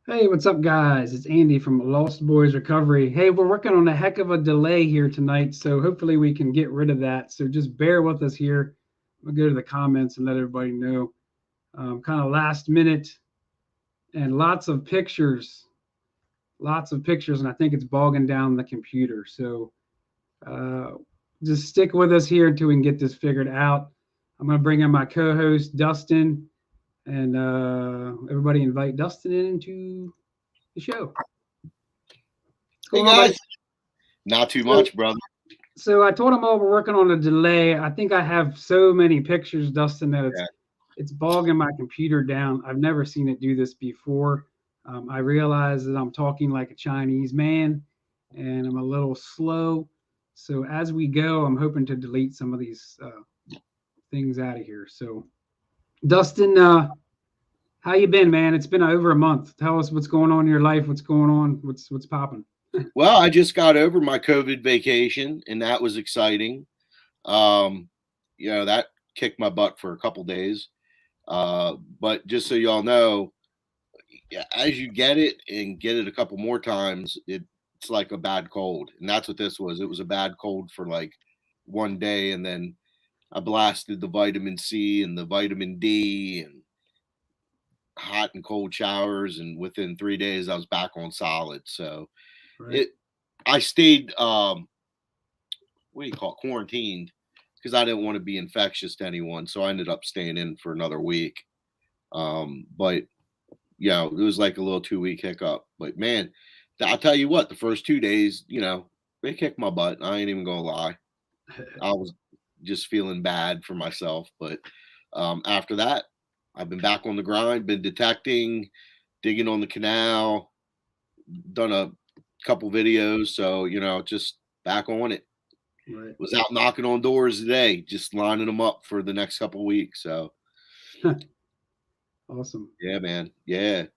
Hey, what's up, guys? It's Andy from Lost Boys Recovery. Hey, we're working on a heck of a delay here tonight, so hopefully we can get rid of that. So just bear with us here. We'll go to the comments and let everybody know. Kind of last minute and lots of pictures, and I think it's bogging down the computer. So just stick with us here until we can get this figured out. I'm going to bring in my co-host, Dustin. And everybody invite Dustin into the show. Hey guys, not too much, brother. So I told them all we're working on a delay. I think I have so many pictures, Dustin, that it's bogging my computer down. I've never seen it do this before. I realize that I'm talking like a Chinese man, and I'm a little slow. So as we go, I'm hoping to delete some of these things out of here. So. Dustin, how you been, man? It's been over a month. Tell us what's going on in your life. What's going on? What's popping? Well, I just got over my COVID vacation, and that was exciting. That kicked my butt for a couple days. But just so y'all know, as you get it and get it a couple more times, it's like a bad cold, and that's what this was. It was a bad cold for like one day, and then I blasted the vitamin C and the vitamin D and hot and cold showers. And within 3 days, I was back on solid. So I stayed, quarantined because I didn't want to be infectious to anyone. So I ended up staying in for another week. But yeah, it was like a little 2-week hiccup. But man, I'll tell you what, the first 2 days, they kicked my butt. I ain't even gonna lie. I was just feeling bad for myself. But after that, I've been back on the grind, been detecting, digging on the canal, done a couple videos. So, just back on it. Right. Was out knocking on doors today, just lining them up for the next couple of weeks. So awesome. Yeah, man. Yeah.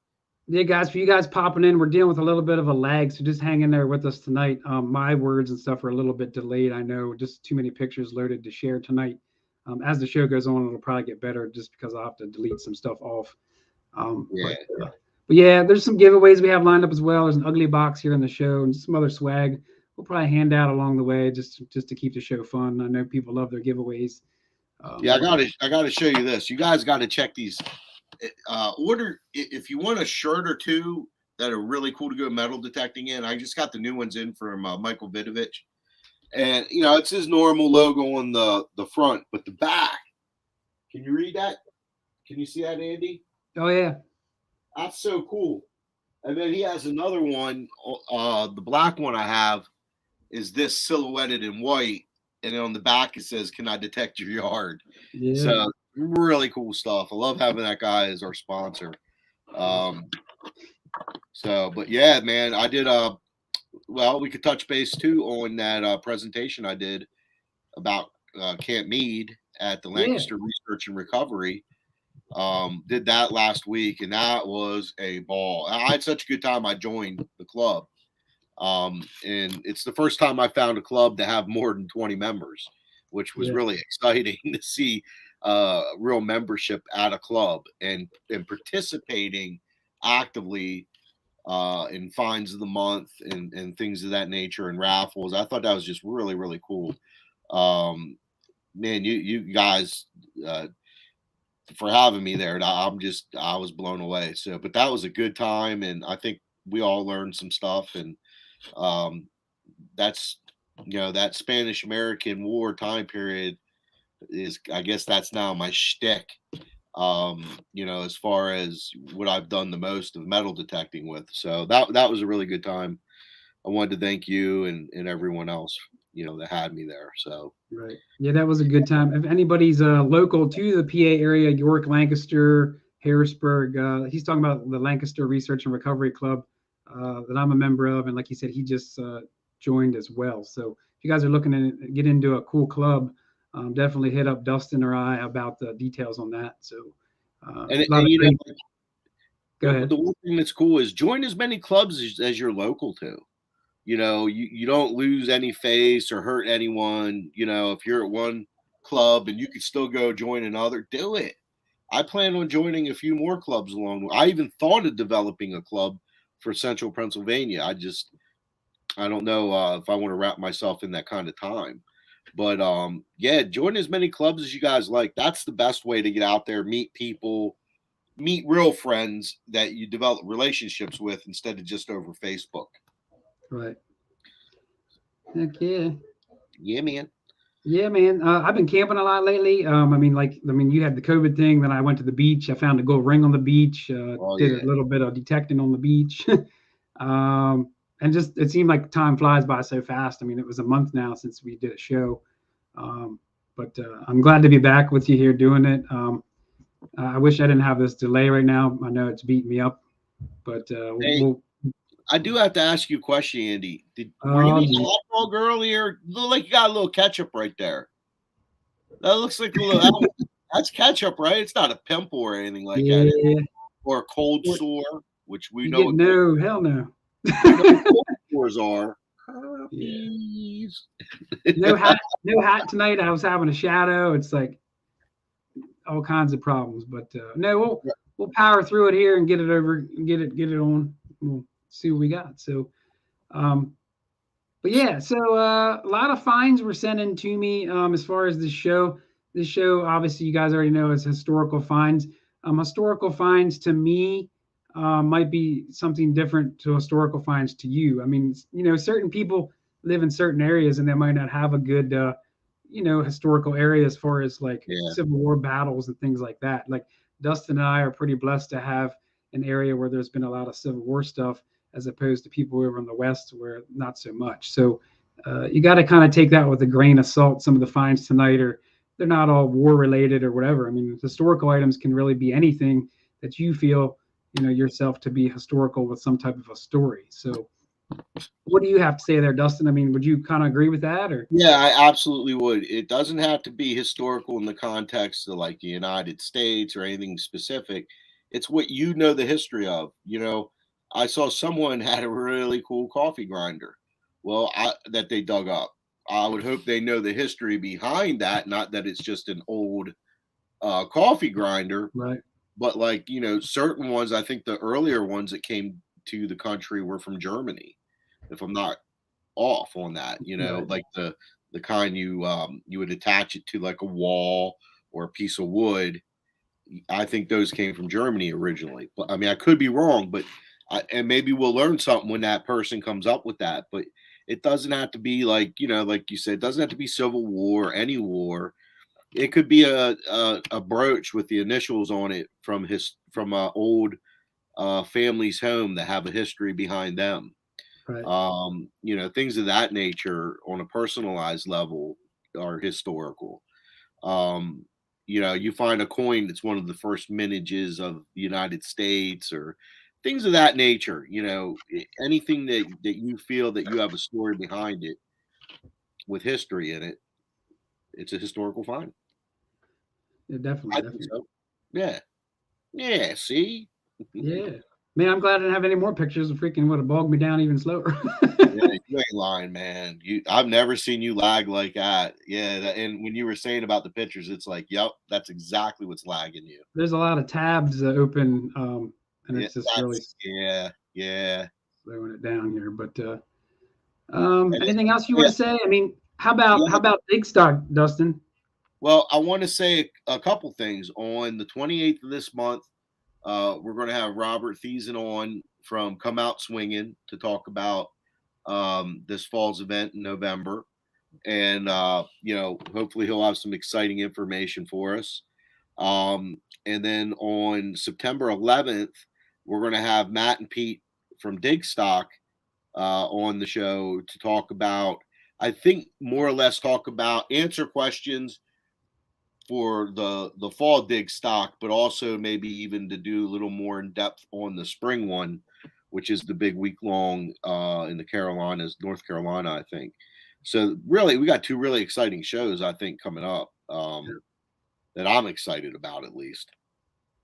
Yeah, guys, for you guys popping in, we're dealing with a little bit of a lag, so just hang in there with us tonight. My words and stuff are a little bit delayed. I know, just too many pictures loaded to share tonight. As the show goes on, it'll probably get better just because I'll have to delete some stuff off. But yeah, there's some giveaways we have lined up as well. There's an ugly box here in the show and some other swag we'll probably hand out along the way just to keep the show fun. I know people love their giveaways. I gotta show you this. You guys got to check these. Order if you want a shirt or two that are really cool to go metal detecting in. I just got the new ones in from Michael Vidovich, and it's his normal logo on the front, but the back. Can you read that? Can you see that, Andy? Oh yeah, that's so cool. And then he has another one. The black one I have is this silhouetted in white, and then on the back it says, "Can I detect your yard?" Yeah. So really cool stuff. I love having that guy as our sponsor. But yeah, man, I did we could touch base too on that presentation I did about Camp Meade at the Lancaster Research and Recovery. Did that last week, and that was a ball. I had such a good time. I joined the club. And it's the first time I found a club to have more than 20 members, which was Yeah. really exciting to see real membership at a club and participating actively in finds of the month and things of that nature and raffles. I thought that was just really, really cool. Um, Man, you guys for having me there. I was blown away. So, but that was a good time, and I think we all learned some stuff. And um, that's that Spanish American War time period is, I guess that's now my shtick. As far as what I've done the most of metal detecting with. So that was a really good time. I wanted to thank you and everyone else, that had me there. So Right. Yeah, that was a good time. If anybody's local to the PA area, York, Lancaster, Harrisburg, he's talking about the Lancaster Research and Recovery Club that I'm a member of, and like he said, he just joined as well. So if you guys are looking to get into a cool club, definitely hit up Dustin or I about the details on that. So and, a lot of great. Go ahead. the one thing that's cool is join as many clubs as you're local to. You don't lose any face or hurt anyone. If you're at one club and you could still go join another, do it. I plan on joining a few more clubs along the way. I even thought of developing a club for Central Pennsylvania. I don't know if I want to wrap myself in that kind of time. But yeah, join as many clubs as you guys like. That's the best way to get out there, meet people, meet real friends that you develop relationships with instead of just over Facebook. Right. Heck yeah. Yeah, man. Yeah, man. I've been camping a lot lately. You had the COVID thing. Then I went to the beach. I found a gold ring on the beach. Oh Did yeah. a little bit of detecting on the beach, and just it seemed like time flies by so fast. I mean, it was a month now since we did a show, but I'm glad to be back with you here doing it. I wish I didn't have this delay right now. I know it's beating me up, but Hey, I do have to ask you a question, Andy. Were you oh, eating geez. hot dog earlier? Look like you got a little ketchup right there. That looks like a little. That's ketchup, right? It's not a pimple or anything like that, Yeah. or a cold What- sore, which we You know get what no, hell no. we know what cold sores are. Yeah. Herpes. No hat tonight. I was having a shadow. It's like all kinds of problems, but no, we'll power through it here and get it over, and get it on. We'll see what we got. So, um, but yeah, so a lot of finds were sent in to me as far as the show. This show, obviously, you guys already know is historical finds. Historical finds to me might be something different to historical finds to you. I mean, certain people live in certain areas and they might not have a good, historical area as far as like Yeah. Civil War battles and things like that. Like Dustin and I are pretty blessed to have an area where there's been a lot of Civil War stuff as opposed to people over in the West where not so much. So you got to kind of take that with a grain of salt. Some of the finds tonight are they're not all war related or whatever. I mean, historical items can really be anything that you feel yourself to be historical with some type of a story. So what do you have to say there, Dustin? I mean, would you kind of agree with that or? Yeah, I absolutely would. It doesn't have to be historical in the context of like the United States or anything specific. It's what you know the history of. I saw someone had a really cool coffee grinder. Well, that they dug up. I would hope they know the history behind that, not that it's just an old coffee grinder, Right. but like, certain ones, I think the earlier ones that came to the country were from Germany, if I'm not off on that, Right. like the kind you would attach it to like a wall or a piece of wood. I think those came from Germany originally. But I mean, I could be wrong, but and maybe we'll learn something when that person comes up with that. But it doesn't have to be like, like you said, it doesn't have to be Civil War or any war. It could be a brooch with the initials on it from a old family's home that have a history behind them. Right. Things of that nature on a personalized level are historical. um you find a coin that's one of the first mintages of the United States or things of that nature. Anything that you feel that you have a story behind it with history in it, it's a historical find. Yeah, definitely, I think definitely. so. Yeah. Yeah, see? Yeah. Man, I'm glad I didn't have any more pictures. It freaking would have bogged me down even slower. Yeah, you ain't lying, man. I've never seen you lag like that. Yeah, and when you were saying about the pictures, it's like, yep, that's exactly what's lagging you. There's a lot of tabs open, and Yeah, it's just really yeah. slowing it down here. But And anything else you want yeah, to say? I mean, how yeah. about Big Stock, Dustin? Well, I want to say a couple things. On the 28th of this month, we're going to have Robert Thiessen on from Come Out Swinging to talk about this fall's event in November. And, hopefully he'll have some exciting information for us. And then on September 11th, we're going to have Matt and Pete from Digstock on the show to talk about, I think, more or less answer questions for the fall dig stock, but also maybe even to do a little more in depth on the spring one, which is the big week long in the Carolinas, North Carolina, I think. So really, we got two really exciting shows, I think, coming up that I'm excited about, at least.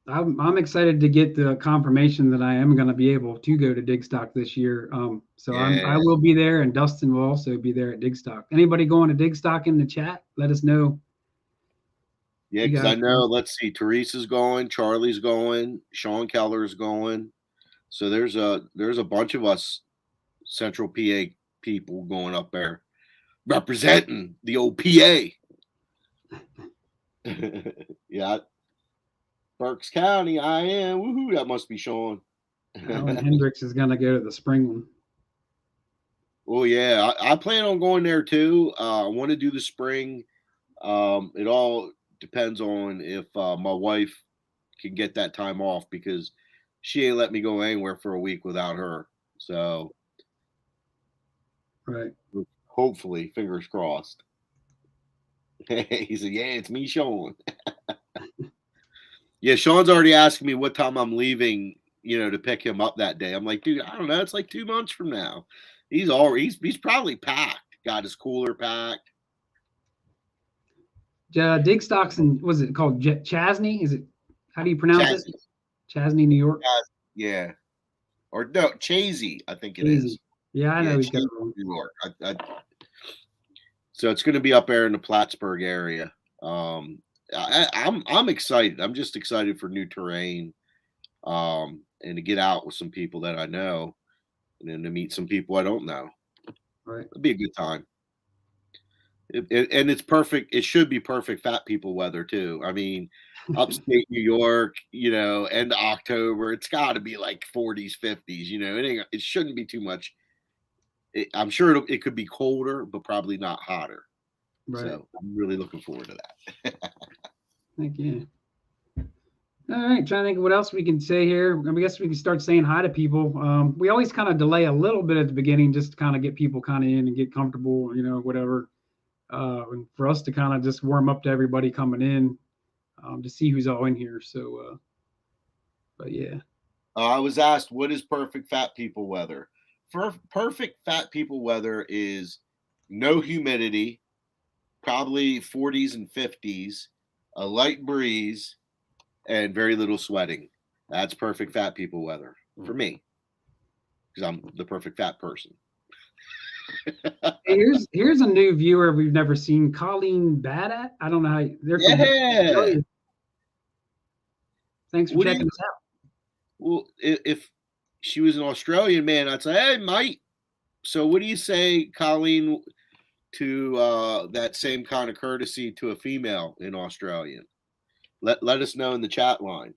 I'm excited to get the confirmation that I am going to be able to go to Digstock this year. So I will be there, and Dustin will also be there at Digstock. Anybody going to Digstock in the chat? Let us know. Yeah, because I know. Let's see, Teresa's going, Charlie's going, Sean Keller's going. So there's a bunch of us Central PA people going up there representing the old PA. Yeah, Berks County, I am. Woohoo! That must be Sean. Hendricks is gonna go to the spring one. Oh yeah, I plan on going there too. I want to do the spring. It all depends on if my wife can get that time off, because she ain't let me go anywhere for a week without her. So, right. Hopefully, fingers crossed. He said, "Yeah, it's me, Sean." Yeah, Sean's already asking me what time I'm leaving, to pick him up that day. I'm like, dude, I don't know. It's like 2 months from now. He's probably packed. Got his cooler packed. Digstocks and was it called Chasney? Is it? How do you pronounce it? Chasney, New York. Yeah, or no, Chazy, I think it Chazy. is. Yeah, I know he's got New York. So it's going to be up there in the Plattsburgh area. I'm excited. I'm just excited for new terrain, and to get out with some people that I know, and then to meet some people I don't know. Right. It'll be a good time. And it's perfect. It should be perfect fat people weather too. I mean, upstate New York, end of October, it's got to be like 40s, 50s. It shouldn't be too much. I'm sure it could be colder, but probably not hotter. Right. So I'm really looking forward to that. Thank you. All right, trying to think of what else we can say here. I guess we can start saying hi to people. We always kind of delay a little bit at the beginning just to kind of get people kind of in and get comfortable, whatever. And for us to kind of just warm up to everybody coming in, to see who's all in here. So, but yeah. I was asked, what is perfect fat people weather? Perfect fat people weather is no humidity, probably 40s and 50s, a light breeze, and very little sweating. That's perfect fat people weather for me, because I'm the perfect fat person. Here's a new viewer we've never seen, Colleen Badat. I don't know how yeah. Thanks for checking us out. Well, if she was an Australian man, I'd say, hey, mate. So what do you say, Colleen, to that same kind of courtesy to a female in Australian? Let us know in the chat line.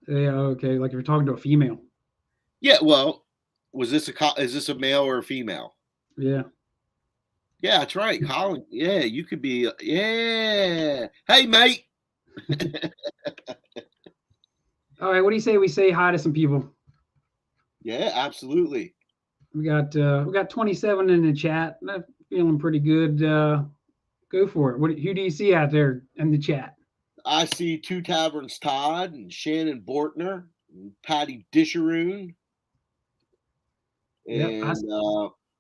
Yeah, okay. Like if you're talking to a female. Yeah, well, is this a male or a female? Yeah. Yeah, that's right, Colin. Yeah, you could be. Yeah. Hey, mate. All right. What do you say we say hi to some people? Yeah, absolutely. We got 27 in the chat. I'm feeling pretty good. Go for it. Who do you see out there in the chat? I see Two Taverns Todd and Shannon Bortner and Patty Disharoon. And yep,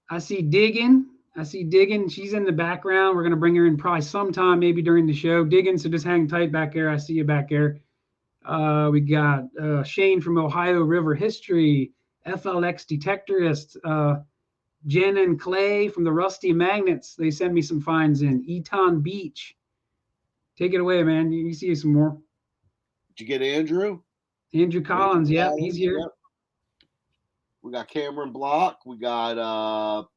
I see Diggin. She's in the background. We're going to bring her in probably sometime, maybe during the show. Diggin, so just hang tight back there. I see you back there. We got Shane from Ohio River History, FLX Detectorist, Jen and Clay from the Rusty Magnets. They send me some finds in Eton Beach. Take it away, man. You see some more. Did you get Andrew? Andrew Collins, yeah, he's here. Yep. We got Cameron Block. We got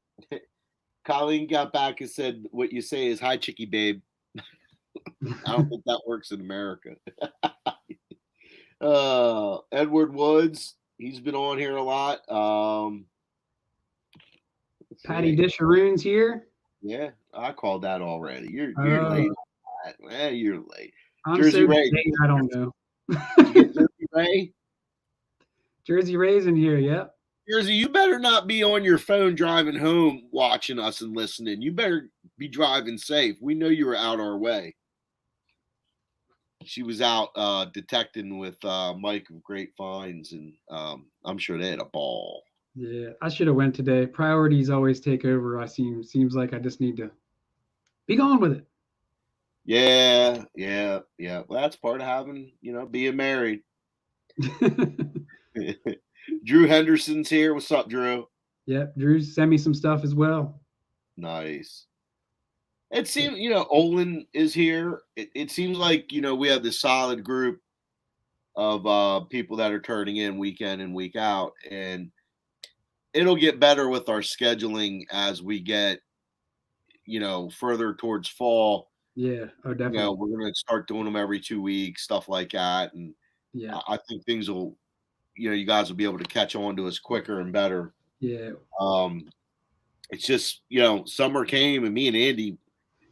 Colleen got back and said what you say is hi chickie babe. I don't think that works in America. Edward Woods, he's been on here a lot. Patty Disharoon's here. Yeah, I called that already. You're late. Man, you're late. I'm Jersey so Ray. late, I don't know. Did you get Jersey Ray? Jersey Ray's in here, yep. Jersey, you better not be on your phone driving home watching us and listening. You better be driving safe. We know you were out our way. She was out detecting with Mike of Great Finds, and I'm sure they had a ball. Yeah, I should have went today. Priorities always take over. Seems like I just need to be gone with it. Yeah. Well, that's part of having, being married. Drew Henderson's here. What's up, Drew? Yep, Drew sent me some stuff as well. Nice. It seems, Olin is here. It seems like, we have this solid group of people that are turning in week in and week out. And it'll get better with our scheduling as we get, further towards fall. Yeah, oh, definitely. We're going to start doing them every 2 weeks, stuff like that. And yeah, I think things will, you guys will be able to catch on to us quicker and better. Yeah. It's just, summer came and me and Andy,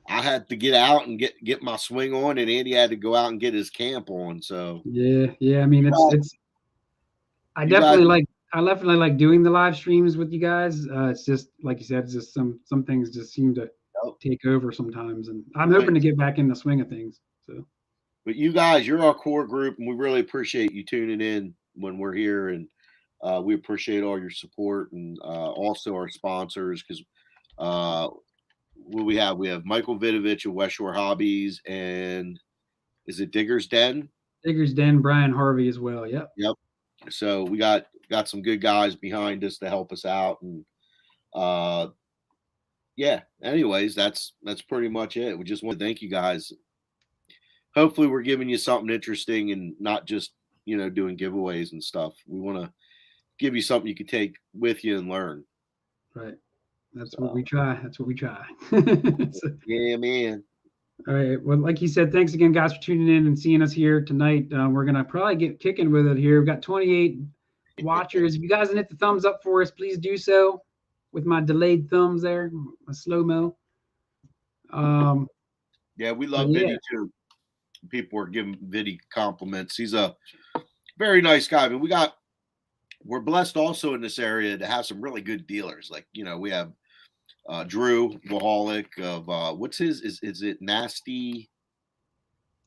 I had to get out and get my swing on, and Andy had to go out and get his camp on. So yeah. I mean, I definitely like doing the live streams with you guys. It's just like you said, it's just some things just seem to take over sometimes, and I'm hoping to get back in the swing of things. So, but you guys, you're our core group, and we really appreciate you tuning in when we're here, and we appreciate all your support, and also our sponsors, because what we have Michael Vidovich of West Shore Hobbies, and is it Digger's Den? Digger's Den, Brian Harvey as well. Yep. So we got some good guys behind us to help us out, and anyways, that's pretty much it. We just want to thank you guys. Hopefully we're giving you something interesting and not just doing giveaways and stuff. We want to give you something you can take with you and learn. Right. That's what we try. Yeah, man. All right. Well, like you said, thanks again, guys, for tuning in and seeing us here tonight. We're going to probably get kicking with it here. We've got 28 watchers. If you guys can hit the thumbs up for us, please do so with my delayed thumbs there, my slow-mo. Yeah, we love Vinny too. People are giving Vinny compliments. He's a very nice guy. I mean, we're blessed also in this area to have some really good dealers. Like, we have Drew Waholic of what's his is it Nasty?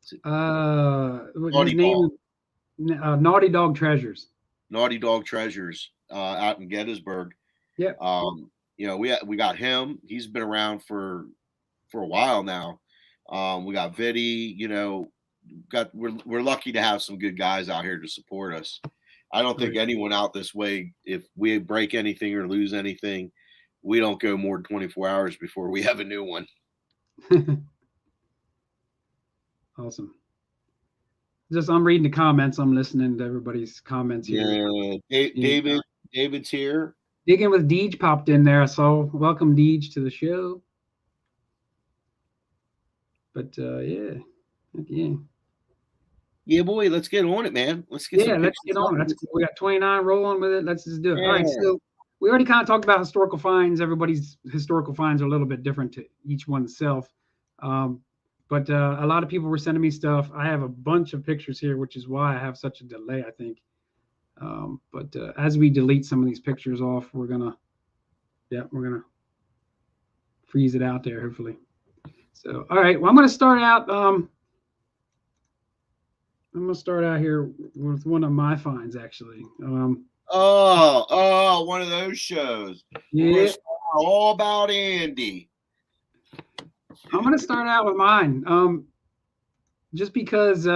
His name Naughty Dog Treasures. Naughty Dog Treasures out in Gettysburg. Yeah. We got him. He's been around for a while now. We got Viddy. We're lucky to have some good guys out here to support us. I don't think anyone out this way, if we break anything or lose anything, we don't go more than 24 hours before we have a new one. Awesome. I'm reading the comments. I'm listening to everybody's comments here. Yeah, David's here. Digging with Deej popped in there. I saw. Welcome, Deej, to the show. But yeah. Yeah, boy, let's get on it, man. Let's get on it. We got 29 rolling with it. Let's just do it. Yeah. All right, so we already kind of talked about historical finds. Everybody's historical finds are a little bit different to each oneself. But a lot of people were sending me stuff. I have a bunch of pictures here, which is why I have such a delay, I think. But as we delete some of these pictures off, we're gonna freeze it out there, hopefully. So, all right. Well, I'm gonna start out. I'm going to start out here with one of my finds, actually. One of those shows. Yeah. All about Andy. I'm going to start out with mine. Just because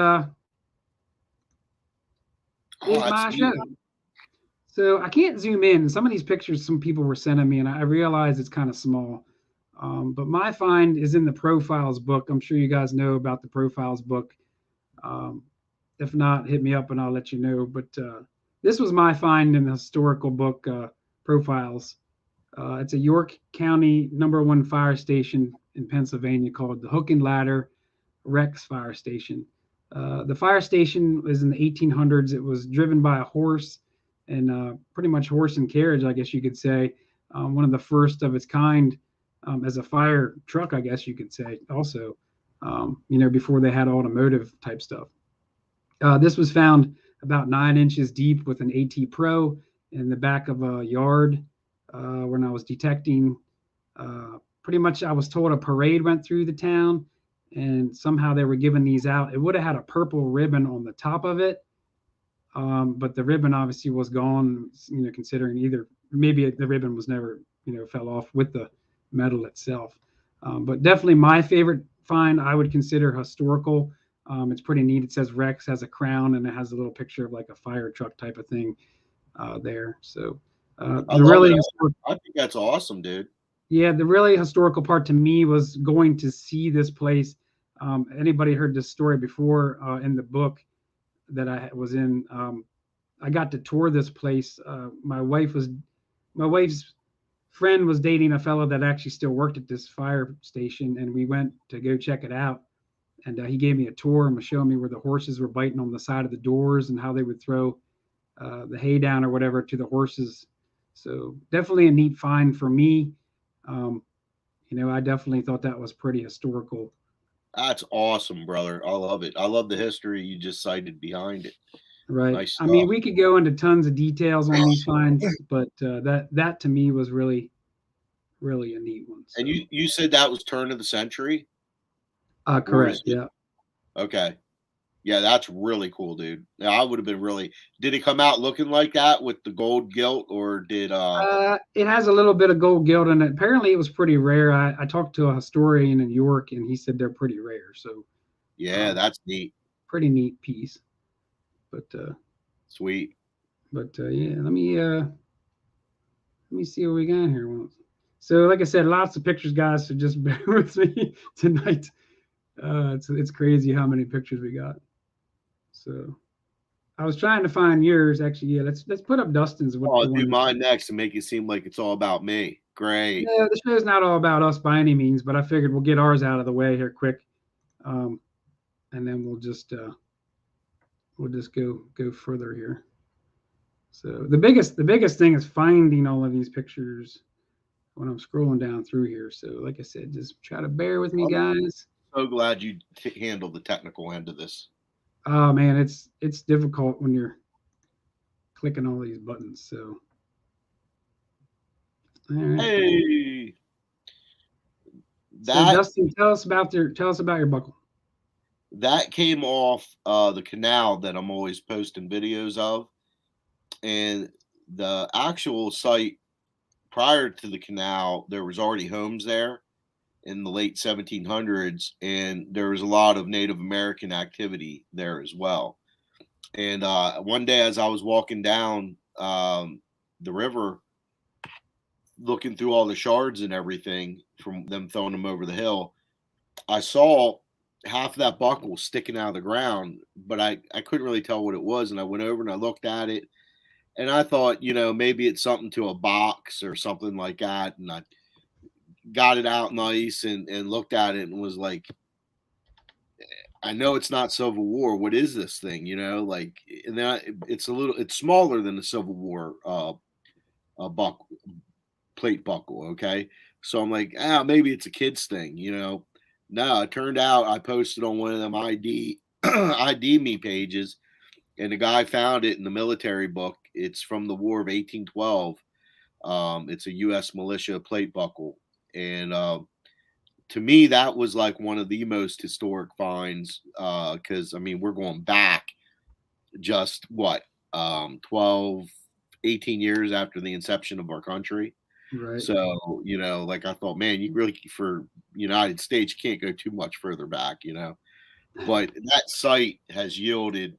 Oh, is that's my neat. show. So I can't zoom in. Some of these pictures some people were sending me, and I realize it's kind of small. But my find is in the profiles book. I'm sure you guys know about the profiles book. Um, if not, hit me up and I'll let you know. But this was my find in the historical book profiles. It's a York County #1 fire station in Pennsylvania called the Hook and Ladder Rex Fire Station. The fire station was in the 1800s. It was driven by a horse and pretty much horse and carriage, I guess you could say. One of the first of its kind as a fire truck, I guess you could say, also, before they had automotive type stuff. This was found about 9 inches deep with an AT Pro in the back of a yard when I was detecting. Pretty much, I was told a parade went through the town, and somehow they were giving these out. It would have had a purple ribbon on the top of it, but the ribbon obviously was gone. Considering either maybe the ribbon was never, fell off with the medal itself. But definitely my favorite find I would consider historical. It's pretty neat. It says Rex has a crown and it has a little picture of like a fire truck type of thing there. So I the love really it. I think that's awesome, dude. yeah, the really historical part to me was going to see this place. Anybody heard this story before in the book that I was in? I got to tour this place. My wife's friend was dating a fellow that actually still worked at this fire station, and we went to go check it out. And he gave me a tour and was showing me where the horses were biting on the side of the doors and how they would throw the hay down or whatever to the horses. So definitely a neat find for me. Um, I definitely thought that was pretty historical. That's awesome, brother. I love it. I love the history you just cited behind it. Right. Nice I mean, stuff. we could go into tons of details on these finds, but that to me was really really a neat one. And So, you said that was turn of the century, or is correct. it Yeah. okay? Yeah, that's really cool, dude. Yeah, I would have been really. Did it come out looking like that with the gold gilt, or did It has a little bit of gold gilt in it. Apparently, it was pretty rare. I talked to a historian in York, and he said they're pretty rare. So, Yeah, um, that's neat. pretty neat piece. But Sweet. yeah, let me see what we got here. So, like I said, lots of pictures, guys. So just bear with me tonight. It's crazy how many pictures we got. So I was trying to find yours. Actually, yeah. Let's put up Dustin's. What Oh, the I'll do one? mine next and make it seem like it's all about me. Great. Yeah, the show's not all about us by any means, but I figured we'll get ours out of the way here quick, um, and then we'll just go further here. So the biggest thing is finding all of these pictures when I'm scrolling down through here. So like I said, just try to bear with me, I'm guys. so glad you handled the technical end of this. Oh man, it's difficult when you're clicking all these buttons. So all right. Hey, So that Dustin, tell us about your buckle. that came off the canal that I'm always posting videos of, and the actual site prior to the canal, there was already homes there in the late 1700s, and there was a lot of Native American activity there as well. And one day, as I was walking down the river, looking through all the shards and everything from them throwing them over the hill, I saw half of that buckle sticking out of the ground, but I couldn't really tell what it was. And I went over and I looked at it, and I thought, maybe it's something to a box or something like that. And I got it out nice and looked at it and was like, I know it's not Civil War. What is this thing? Like, and then it's smaller than the Civil War buckle, plate buckle. Okay. So I'm like, maybe it's a kid's thing. No, it turned out I posted on one of them ID me pages, and the guy found it in the military book. It's from the War of 1812. It's a U.S. militia plate buckle, and to me, that was like one of the most historic finds because I mean we're going back just what 12, 18 years after the inception of our country. Right. So like I thought, man, you really for United States you can't go too much further back, but that site has yielded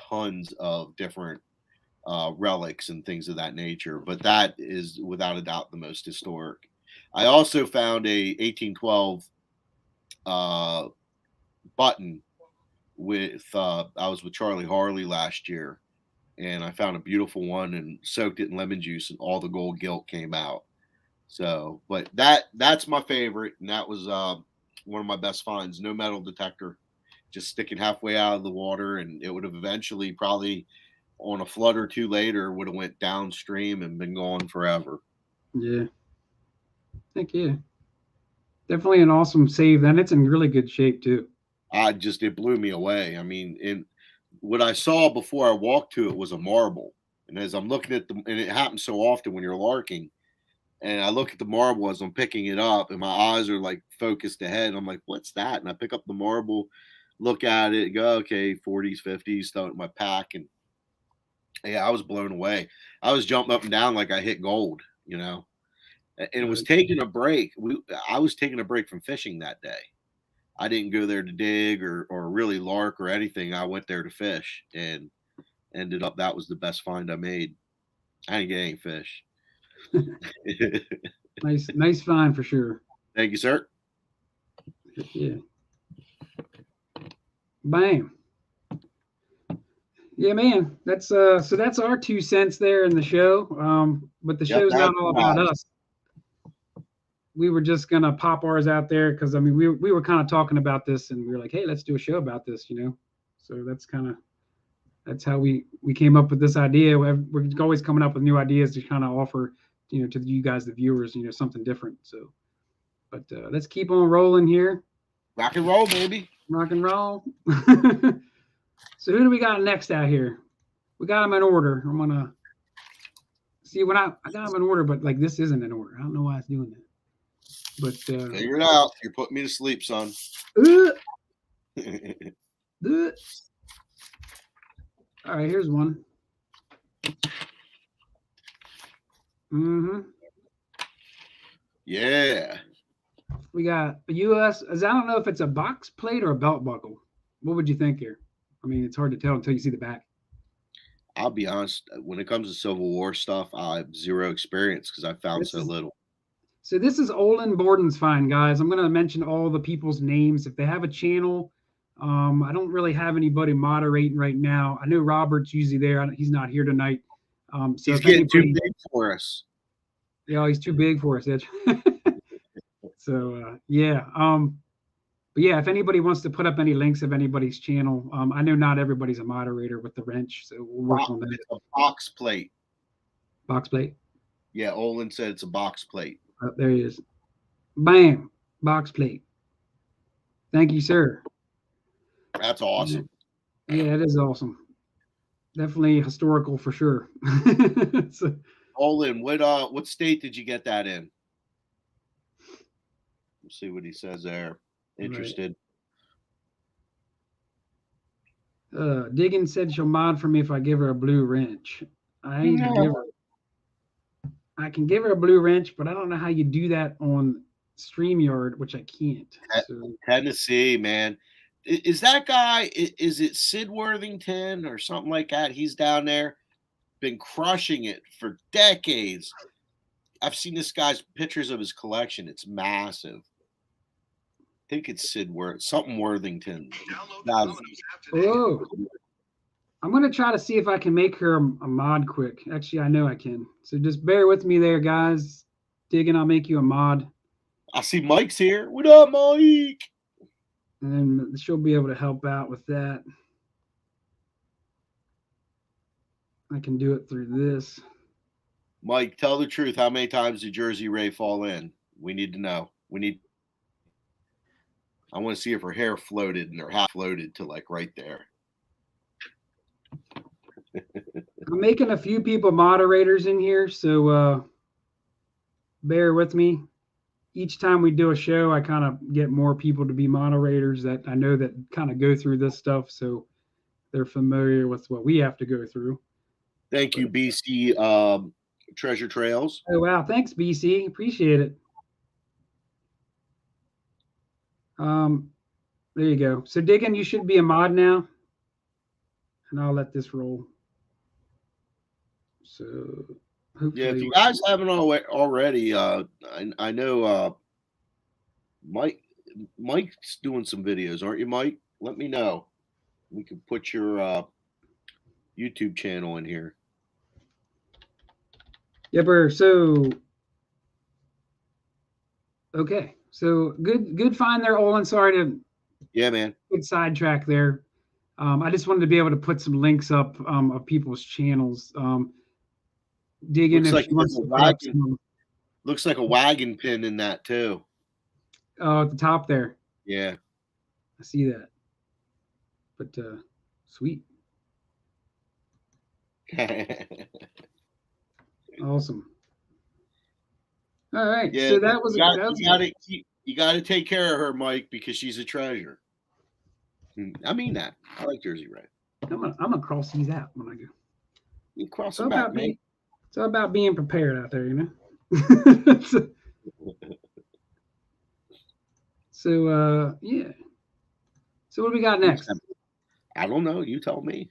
tons of different relics and things of that nature. But that is without a doubt the most historic. I also found a 1812 button with I was with Charlie Harley last year, and I found a beautiful one and soaked it in lemon juice, and all the gold gilt came out. So, but that's my favorite, and that was one of my best finds. No metal detector, just sticking halfway out of the water, and it would have eventually, probably on a flood or two later, would have went downstream and been gone forever. Yeah. Heck yeah. Definitely an awesome save. And it's in really good shape too. It blew me away. I mean, what I saw before I walked to it was a marble, and as I'm looking at and it happens so often when you're larking. And I look at the marble as I'm picking it up, and my eyes are like focused ahead. And I'm like, what's that? And I pick up the marble, look at it, go, okay, 40s, 50s, throw it in my pack. And yeah, I was blown away. I was jumping up and down like I hit gold, you know. And it was taking a break. I was taking a break from fishing that day. I didn't go there to dig or really lark or anything. I went there to fish, and ended up that was the best find I made. I didn't get any fish. Nice find for sure. Thank you, sir. Yeah. Bam. Yeah, man. That's so that's our 2 cents there in the show. But the show's not all about us. We were just gonna pop ours out there because I mean we were kind of talking about this, and we were like, hey, let's do a show about this, you know. So that's how we came up with this idea. We're always coming up with new ideas to kind of offer, you know, to you guys, the viewers, you know, something different. So, but let's keep on rolling here. Rock and roll, baby. Rock and roll. So who do we got next out here? We got them in order. I'm gonna see when I got them in order, but like this isn't in order. I don't know why it's doing that. But figure it out. You're putting me to sleep, son. All right, here's one. Yeah. We got a US. I don't know if it's a box plate or a belt buckle. What would you think here? I mean, it's hard to tell until you see the back. I'll be honest. When it comes to Civil War stuff, I have zero experience because I found so little. So this is Olin Borden's find, guys. I'm going to mention all the people's names. If they have a channel, I don't really have anybody moderating right now. I know Robert's usually there. He's not here tonight. So he's getting too big for us. Yeah, he's too big for us. So yeah. But yeah, if anybody wants to put up any links of anybody's channel, I know not everybody's a moderator with the wrench, so we'll work on that. It's a box plate. Box plate? Yeah, Olin said it's a box plate. Oh, there he is. Bam, box plate. Thank you, sir. That's awesome. Yeah, it is awesome. Definitely historical for sure. So, Olin, what state did you get that in? Let's see what he says there. Interested. Right. Diggin said she'll mod for me if I give her a blue wrench. I can give her a blue wrench, but I don't know how you do that on StreamYard, which I can't. So. Tennessee, man. Is that guy, is it Sid Worthington or something like that? He's down there, been crushing it for decades. I've seen this guy's pictures of his collection. It's massive. I think it's something Worthington. Oh, I'm going to try to see if I can make her a mod quick. Actually, I know I can. So just bear with me there, guys. Digging, I'll make you a mod. I see Mike's here. What up, Mike? And then she'll be able to help out with that. I can do it through this. Mike, tell the truth. How many times did Jersey Ray fall in? We need to know. I want to see if her hair floated and her hat floated to like right there. I'm making a few people moderators in here, so bear with me. Each time we do a show, I kind of get more people to be moderators that I know that kind of go through this stuff, so they're familiar with what we have to go through. Thank you, BC Treasure Trails. Oh, wow. Thanks, BC. Appreciate it. There you go. So Diggin, you should be a mod now. and I'll let this roll. So hopefully, Yeah, if you guys haven't already, I know Mike's doing some videos, aren't you, Mike? Let me know. We can put your YouTube channel in here. Yepper. So okay, so good find there, Olin. Sorry to man. Good sidetrack there. I just wanted to be able to put some links up of people's channels. Dig in if you want to put up some. Looks like a wagon pin in that too. Oh, at the top there. Yeah, I see that. But sweet. Awesome. All right. Yeah, so that was you got to take care of her, Mike, because she's a treasure. I mean that. I like Jersey Red. I'm gonna cross these out when I go. You cross them out, mate. It's all about being prepared out there, you know. So yeah. So what do we got next? I don't know. You tell me.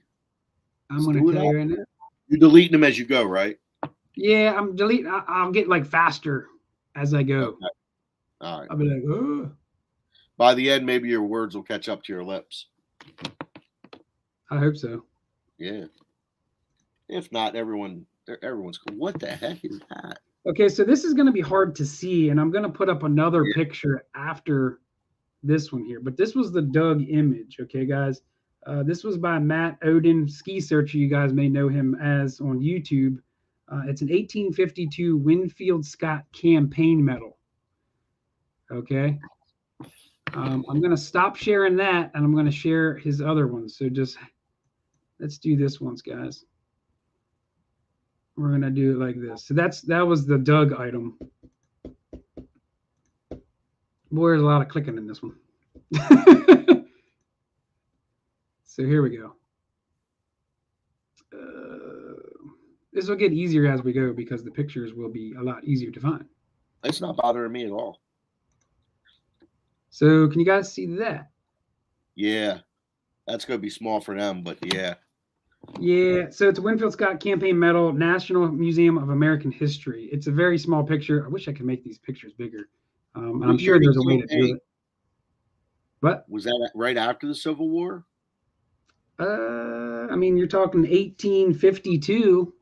I'm gonna tell you right now. You're deleting them as you go, right? Yeah, I'm deleting. I'll get like faster as I go. Okay. All right. I'll be like, oh. By the end, maybe your words will catch up to your lips. I hope so. Yeah. If not, everyone's cool. What the heck is that? Okay, so this is going to be hard to see, and I'm going to put up another picture after this one here. But this was the Doug image, okay, guys? This was by Matt Odin, Ski Searcher. You guys may know him as on YouTube. It's an 1852 Winfield Scott campaign medal. Okay. I'm going to stop sharing that, and I'm going to share his other ones. So just let's do this once, guys. We're going to do it like this. So that was the Doug item. Boy, there's a lot of clicking in this one. So here we go. This will get easier as we go because the pictures will be a lot easier to find. It's not bothering me at all. So can you guys see that? Yeah. That's going to be small for them, but yeah. Yeah, so it's a Winfield Scott campaign medal, National Museum of American History. It's a very small picture. I wish I could make these pictures bigger. I'm sure there's a way to do it. What? Was that right after the Civil War? I mean, you're talking 1852.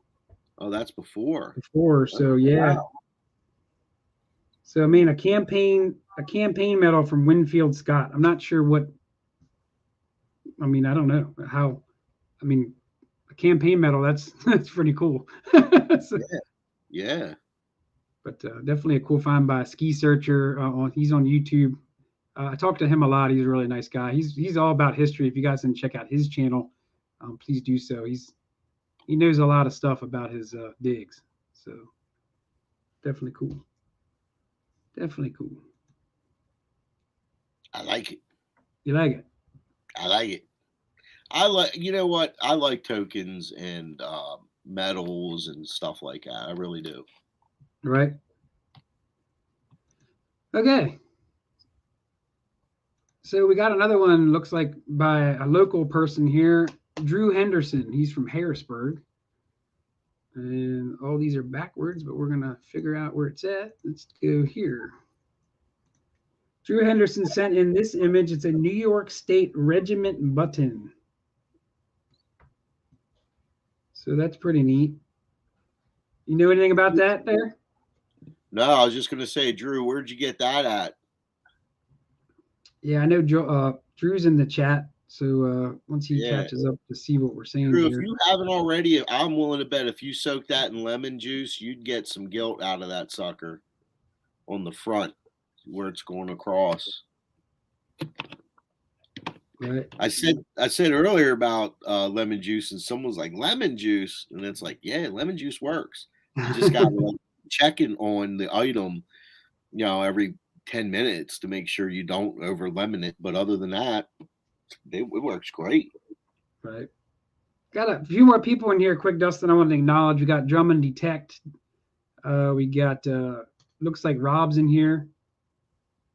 Oh, that's before. So yeah. Wow. So I mean, a campaign medal from Winfield Scott. I'm not sure what. I mean, I don't know how. I mean, a campaign medal. That's pretty cool. So, yeah. But definitely a cool find by a Ski Searcher. He's on YouTube. I talked to him a lot. He's a really nice guy. He's all about history. If you guys didn't check out his channel, please do so. He knows a lot of stuff about his digs. So definitely cool. Definitely cool. I like it. You like it? I like it. You know what? I like tokens and medals and stuff like that. I really do. Right. Okay. So we got another one, looks like by a local person here, Drew Henderson. He's from Harrisburg. And all these are backwards, but we're going to figure out where it's at. Let's go here. Drew Henderson sent in this image. It's a New York State Regiment button. So that's pretty neat. You know anything about that there? No, I was just going to say, Drew, where'd you get that at? Yeah, I know Drew's in the chat. So once he catches up to see what we're saying Drew, here. if you haven't already, I'm willing to bet if you soak that in lemon juice, you'd get some gilt out of that sucker on the front where it's going across. Right. I said earlier about lemon juice, and someone was like, lemon juice? And it's like, yeah, lemon juice works. You just got to like, check in on the item, every 10 minutes to make sure you don't over lemon it. But other than that, it works great. Right. Got a few more people in here. Quick, Dustin, I want to acknowledge. We got Drum and Detect. We got, looks like Rob's in here.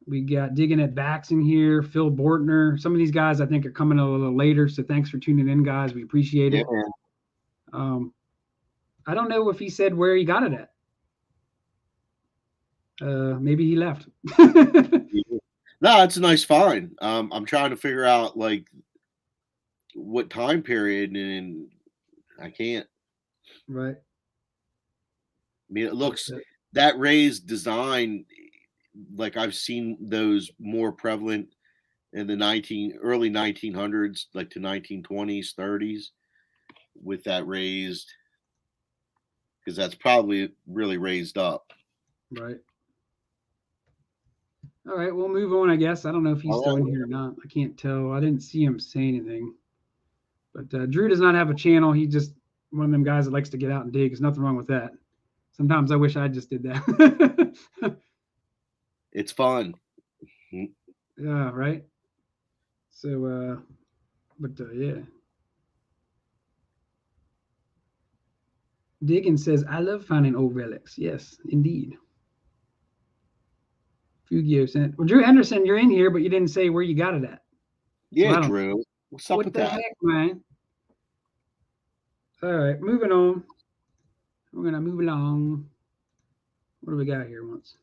We got Digging at Backs in here, Phil Bortner. Some of these guys I think are coming a little later, so thanks for tuning in, guys. We appreciate it. I don't know if he said where he got it at. Maybe he left. No, it's a nice find. I'm trying to figure out like what time period, and I can't. Right. I mean, it looks that raised design, like I've seen those more prevalent in the early 1900s, like to 1920s, 30s, with that raised, because that's probably really raised up. Right. All right, we'll move on, I guess. I don't know if he's still in here or not. I can't tell. I didn't see him say anything. But Drew does not have a channel. He's just one of them guys that likes to get out and dig. There's nothing wrong with that. Sometimes I wish I just did that. It's fun. Yeah, right. So, yeah. Diggin says, I love finding old relics. Yes, indeed. Fugio sent. Well, Drew Henderson, you're in here, but you didn't say where you got it at. Yeah, so Drew. What's up with that? What the heck, man? All right, moving on. We're going to move along. What do we got here once?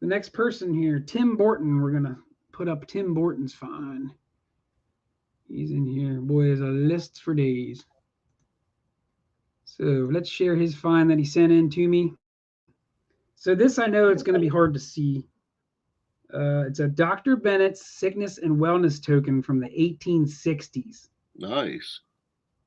The next person here, Tim Borton. We're going to put up Tim Borton's find. He's in here. Boy, there's a list for days. So let's share his find that he sent in to me. So this, I know it's going to be hard to see. It's a Dr. Bennett's Sickness and Wellness token from the 1860s. Nice.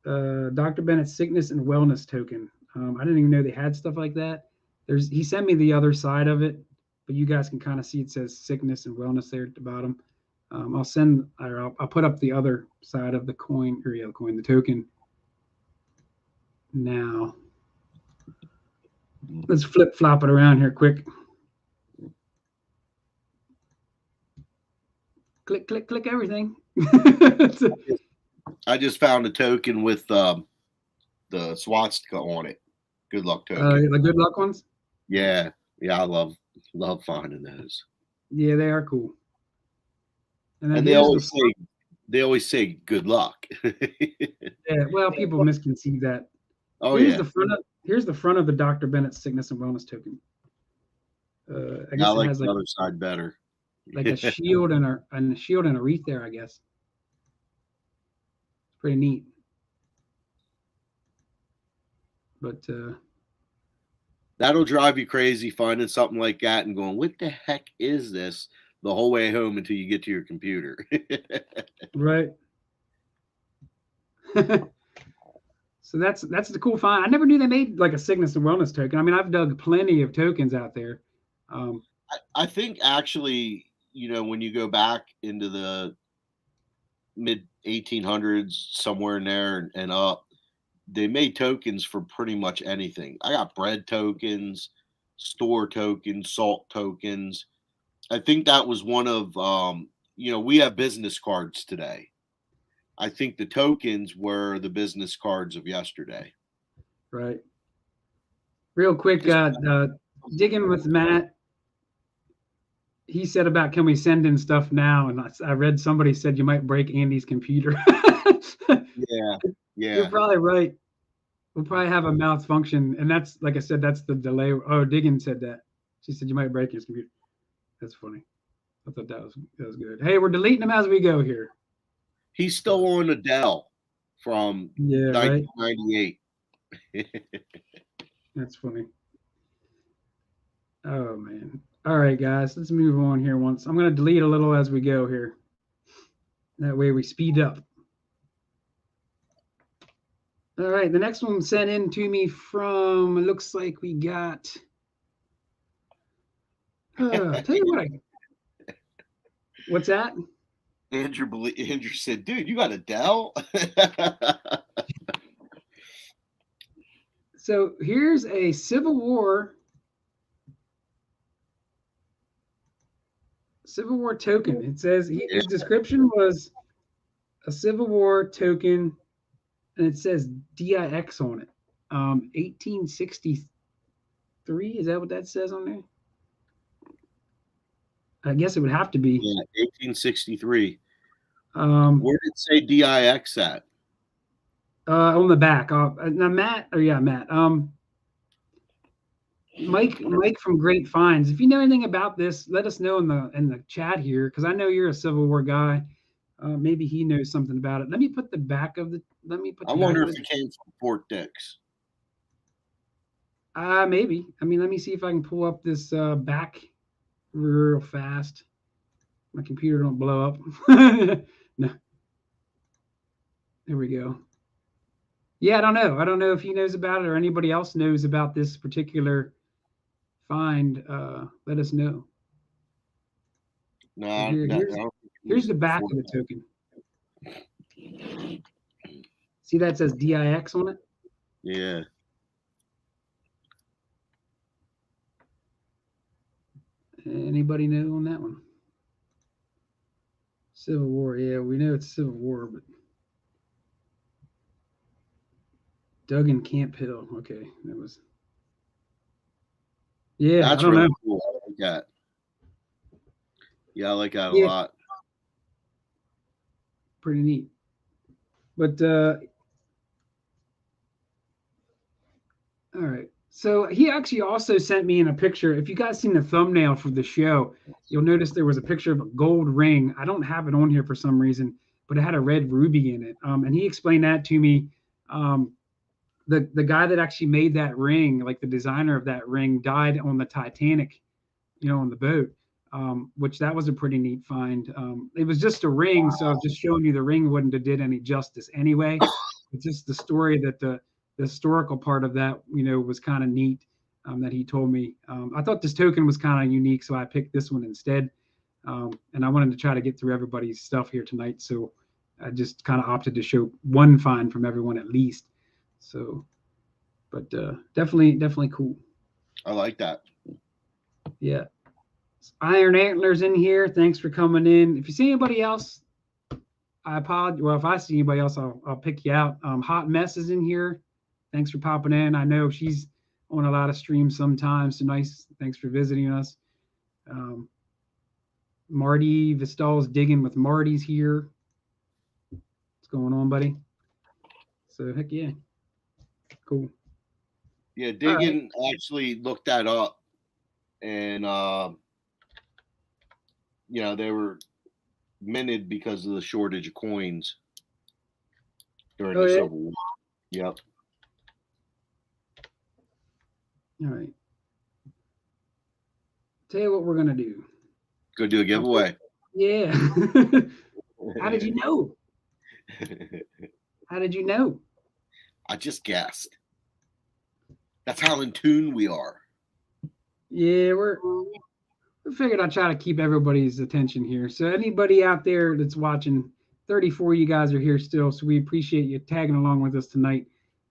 Dr. Bennett's Sickness and Wellness token. I didn't even know they had stuff like that. He sent me the other side of it, but you guys can kind of see it says Sickness and Wellness there at the bottom. I'll put up the other side of the coin, or the token. Now, let's flip flop it around here quick. Click, click, click everything. I just found a token with the swastika on it. Good luck token. The good luck ones? Yeah. I love finding those. Yeah, they are cool. And they always say good luck. Yeah, well, people misconceive that. Oh, here's the front of the Dr. Bennett Sickness and Wellness token. I guess I like the other side better. Like a shield and a wreath there, I guess. It's pretty neat. But that'll drive you crazy finding something like that and going, what the heck is this? The whole way home until you get to your computer. Right. So that's the cool find. I never knew they made like a sickness and wellness token. I mean, I've dug plenty of tokens out there. I think actually, when you go back into the mid 1800s, somewhere in there and up, they made tokens for pretty much anything. I got bread tokens, store tokens, salt tokens. I think that was one of, we have business cards today. I think the tokens were the business cards of yesterday. Right. Real quick, digging with Matt. He said about, can we send in stuff now? And I read somebody said you might break Andy's computer. Yeah. You're probably right. We'll probably have a malfunction. And that's, like I said, that's the delay. Oh, Diggin said that. She said you might break his computer. That's funny. I thought that was good. Hey, we're deleting them as we go here. He's still on a Dell from 1998. Right? That's funny. Oh, man. All right, guys, let's move on here once. I'm going to delete a little as we go here. That way we speed up. All right, the next one sent in to me from, it looks like we got, tell you what, what's that? Andrew said, dude, you got a Dell? So here's a Civil War token. It says his description was a Civil War token, and it says DIX on it. 1863. Is that what that says on there? I guess it would have to be. Yeah, 1863. Um, Where did it say DIX at? on the back. Now Matt, or yeah, Matt. Mike from Great Finds. If you know anything about this, let us know in the chat here, because I know you're a Civil War guy. Maybe he knows something about it. Let me put the back of the. Let me put. I The wonder back if it came from Fort Dix. Maybe. I mean, let me see if I can pull up this back real fast. My computer don't blow up. No. There we go. Yeah, I don't know. I don't know if he knows about it or anybody else knows about this particular find. Let us know. No, So here's the back of the token. See that says DIX on it? Yeah. Anybody know on that one? Civil War. Yeah, we know it's Civil War, but Duggan Camp Hill. Okay, that was. Yeah, That's I don't really know. cool. I like that. Yeah, I like that a lot. Pretty neat. But all right. So he actually also sent me in a picture. If you guys seen the thumbnail for the show, you'll notice there was a picture of a gold ring. I don't have it on here for some reason, but it had a red ruby in it. And he explained that to me. The guy that actually made that ring, like the designer of that ring, died on the Titanic, on the boat. Which that was a pretty neat find. It was just a ring, so I was just showing you the ring wouldn't have did any justice anyway. It's just the story that the historical part of that, was kind of neat, that he told me. I thought this token was kind of unique, so I picked this one instead. And I wanted to try to get through everybody's stuff here tonight, so I just kind of opted to show one find from everyone at least. So, but definitely cool. I like that. Yeah. Iron Antlers in here. Thanks for coming in. If you see anybody else, I apologize. Well, if I see anybody else, I'll pick you out. Hot Mess is in here. Thanks for popping in. I know she's on a lot of streams sometimes. So nice. Thanks for visiting us. Marty Vistal's digging with Marty's here. What's going on, buddy? So heck yeah. Cool. Yeah, Diggin actually looked that up, and they were minted because of the shortage of coins during the Civil War. Yep. All right. Tell you what we're gonna do. Go do a giveaway. Yeah. How did you know? How did you know? I just guessed. That's how in tune we are. Yeah, we figured I'd try to keep everybody's attention here. So anybody out there that's watching, 34 you guys are here still, so we appreciate you tagging along with us tonight.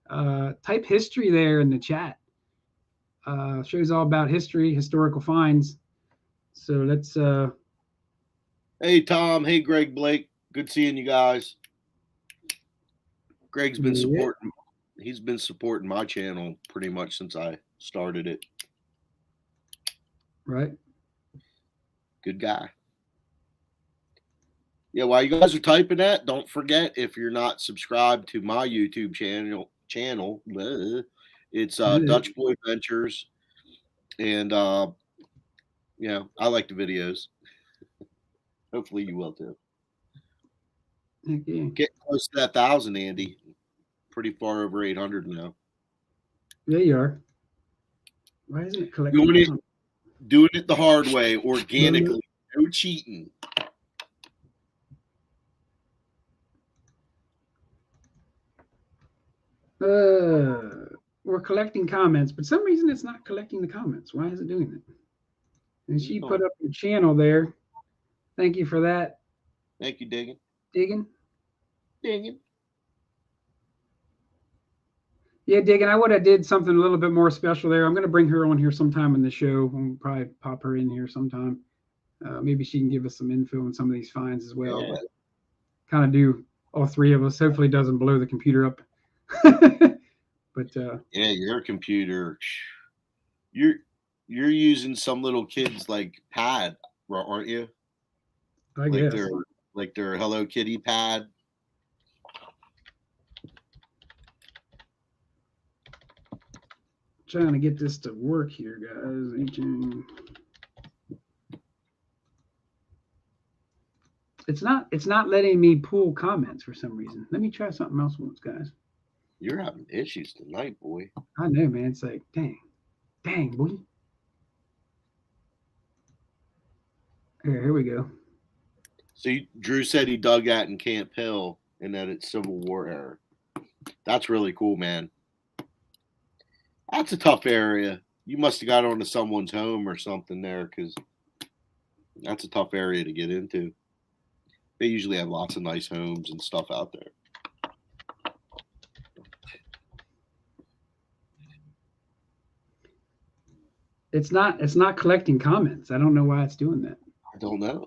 Type history there in the chat. Shows all about history, historical finds. So let's Hey Tom, hey Greg Blake. Good seeing you guys. Greg's been supporting. He's been supporting my channel pretty much since I started it. Right. Good guy. Yeah, while you guys are typing that, don't forget, if you're not subscribed to my YouTube channel, it's Dutch Boy Ventures, and I like the videos. Hopefully you will too. Okay. Get close to that 1,000, Andy. Pretty far over 800 now. There you are. Why isn't it collecting? Doing it the hard way, organically, no cheating. We're collecting comments, but for some reason it's not collecting the comments. Why is it doing that? And she put up your channel there. Thank you for that. Thank you, Diggin. Yeah, Diggin, I would have did something a little bit more special there. I'm going to bring her on here sometime in the show. We'll probably pop her in here sometime. Maybe she can give us some info on some of these finds as well. Yeah. Kind of do all three of us. Hopefully it doesn't blow the computer up. But yeah, your computer, you're using some little kid's like pad. aren't you? I guess. Like their Hello Kitty pad. Trying to get this to work here, guys. It's not letting me pull comments for some reason. Let me try something else once, guys. You're having issues tonight, boy. I know, man. It's like, dang, boy. Here we go. So Drew said he dug that in Camp Hill and that it's Civil War era. That's really cool, man. That's a tough area. You must have got onto someone's home or something there, because that's a tough area to get into. They usually have lots of nice homes and stuff out there. It's not collecting comments. I don't know why it's doing that. I don't know.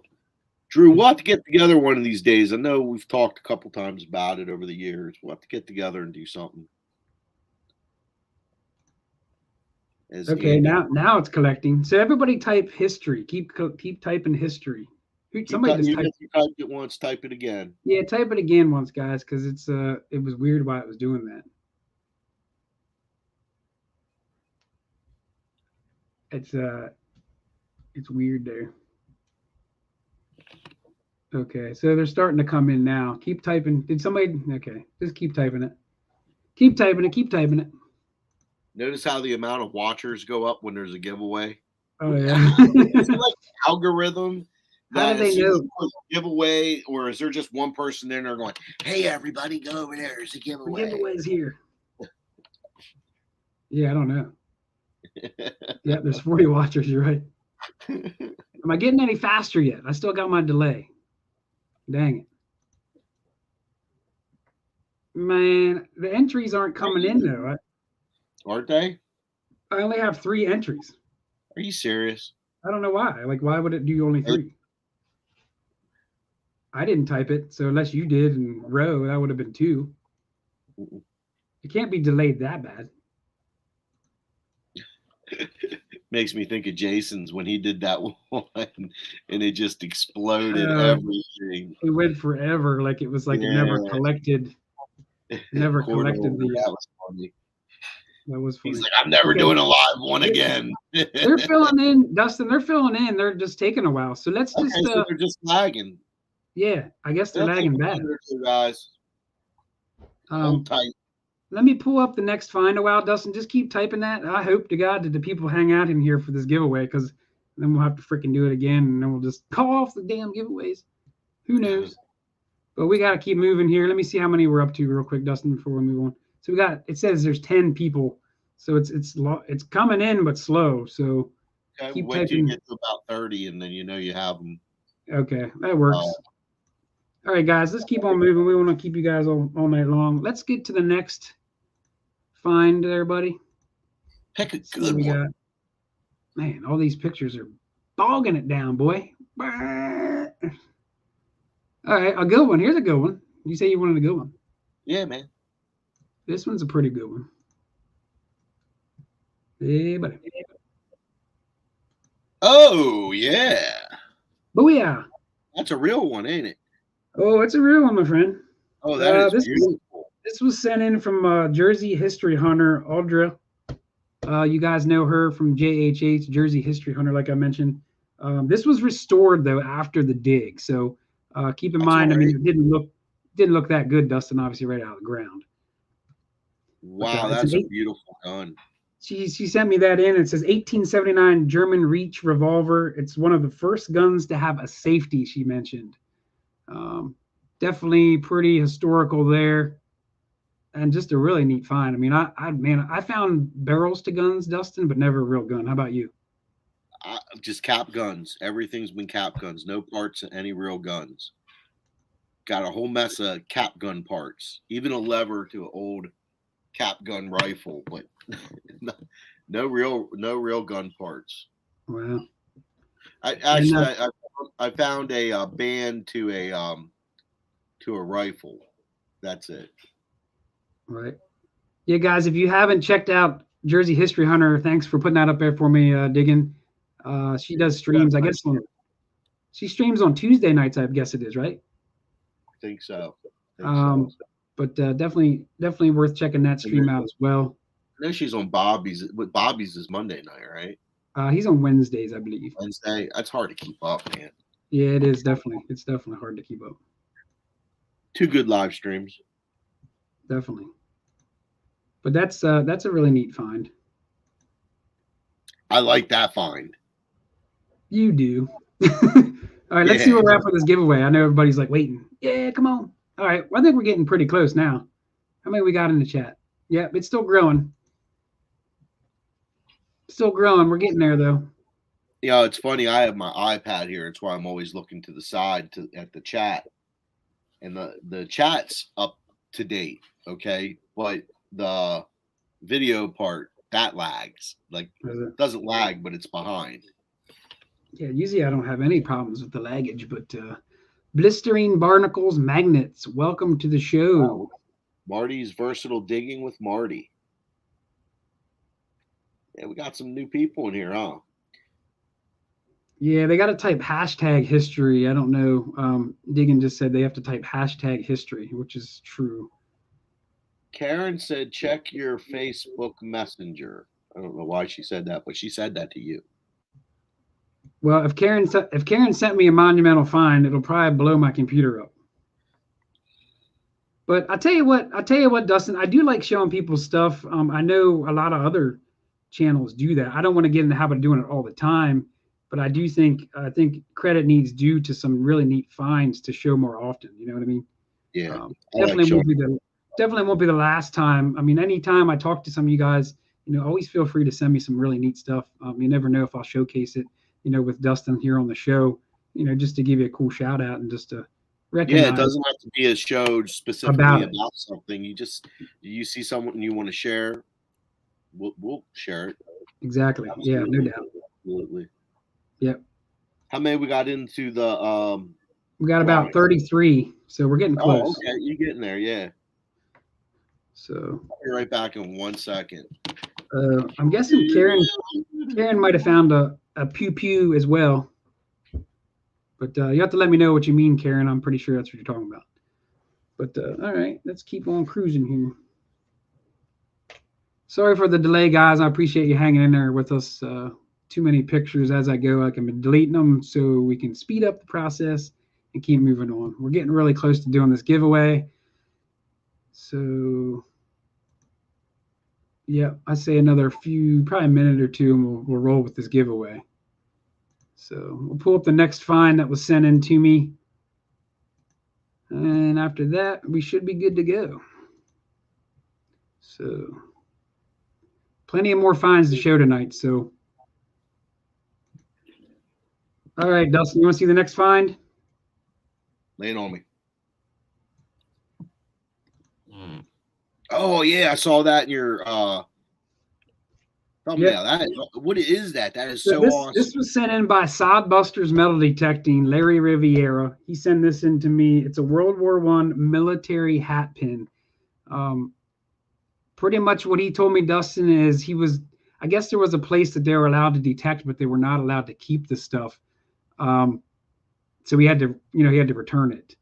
Drew, we'll have to get together one of these days. I know we've talked a couple times about it over the years. We'll have to get together and do something. Okay, now it's collecting. So everybody type history. Keep typing history. Somebody just typed it once. Type it again. Yeah, type it again once, guys, because it was weird why it was doing that. It's weird there. Okay, so they're starting to come in now. Keep typing. Did somebody? Okay, just keep typing it. Keep typing it. Keep typing it. Notice how the amount of watchers go up when there's a giveaway. Oh yeah. Is it like algorithm? How do they know? Giveaway, or is there just one person in there going, "Hey, everybody, go over there. There's a giveaway." The giveaway's here. Yeah, I don't know. Yeah, there's 40 watchers. You're right. Am I getting any faster yet? I still got my delay. Dang it. Man, the entries aren't coming in though. Aren't they? I only have 3 entries. Are you serious? I don't know why. Like, why would it do only 3? I didn't type it, so unless you did in row, that would have been 2. It can't be delayed that bad. Makes me think of Jason's when he did that one, and it just exploded everything. It went forever, like it was like it never collected. Never collected the. That was funny. That was funny. He's like, I'm never doing a live one again. They're filling in, Dustin. They're filling in. They're just taking a while. So let's just. So they're just lagging. Yeah, I guess they're lagging bad. Guys. Hold tight. Let me pull up the next find a while, Dustin. Just keep typing that. I hope to God that the people hang out in here for this giveaway, because then we'll have to freaking do it again, and then we'll just call off the damn giveaways. Who knows? But we got to keep moving here. Let me see how many we're up to real quick, Dustin, before we move on. So we got, it says there's 10 people. So it's coming in, but slow. So keep wait till you get to about 30, and then you know you have them. Okay, that works. All right, guys, let's keep on moving. We want to keep you guys all night long. Let's get to the next find there, buddy. Pick a good one. Man, all these pictures are bogging it down, boy. All right, a good one. Here's a good one. You say you wanted a good one. Yeah, man. This one's a pretty good one. Hey, buddy. Oh, yeah. Booyah. That's a real one, ain't it? Oh, it's a real one, my friend. Oh, that is beautiful. This was sent in from Jersey History Hunter, Audra. You guys know her from JHH, Jersey History Hunter, like I mentioned. This was restored, though, after the dig. So keep in mind, I mean, it didn't look that good, Dustin, obviously, right out of the ground. Wow, that's a beautiful gun. She sent me that in. It says 1879 German Reach revolver. It's one of the first guns to have a safety, she mentioned. Definitely pretty historical there, and just a really neat find. I mean, I found barrels to guns, Dustin, but never a real gun. How about you? Just cap guns. Everything's been cap guns. No parts of any real guns. Got a whole mess of cap gun parts. Even a lever to an old cap gun rifle, but no real gun parts. Wow. I found a band to a rifle. That's it. Right. Yeah, guys, if you haven't checked out Jersey History Hunter, thanks for putting that up there for me, Diggin. She does streams, I guess, She streams on Tuesday nights, I guess it is, right? I think so. But definitely worth checking that stream out as well. I know she's on Bobby's. Bobby's is Monday night, right? He's on Wednesdays, I believe. Wednesday. That's hard to keep up, man. Yeah, it is definitely. It's definitely hard to keep up. 2 good live streams. Definitely. But that's a really neat find. I like that find. You do. All right, let's see where we're at for this giveaway. I know everybody's like waiting. Yeah, come on. All right, well, I think we're getting pretty close now. How many we got in the chat? Yeah, it's still growing. Still growing. We're getting there, though. Yeah, it's funny. I have my iPad here. It's why I'm always looking to the side at the chat. And the chat's up to date, okay? But the video part, that lags. Like, it doesn't lag, but it's behind. Yeah, usually I don't have any problems with the laggage, but Blistering Barnacles Magnets, welcome to the show. Wow. Marty's Versatile Digging with Marty. Yeah, we got some new people in here, huh? Yeah, they got to type hashtag history. I don't know. Diggin just said they have to type hashtag history, which is true. Karen said, check your Facebook Messenger. I don't know why she said that, but she said that to you. Well, if Karen sent me a monumental find, it'll probably blow my computer up. But I tell you what, Dustin, I do like showing people stuff. I know a lot of other channels do that. I don't want to get in the habit of doing it all the time, but I think credit needs due to some really neat finds to show more often. You know what I mean? Yeah. Definitely won't be the last time. I mean, anytime I talk to some of you guys, always feel free to send me some really neat stuff. You never know if I'll showcase it, with Dustin here on the show, just to give you a cool shout out and just to recognize. Yeah, it doesn't have to be a show specifically about something. You see someone you want to share, we'll share it. Exactly. Absolutely. Yeah, no doubt. Absolutely. Yep. How many we got into the we got about 33, so we're getting close. Oh, okay, you're getting there, yeah. So I'll be right back in 1 second. I'm guessing Karen might have found a pew pew as well. But you have to let me know what you mean, Karen. I'm pretty sure that's what you're talking about. But all right, let's keep on cruising here. Sorry for the delay, guys. I appreciate you hanging in there with us. Too many pictures as I go. I can be deleting them so we can speed up the process and keep moving on. We're getting really close to doing this giveaway. So, yeah, I say another probably a minute or two, and we'll roll with this giveaway. So we'll pull up the next find that was sent in to me. And after that, we should be good to go. So plenty of more finds to show tonight. So, all right, Dustin, you want to see the next find? Lay it on me. Oh, yeah, I saw that in your thumbnail. Yep. What is that? That is so awesome. This was sent in by Sodbusters Metal Detecting, Larry Riviera. He sent this in to me. It's a World War I military hat pin. Pretty much what he told me, Dustin, is I guess there was a place that they were allowed to detect, but they were not allowed to keep the stuff. So he had to return it,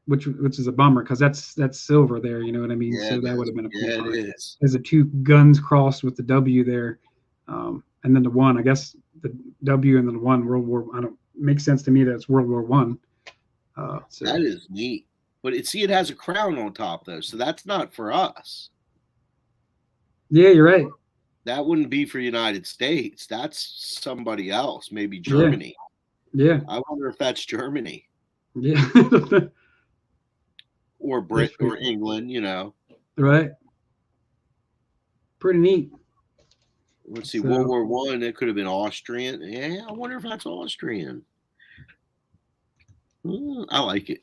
which is a bummer because that's silver there. You know what I mean? Yeah, so that would have been a cool it is. There's the 2 guns crossed with the W there, and then the 1. I guess the W and then the 1 World War. I don't makes sense to me that it's World War I. So that is neat. But it has a crown on top though, so that's not for us. Yeah, you're right. That wouldn't be for United States. That's somebody else, maybe Germany. Yeah. I wonder if that's Germany. Yeah. Or Britain or England, Right. Pretty neat. Let's see, World War I, it could have been Austrian. Yeah, I wonder if that's Austrian. I like it.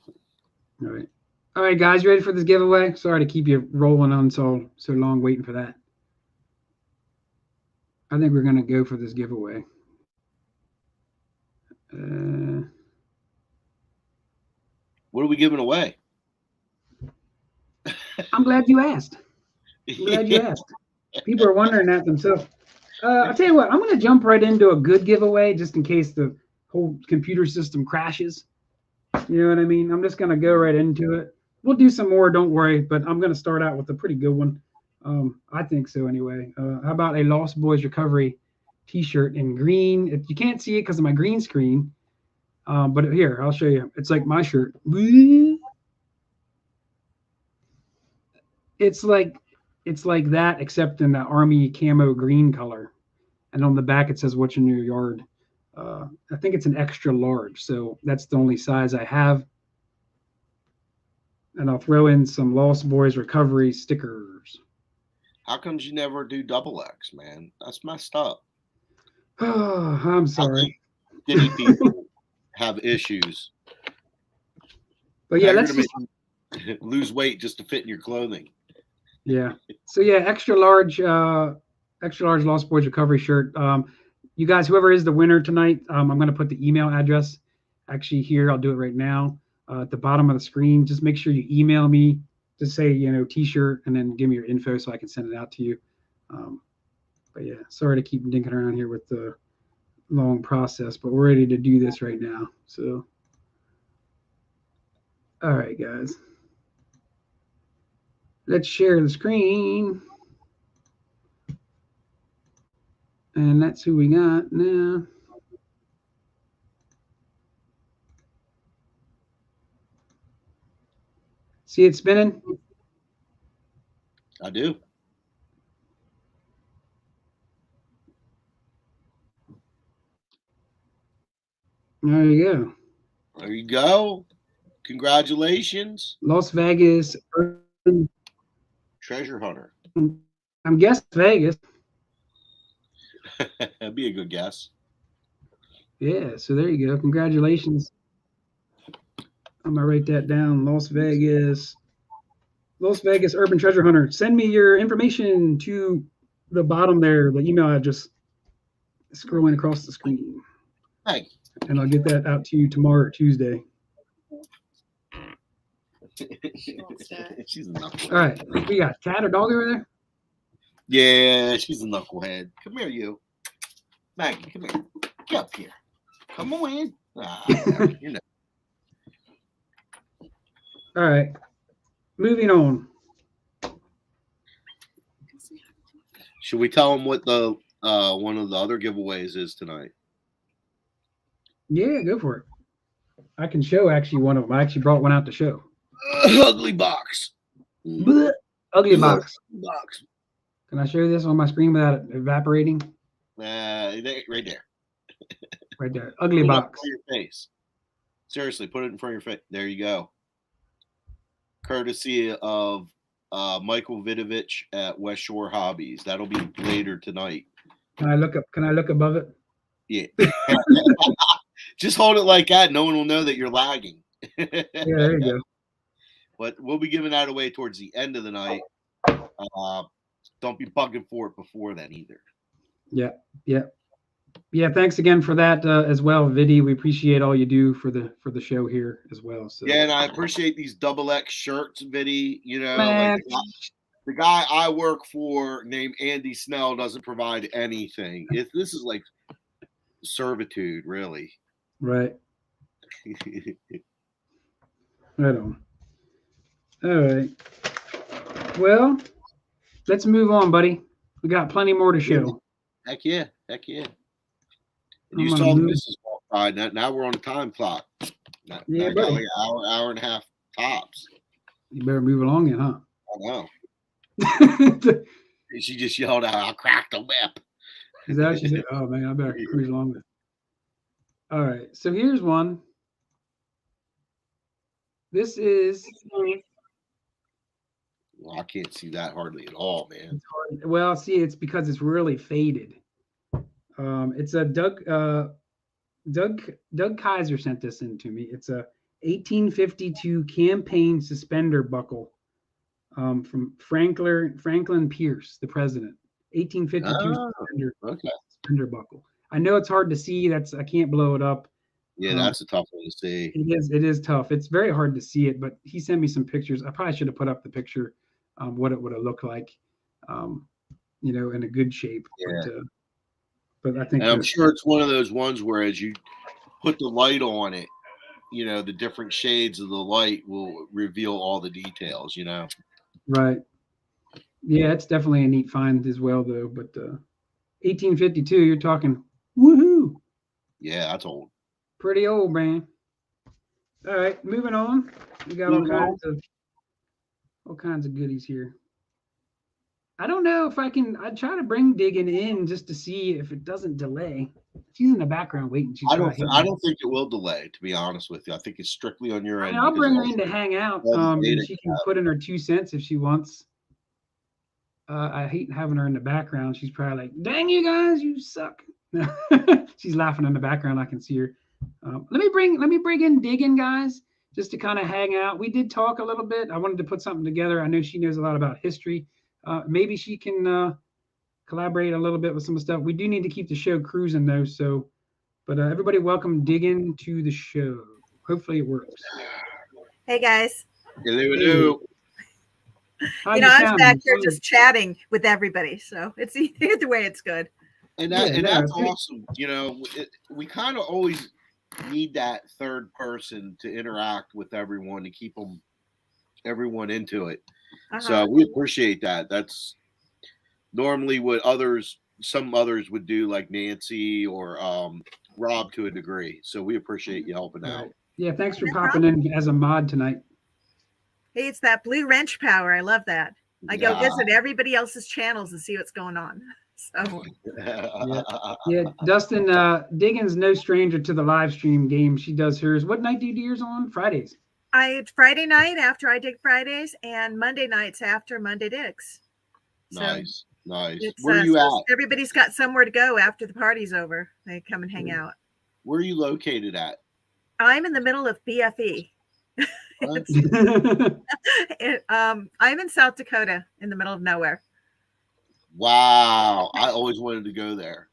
All right, guys, you ready for this giveaway? Sorry to keep you rolling on so long waiting for that. I think we're going to go for this giveaway. What are we giving away? I'm glad you asked. People are wondering that themselves. I'll tell you what, I'm going to jump right into a good giveaway just in case the whole computer system crashes. You know what I mean? I'm just gonna go right into it. We'll do some more, don't worry, but I'm gonna start out with a pretty good one. I think so anyway. How about a Lost Boys Recovery T-shirt in green? You can't see it because of my green screen, but here I'll show you. It's like my shirt. It's like that, except in the army camo green color, and on the back it says "What's in your yard." I think it's an extra large, so that's the only size I have. And I'll throw in some Lost Boys Recovery stickers. How comes you never do double X, man? That's messed up. Oh, I'm sorry. Skinny people have issues. But yeah, Now let's you're gonna make you lose weight just to fit in your clothing. Yeah. So yeah, extra large Lost Boys Recovery shirt. You guys, whoever is the winner tonight, I'm going to put the email address actually here. I'll do it right now at the bottom of the screen. Just make sure you email me. Just say T-shirt, and then give me your info so I can send it out to you. But yeah, sorry to keep dinking around here with the long process, but we're ready to do this right now. So, all right, guys. Let's share the screen. And that's who we got now. See it spinning? I do. There you go. There you go. Congratulations. Las Vegas. Treasure hunter. I'm guessing Vegas. That'd be a good guess. Yeah, so there you go. Congratulations. I'm going to write that down. Las Vegas Urban Treasure Hunter. Send me your information to the bottom there, the email address scrolling across the screen. Hey. And I'll get that out to you tomorrow or Tuesday. She's a knucklehead. All right. We got cat or dog over there? Yeah, she's a knucklehead. Come here, you. Maggie, come here. Get up here. Come on. You know. All right. Moving on. Should we tell them what the one of the other giveaways is tonight? Yeah, go for it. I can show actually one of them. I actually brought one out to show. Ugly box. Blech. Ugly box. Box. Can I show this on my screen without it evaporating? Right there. Right there. Ugly Put it box. up in your face. Seriously, put it in front of your face. There you go. Courtesy of Michael Vidovich at West Shore Hobbies. That'll be later tonight. Can I look above it? Yeah. Just hold it like that. No one will know that you're lagging. Yeah, there you go. But we'll be giving that away towards the end of the night. Don't be bugging for it before then either. Yeah. Thanks again for that as well, Vidi. We appreciate all you do for the show here as well. So yeah, and I appreciate these double X shirts, Vidi. Like the guy I work for named Andy Snell doesn't provide anything. This is like servitude, really. Right. Right on. All right. Well, let's move on, buddy. We got plenty more to show. Heck yeah. And you saw the missus walk by. Now we're on a time clock. Got like an hour and a half tops. You better move along then, huh? I know. She just yelled out, "I'll crack the whip." Is that what she said? Oh, man, I better cruise along with it. All right. So here's one. This is... Well, I can't see that hardly at all, man. Well, see, it's because it's really faded. It's a Doug Kaiser sent this in to me. It's a 1852 campaign suspender buckle from Franklin Pierce, the president. 1852 suspender buckle. I know it's hard to see. I can't blow it up. Yeah, that's a tough one to see. It is tough. It's very hard to see it, but he sent me some pictures. I probably should have put up the picture, what it would have looked like, in a good shape. Yeah. But I think I'm sure it's one of those ones where as you put the light on it, the different shades of the light will reveal all the details, Right. Yeah, it's definitely a neat find as well, though. But 1852, you're talking woohoo, Yeah, that's old. pretty old, man. All right, moving on. We got Moving on. all kinds of goodies here. I don't know if I can. I try to bring Diggin in just to see if it doesn't delay. She's in the background waiting. She's I probably hitting I me. don't think it will delay, to be honest with you. I think it's strictly on your I mean, end I'll because bring of her in to hang out, all the and data she you can have. put in her 2 cents if she wants. I hate having her in the background. She's probably like, "Dang you guys, you suck." She's laughing in the background. I can see her. Let me bring in Diggin, guys, just to kind of hang out. We did talk a little bit. I wanted to put something together. I know she knows a lot about history. Maybe she can collaborate a little bit with some of the stuff. We do need to keep the show cruising though. So, but everybody, welcome Diggin to the show. Hopefully it works. Hey guys. Hello. How You know, I was sounding? back here just chatting with everybody, so it's either way, it's good. And Yeah, that's awesome. We kind of always need that third person to interact with everyone to keep everyone into it. So we appreciate that. That's normally what some others would do, like Nancy or Rob to a degree. So we appreciate you helping out. Yeah, thanks for popping in as a mod tonight. Hey, it's that blue wrench power. I love that. I go visit everybody else's channels and see what's going on. So yeah. Dustin, Diggin's no stranger to the live stream game. She does hers. What night do you do yours on? Fridays. Friday night after I dig Fridays and Monday nights after Monday digs. So nice. Where are you at? Everybody's got somewhere to go after the party's over. They come and hang out. Where are you located at? I'm in the middle of BFE. I'm in South Dakota in the middle of nowhere. Wow. I always wanted to go there.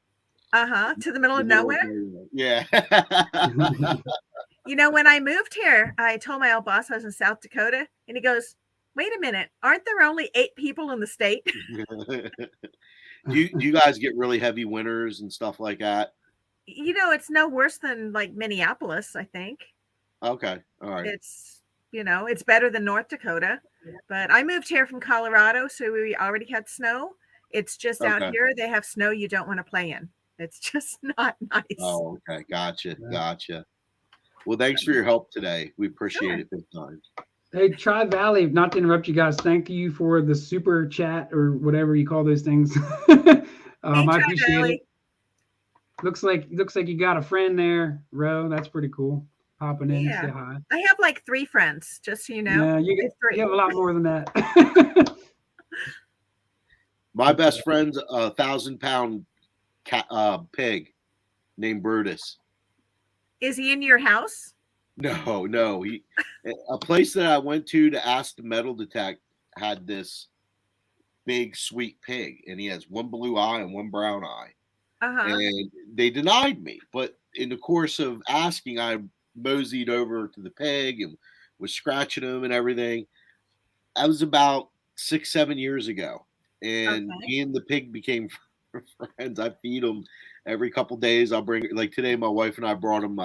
To the middle of nowhere? Yeah. When I moved here, I told my old boss I was in South Dakota, and he goes, "Wait a minute, aren't there only 8 people in the state?" Do you guys get really heavy winters and stuff like that? It's no worse than like Minneapolis, I think. Okay. All right. It's better than North Dakota, but I moved here from Colorado, so we already had snow. It's just out here, they have snow you don't want to play in. It's just not nice. Oh, okay. Gotcha. Well, thanks for your help today. We appreciate it big time. Hey, Tri Valley, not to interrupt you guys, thank you for the super chat or whatever you call those things. I appreciate it. Looks like you got a friend there, Ro. That's pretty cool. Popping in to say hi. I have like 3 friends, just so you know. Yeah, you have a lot more than that. My best friend's a 1,000-pound pig named Brutus. Is he in your house? No. A place that I went to ask the metal detect had this big sweet pig, and he has one blue eye and one brown eye. And they denied me, but in the course of asking, I moseyed over to the pig and was scratching him and everything. That was about 6-7 years ago, and me and the pig became friends. I feed him every couple days. I'll bring, like today, my wife and I brought him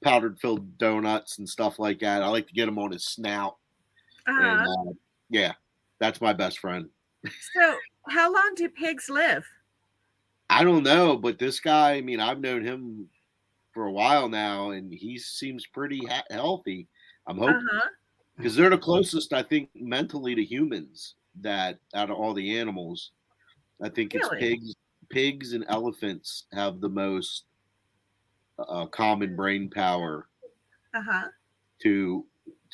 powdered filled donuts and stuff like that. I like to get him on his snout. And that's my best friend. So how long do pigs live? I don't know, but this guy, I mean, I've known him for a while now, and he seems pretty healthy. I'm hoping, because they're the closest, I think, mentally to humans that out of all the animals. I think it's pigs and elephants have the most common brain power to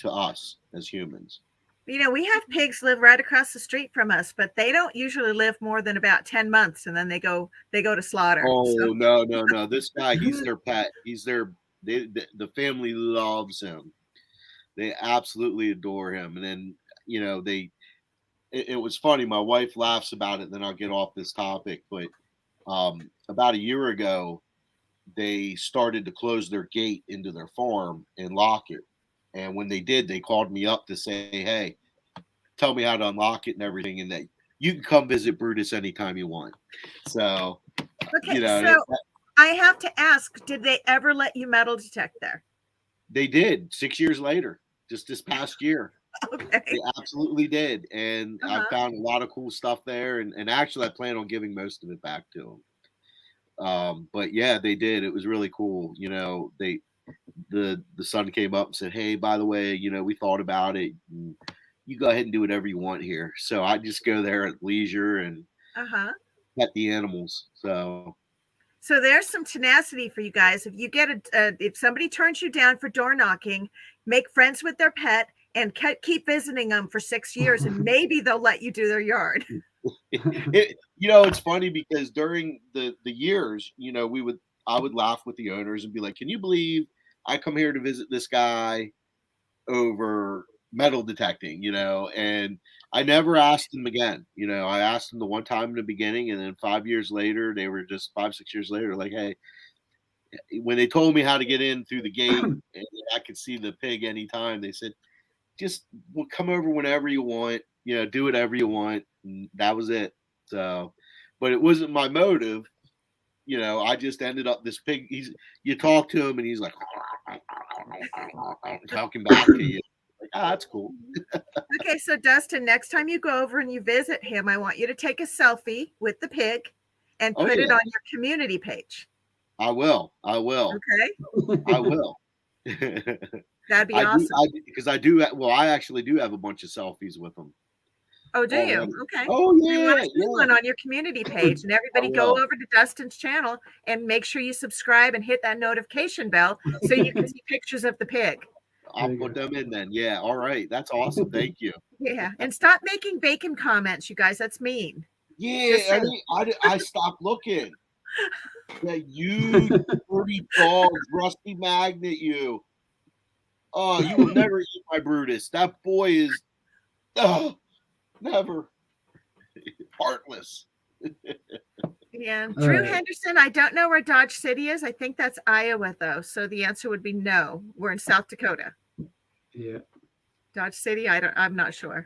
us as humans. We have pigs live right across the street from us, but they don't usually live more than about 10 months, and then they go to slaughter. Oh, so. No. This guy, he's their pet. The family loves him. They absolutely adore him. And then, it was funny. My wife laughs about it, and then I'll get off this topic. But about a year ago, they started to close their gate into their farm and lock it. And when they did, they called me up to say, "Hey, tell me how to unlock it and everything, and that you can come visit Brutus anytime you want." So, so I have to ask, did they ever let you metal detect there? They did 6 years later, just this past year. Okay. They absolutely did. And I found a lot of cool stuff there. And actually, I plan on giving most of it back to them. But yeah, they did. It was really cool. You know, the son came up and said, "Hey, by the way, you know, we thought about it. And you go ahead and do whatever you want here." So I just go there at leisure and pet the animals. So there's some tenacity for you guys. If you get if somebody turns you down for door knocking, make friends with their pet and keep visiting them for 6 years, and maybe they'll let you do their yard. It's funny because during the years, you know, I would laugh with the owners and be like, "Can you believe I come here to visit this guy over metal detecting?" You know, and I never asked them again. You know, I asked them the one time in the beginning, and then 5 years later, they were just 5-6 years later, like, "Hey," when they told me how to get in through the gate and I could see the pig anytime, they said, "Just come over whenever you want, you know, do whatever you want." And that was it. So, but it wasn't my motive. You know, I just ended up this pig. You talk to him and he's like talking back to you. Like, that's cool. Okay, so Dustin, next time you go over and you visit him, I want you to take a selfie with the pig and put it on your community page. I will. Okay. I will. That'd be awesome. Because I do. Well, I actually do have a bunch of selfies with them. Oh, do you? Okay. Oh, yeah. You want to do one on your community page, and everybody go over to Dustin's channel and make sure you subscribe and hit that notification bell so you can see pictures of the pig. I'll put them in then. Yeah. All right. That's awesome. Thank you. Yeah. And stop making bacon comments, you guys. That's mean. Yeah. I stopped looking. Yeah, you dirty dogs, rusty magnet, you. Oh, you will never eat my Brutus. That boy is never heartless. Yeah. Drew Henderson, I don't know where Dodge City is. I think that's Iowa, though. So the answer would be no. We're in South Dakota. Yeah. Dodge City, I'm not sure.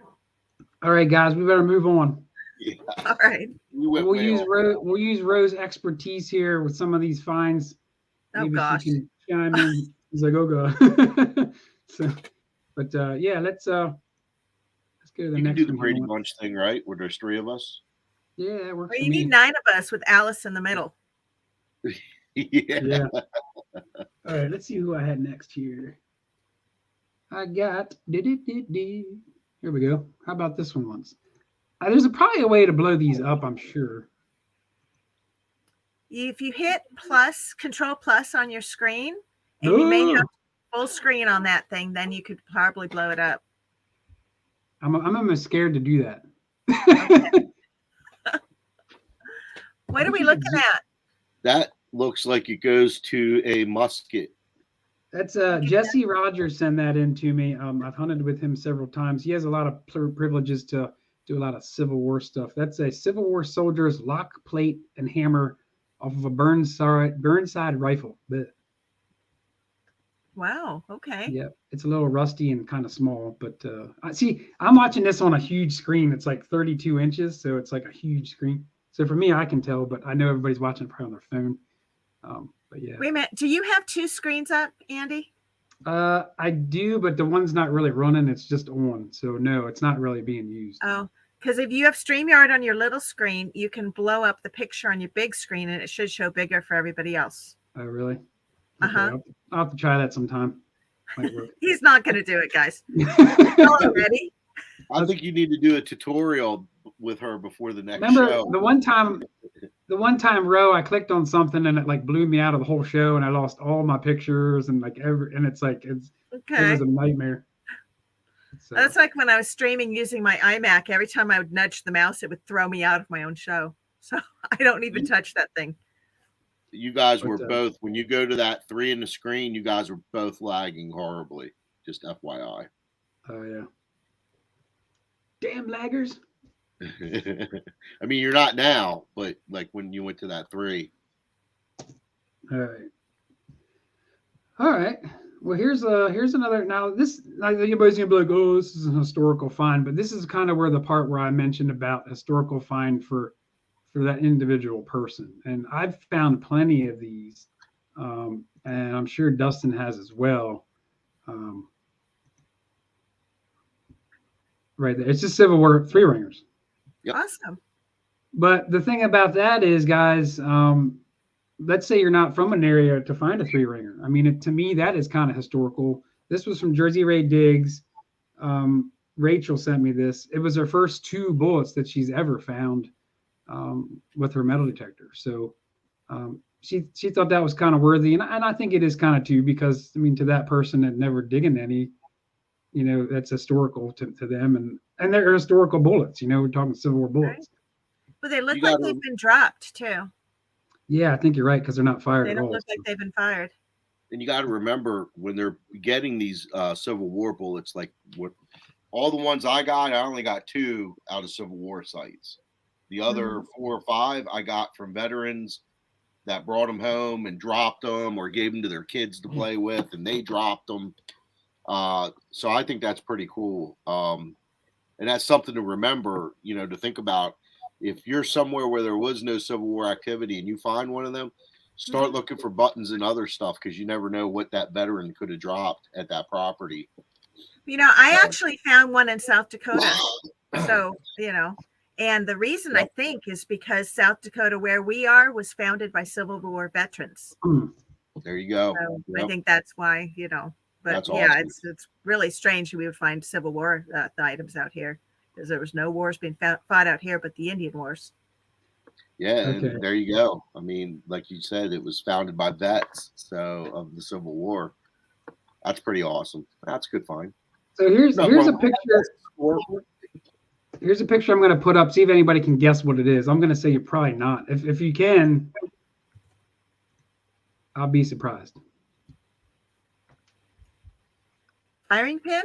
All right, guys, we better move on. Yeah. All right. We'll use Rose's expertise here with some of these finds. Maybe gosh. She can chime in. He's like, "Oh god." Yeah, let's go to the next one. Do the Brady Bunch thing, right? Where there's 3 of us. Yeah, that works. Well, you need 9 of us with Alice in the middle. Yeah. All right, let's see who I had next here. I got Here we go. How about this one once? There's probably a way to blow these up, I'm sure. If you hit Control plus on your screen, and you may have full screen on that thing, then you could probably blow it up. I'm almost scared to do that. Okay. What are we looking at? That looks like it goes to a musket. That's Jesse Rogers sent that in to me. I've hunted with him several times. He has a lot of privileges to do a lot of Civil War stuff. That's a Civil War soldier's lock, plate, and hammer off of a Burnside rifle. But wow. Okay. Yeah, it's a little rusty and kind of small, but I'm watching this on a huge screen. It's like 32 inches, so it's like a huge screen. So for me, I can tell, but I know everybody's watching probably on their phone. But yeah. Wait a minute. Do you have 2 screens up, Andy? I do, but the one's not really running. It's just on. So no, it's not really being used. Oh, because if you have StreamYard on your little screen, you can blow up the picture on your big screen and it should show bigger for everybody else. Oh, really? Okay, I'll have to try that sometime. Might work. He's not going to do it, guys. Already. I think you need to do a tutorial with her before the next show. Remember the one time, Ro, I clicked on something and it like blew me out of the whole show, and I lost all my pictures and it was a nightmare. So. That's like when I was streaming using my iMac. Every time I would nudge the mouse, it would throw me out of my own show. So I don't even touch that thing. You guys were both, when you go to that 3 in the screen, you guys were both lagging horribly. Just FYI. Oh, yeah. Damn laggers. I mean, you're not now, but like when you went to that 3. All right. Well, here's another. Now this, everybody's gonna be like, "Oh, this is a historical find," but this is kind of where the part where I mentioned about historical find for for that individual person. And I've found plenty of these, and I'm sure Dustin has as well. Right there. It's just Civil War 3-ringers. Yep. Awesome. But the thing about that is, guys, let's say you're not from an area to find a 3-ringer. I mean, to me, that is kind of historical. This was from Jersey Ray Diggs. Rachel sent me this. It was her first 2 bullets that she's ever found with her metal detector. So she thought that was kind of worthy. And I think it is kind of too, because, I mean, to that person that never digging any, you know, that's historical to them. And they're historical bullets. You know, we're talking Civil War bullets. Right. But they look like they've been dropped too. Yeah, I think you're right, because they're not fired at all. They don't look like they've been fired. And you got to remember, when they're getting these Civil War bullets, like what all the ones I only got 2 out of Civil War sites. The other 4 or 5 I got from veterans that brought them home and dropped them, or gave them to their kids to play with, and they dropped them. So I think that's pretty cool. And that's something to remember, you know, to think about. If you're somewhere where there was no Civil War activity and you find one of them, start looking for buttons and other stuff, because you never know what that veteran could have dropped at that property. You know, I actually found one in South Dakota. So, you know, and the reason I think is because South Dakota, where we are, was founded by Civil War veterans. There you go. So I think that's why, you know, but That's yeah, awesome. it's really strange we would find Civil War items out here, because there was no wars being fought out here but the Indian Wars. Yeah, Okay. and there you go. I mean, like you said, it was founded by vets, so, of the Civil War. That's pretty awesome. That's a good find. So here's a picture. Here's a picture I'm going to put up. See if anybody can guess what it is. I'm going to say you're probably not. If you can, I'll be surprised. Firing pin?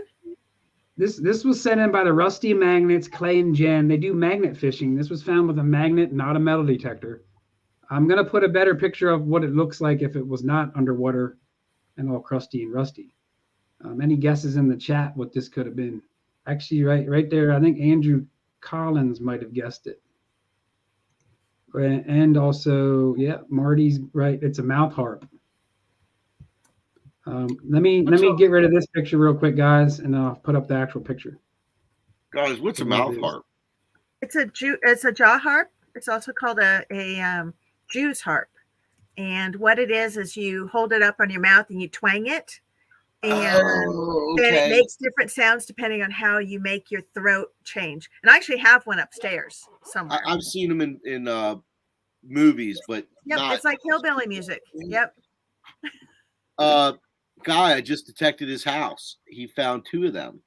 This was sent in by the Rusty Magnets, Clay and Jen. They do magnet fishing. This was found with a magnet, not a metal detector. I'm going to put a better picture of what it looks like if it was not underwater and all crusty and rusty. Any guesses in the chat what this could have been? Actually, right there, I think Andrew Collins might have guessed it. And also, yeah, Marty's right. It's a mouth harp. Let me get rid of this picture real quick, guys, and I'll put up the actual picture. Guys, what's a mouth harp? It's a jaw harp. It's also called a Jew's harp. And what it is you hold it up on your mouth and you twang it. And then it makes different sounds depending on how you make your throat change. And I actually have one upstairs somewhere. I've seen them in movies, but it's like hillbilly music. Yep. Guy, I just detected his house. He found 2 of them.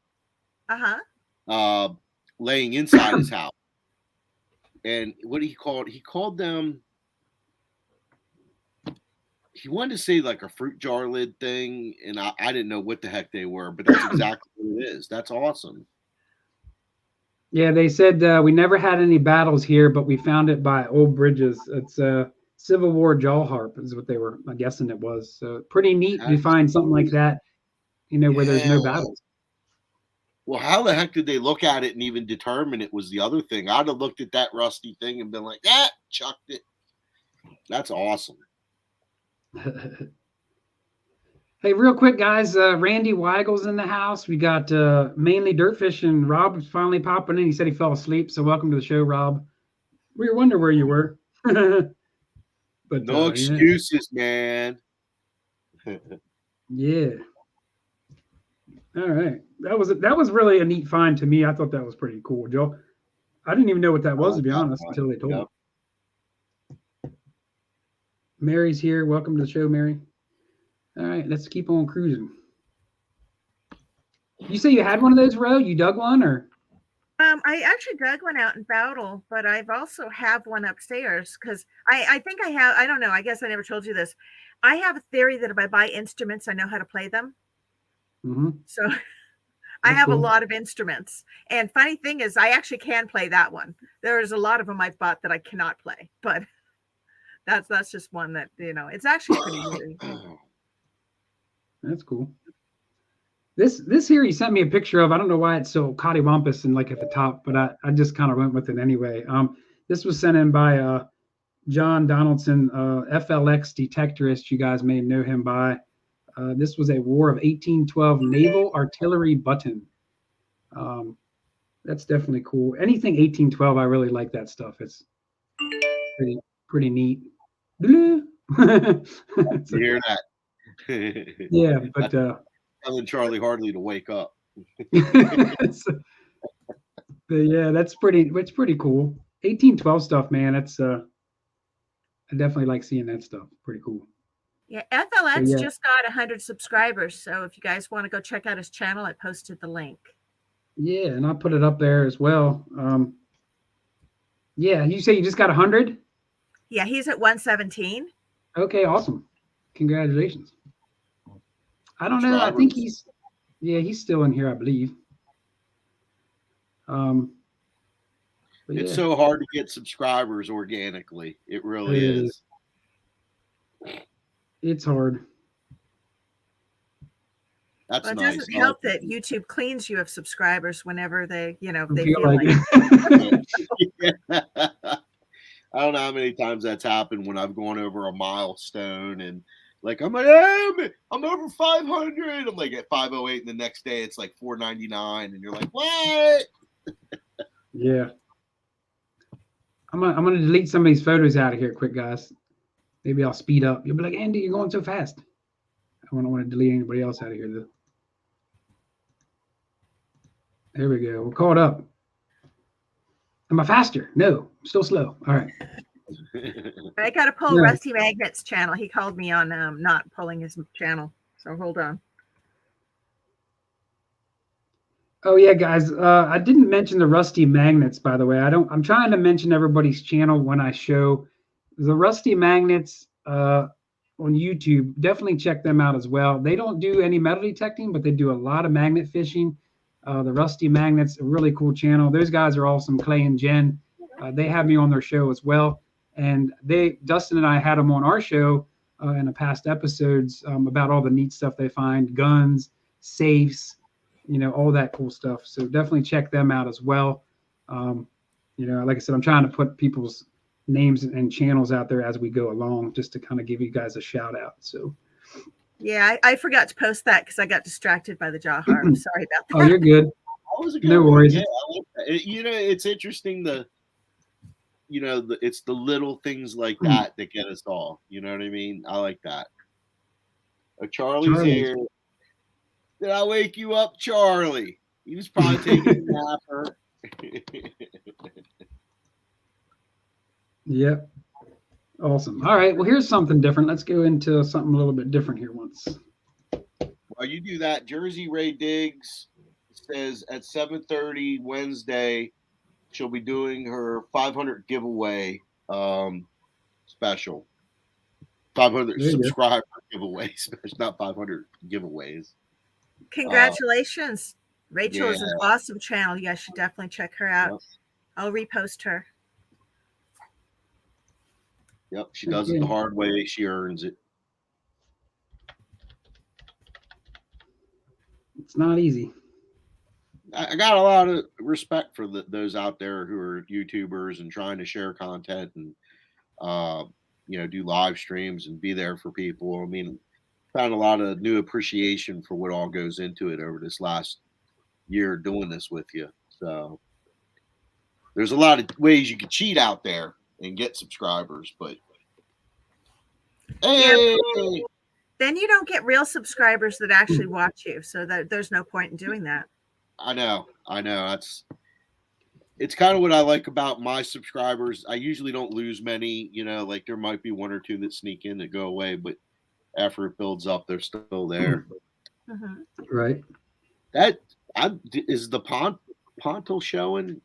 Laying inside his house. And what he called them. He wanted to say like a fruit jar lid thing, and I didn't know what the heck they were, but that's exactly what it is. That's awesome. Yeah, they said we never had any battles here, but we found it by old bridges. It's a Civil War jaw harp is what they were guessing it was. So pretty neat to find something like that, you know, where there's no battles. Well, how the heck did they look at it and even determine it was the other thing? I'd have looked at that rusty thing and been like, chucked it. That's awesome. Hey, real quick, guys. Randy Weigel's in the house. We got mainly dirt fishing. Rob's finally popping in. He said he fell asleep. So welcome to the show, Rob. We were wondering where you were. But no excuses, man. Yeah. All right. That was really a neat find to me. I thought that was pretty cool, Joe. I didn't even know what that was, to be honest, until they told me. Mary's here. Welcome to the show, Mary. All right, let's keep on cruising. You say you had one of those, Ro? You dug one, or? I actually dug one out in Bowdle, but I've also have one upstairs because I think I have. I don't know. I guess I never told you this. I have a theory that if I buy instruments, I know how to play them. Mm-hmm. So I have a lot of instruments. And funny thing is, I actually can play that one. There's a lot of them I've bought that I cannot play, but that's just one that, you know, it's actually pretty easy. That's cool. This here, he sent me a picture of. I don't know why it's so cattywampus and like at the top, but I just kind of went with it anyway. This was sent in by John Donaldson, FLX detectorist. You guys may know him by. This was a War of 1812 naval artillery button. That's definitely cool. Anything 1812, I really like that stuff. It's pretty neat. You hear that? Yeah, but telling Charlie Hardley to wake up. But yeah, it's pretty cool. 1812 stuff, man. That's I definitely like seeing that stuff. Pretty cool. Yeah, FLX just got 100 subscribers. So if you guys want to go check out his channel, I posted the link. Yeah, and I'll put it up there as well. Yeah, you say you just got 100? Yeah, he's at 117. Okay, awesome. Congratulations. I don't know. I think he's still in here, I believe. It's so hard to get subscribers organically. It really is. It's hard. That's it nice. Doesn't help that YouTube cleans you of subscribers whenever they feel like it. I don't know how many times that's happened when I've gone over a milestone and like I'm over 500. I'm like at 508, and the next day it's like 499, and you're like, what? Yeah. I'm gonna delete some of these photos out of here quick, guys. Maybe I'll speed up. You'll be like, Andy, you're going so fast. I don't want to delete anybody else out of here though. There we go. We're caught up. Am I faster? No, I'm still slow. All right. I got to pull Rusty Magnet's channel. He called me on not pulling his channel. So hold on. Oh yeah, guys. I didn't mention the Rusty Magnets, by the way. I'm trying to mention everybody's channel when I show the Rusty Magnets on YouTube. Definitely check them out as well. They don't do any metal detecting, but they do a lot of magnet fishing. The Rusty Magnets, a really cool channel. Those guys are awesome, Clay and Jen. They have me on their show as well. And Dustin and I had them on our show in the past episodes about all the neat stuff they find, guns, safes, all that cool stuff. So definitely check them out as well. Like I said, I'm trying to put people's names and channels out there as we go along, just to kind of give you guys a shout out. So. Yeah, I forgot to post that because I got distracted by the jaw harm. Sorry about that. Oh, you're good. No worries. Yeah, it's interesting. It's the little things like that get us all. You know what I mean? I like that. Charlie's here. Did I wake you up, Charlie? He was probably taking a napper. Yep. Awesome. All right. Well, here's something different. Let's go into something a little bit different here once. While you do that, Jersey Ray Diggs says at 7:30 Wednesday, she'll be doing her 500 giveaway special. 500 subscriber giveaway special, not 500 giveaways. Congratulations. Rachel is an awesome channel. You guys should definitely check her out. Yep. I'll repost her. Yep, she does it the hard way. She earns it. It's not easy. I got a lot of respect for those out there who are YouTubers and trying to share content and, do live streams and be there for people. I mean, found a lot of new appreciation for what all goes into it over this last year doing this with you. So there's a lot of ways you can cheat out there and get subscribers, but hey, then you don't get real subscribers that actually watch you, so that there's no point in doing that. I know it's kind of what I like about my subscribers. I usually don't lose many, like there might be one or two that sneak in that go away, but after it builds up, they're still there. Mm-hmm. Right. Is the Ponto showing?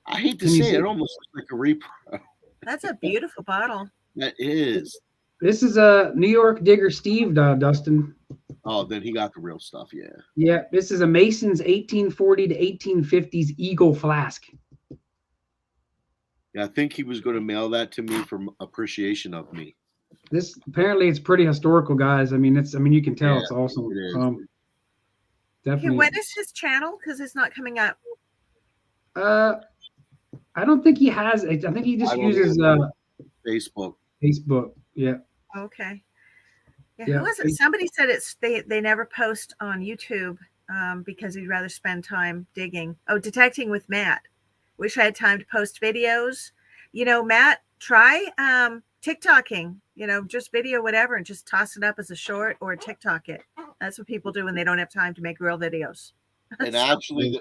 I hate to say it almost looks like a repro. That's a beautiful bottle. That is. This is a New York Digger Steve, Dustin. Oh, then he got the real stuff, yeah. Yeah, this is a Mason's 1840 to 1850s Eagle flask. Yeah, I think he was going to mail that to me from appreciation of me. This apparently it's pretty historical, guys. I mean, you can tell it's awesome. It is. Definitely. Hey, when is his channel? Because it's not coming up. I don't think he has. I think he just I don't uses Facebook. Facebook. Yeah. Okay. Yeah, Yeah. who was it? Somebody said they never post on YouTube because he'd rather spend time digging. Oh, detecting with Matt. Wish I had time to post videos. Matt, try TikToking. Just video whatever and just toss it up as a short or TikTok it. That's what people do when they don't have time to make real videos. And actually,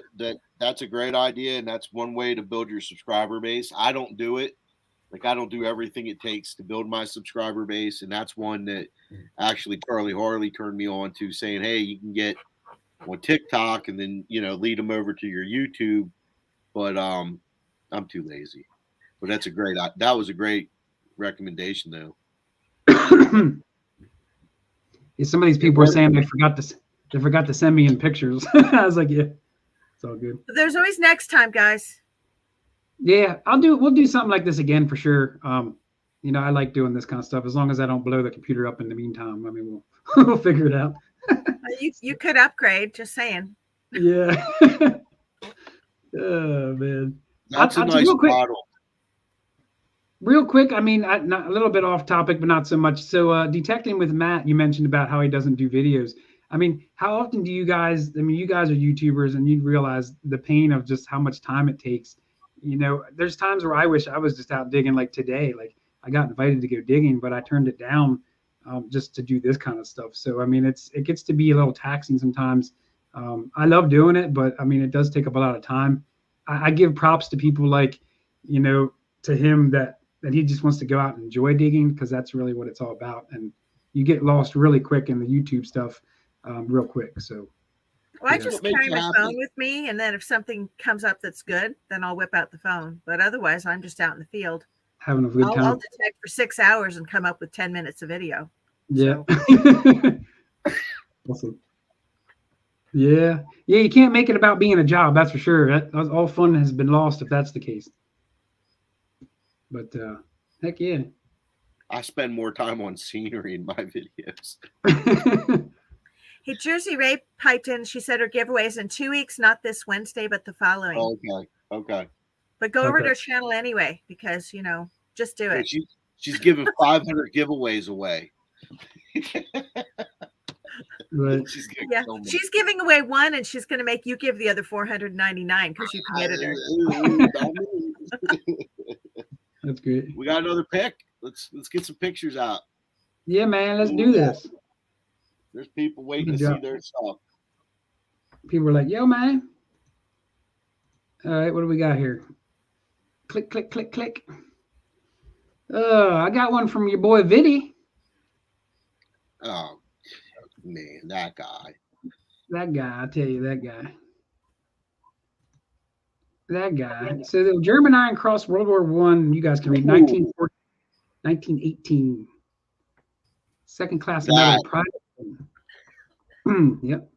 that's a great idea, and that's one way to build your subscriber base. I don't do it. Like, I don't do everything it takes to build my subscriber base, and that's one that actually Charlie Harley turned me on to, saying, hey, you can get on TikTok and then, lead them over to your YouTube. But I'm too lazy. But that was a great recommendation, though. Yeah, some of these people were saying they forgot to send me in pictures. I was like, yeah, it's all good. There's always next time, guys. Yeah, we'll do something like this again for sure. I like doing this kind of stuff as long as I don't blow the computer up in the meantime. I mean, we'll figure it out. You could upgrade, just saying. Yeah. Oh man. That's a nice model. Real quick, I mean, not a little bit off topic, but not so much. So, detecting with Matt, you mentioned about how he doesn't do videos. I mean, how often do you guys? I mean, you guys are YouTubers, and you realize the pain of just how much time it takes. There's times where I wish I was just out digging, like today. Like I got invited to go digging, but I turned it down just to do this kind of stuff. So, I mean, it gets to be a little taxing sometimes. I love doing it, but I mean, it does take up a lot of time. I give props to people like, to him that he just wants to go out and enjoy digging, because that's really what it's all about. And you get lost really quick in the YouTube stuff, real quick. So, well, I just carry my phone with me, and then if something comes up that's good, then I'll whip out the phone. But otherwise, I'm just out in the field having a good time. I'll detect for 6 hours and come up with 10 minutes of video. Yeah. Awesome. Yeah. You can't make it about being a job, that's for sure. All fun has been lost if that's the case. But heck yeah. I spend more time on scenery in my videos. Hey, Jersey Ray piped in. She said her giveaway is in 2 weeks, not this Wednesday, but the following. Okay. But go over to her channel anyway, because, just do it. She's giving 500 giveaways away. Right. She's giving away one, and she's going to make you give the other 499 because you committed her. That's great. We got another pick. Let's get some pictures out. Yeah, man. Let's do this. There's people waiting to see their stuff. People are like, yo, man. All right, what do we got here? Click, click, click, click. I got one from your boy Viddy. Oh, man, that guy. That guy, I tell you, that guy. That guy. So the German Iron Cross, World War I, you guys can read 1918. Second class medal, private. Yep.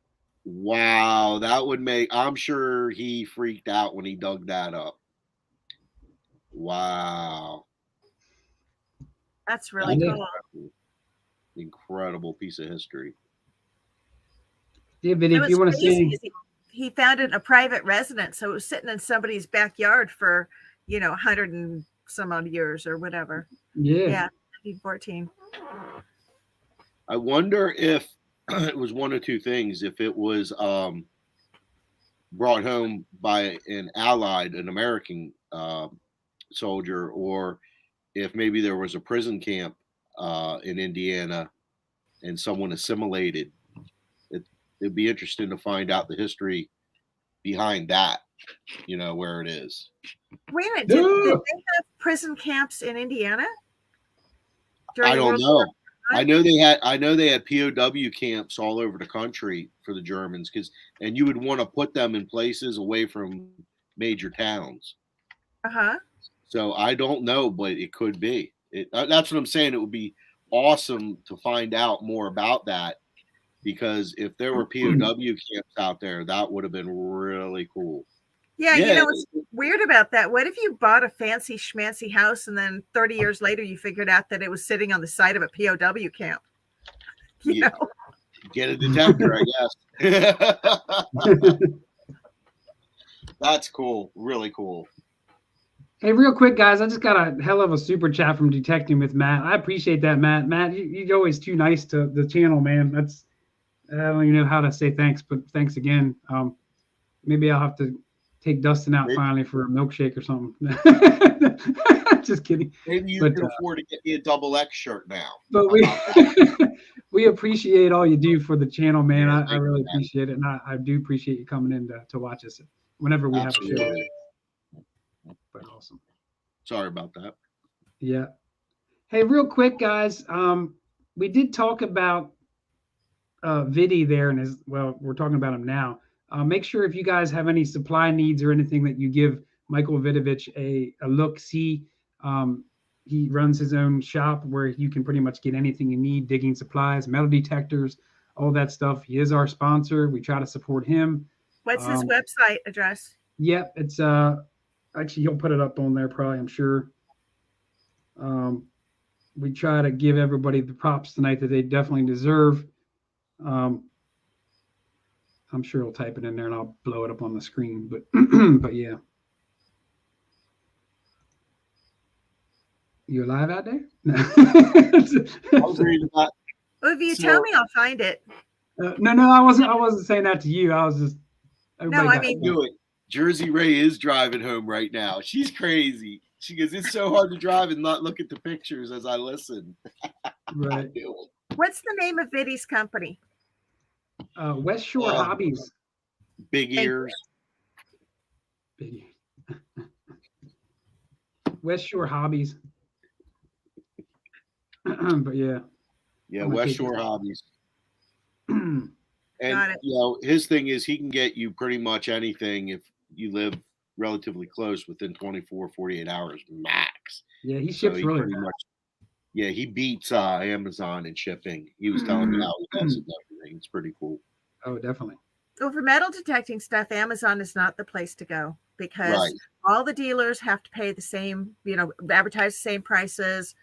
Wow, that would I'm sure he freaked out when he dug that up. Wow. That's really cool. Incredible piece of history. Yeah, but if you want to see, he found it in a private residence, so it was sitting in somebody's backyard for 100 and some odd years or whatever. Yeah, 1914. I wonder if it was one or two things. If it was brought home by an American soldier, or if maybe there was a prison camp in Indiana and someone assimilated. It'd be interesting to find out the history behind that, where it is. Wait a minute, did they have prison camps in Indiana? I don't know. I know they had POW camps all over the country for the Germans, and you would want to put them in places away from major towns. So I don't know, but it could be. That's what I'm saying. It would be awesome to find out more about that, because if there were POW camps out there, that would have been really cool. Yeah, what's weird about that? What if you bought a fancy schmancy house and then 30 years later you figured out that it was sitting on the site of a POW camp? You know? Get a detector, I guess. That's cool. Really cool. Hey, real quick, guys, I just got a hell of a super chat from Detecting with Matt. I appreciate that, Matt. Matt, you're always too nice to the channel, man. That's I don't even know how to say thanks, but thanks again. Maybe I'll have to take Dustin out finally for a milkshake or something. Just kidding. Maybe you can afford to get me a double X shirt now. But we appreciate all you do for the channel, man. Yeah, I really appreciate it, and I do appreciate you coming in to watch us whenever we have a show. But awesome. Sorry about that. Yeah. Hey, real quick, guys. We did talk about Vidi there, and we're talking about him now. Make sure if you guys have any supply needs or anything that you give Michael Vidovich a look. See, he runs his own shop where you can pretty much get anything you need: digging supplies, metal detectors, all that stuff. He is our sponsor. We try to support him. What's his website address? Yep, it's actually he'll put it up on there probably, I'm sure. We try to give everybody the props tonight that they definitely deserve. I'm sure he'll type it in there and I'll blow it up on the screen, but but yeah. You alive out there? I was reading about. Well, if you tell me, I'll find it. No, I wasn't saying that to you. I was just. No, I mean, do it. Jersey Ray is driving home right now. She's crazy. She goes, it's so hard to drive and not look at the pictures as I listen. Right. What's the name of Vidi's company? West Shore Hobbies. Big ears. Big. West Shore Hobbies. But yeah. Yeah, West Shore Hobbies. And his thing is he can get you pretty much anything if you live relatively close within 24, 48 hours max. Yeah, he ships really fast. Yeah, he beats Amazon in shipping. He was telling me how he does it and everything. It's pretty cool. Oh, definitely. Well, for metal detecting stuff, Amazon is not the place to go because all the dealers have to pay the same, advertise the same prices.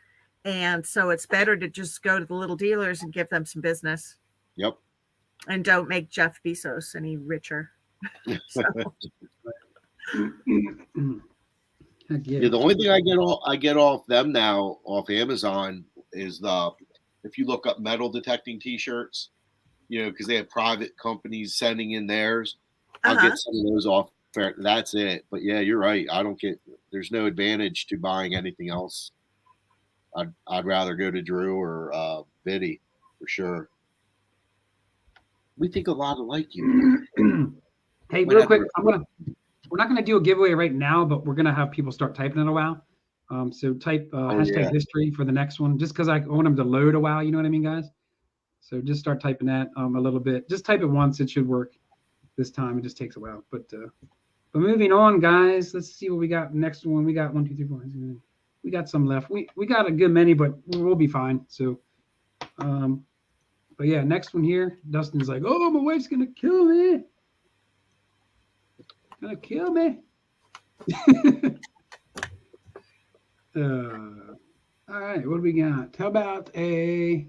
And so it's better to just go to the little dealers and give them some business. Yep. And don't make Jeff Bezos any richer. Yeah, the only thing I get off them now off Amazon is if you look up metal detecting T-shirts, because they have private companies sending in theirs. I'll get some of those off. That's it. But yeah, you're right. There's no advantage to buying anything else. I'd rather go to Drew or Vidi for sure. We think a lot alike you. Hey, real quick, we're not gonna do a giveaway right now, but we're gonna have people start typing in a while. So type hashtag history for the next one, just because I want them to load a while. You know what I mean, guys? So just start typing that a little bit. Just type it once; it should work. This time it just takes a while. But moving on, guys. Let's see what we got next one. We got 1, 2, 3, 4. We got some left. We got a good many, but we'll be fine. So, but yeah, next one here. Dustin's like, "Oh, my wife's gonna kill me. Gonna kill me." All right, what do we got? How about a?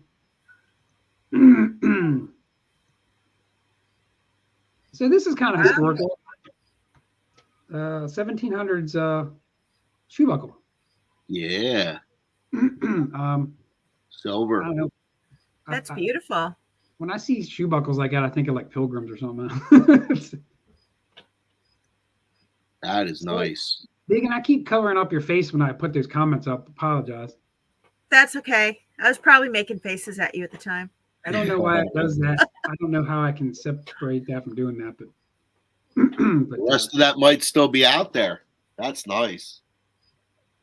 So this is kind of historical. 1700s shoe buckle. Yeah. Silver. I don't know. That's beautiful. When I see shoe buckles like that, I think of like pilgrims or something. That is nice. Big, and I keep covering up your face when I put those comments up. Apologize. That's okay. I was probably making faces at you at the time. I don't know why it does that. I don't know how I can separate that from doing that, but the rest of that might still be out there. That's nice.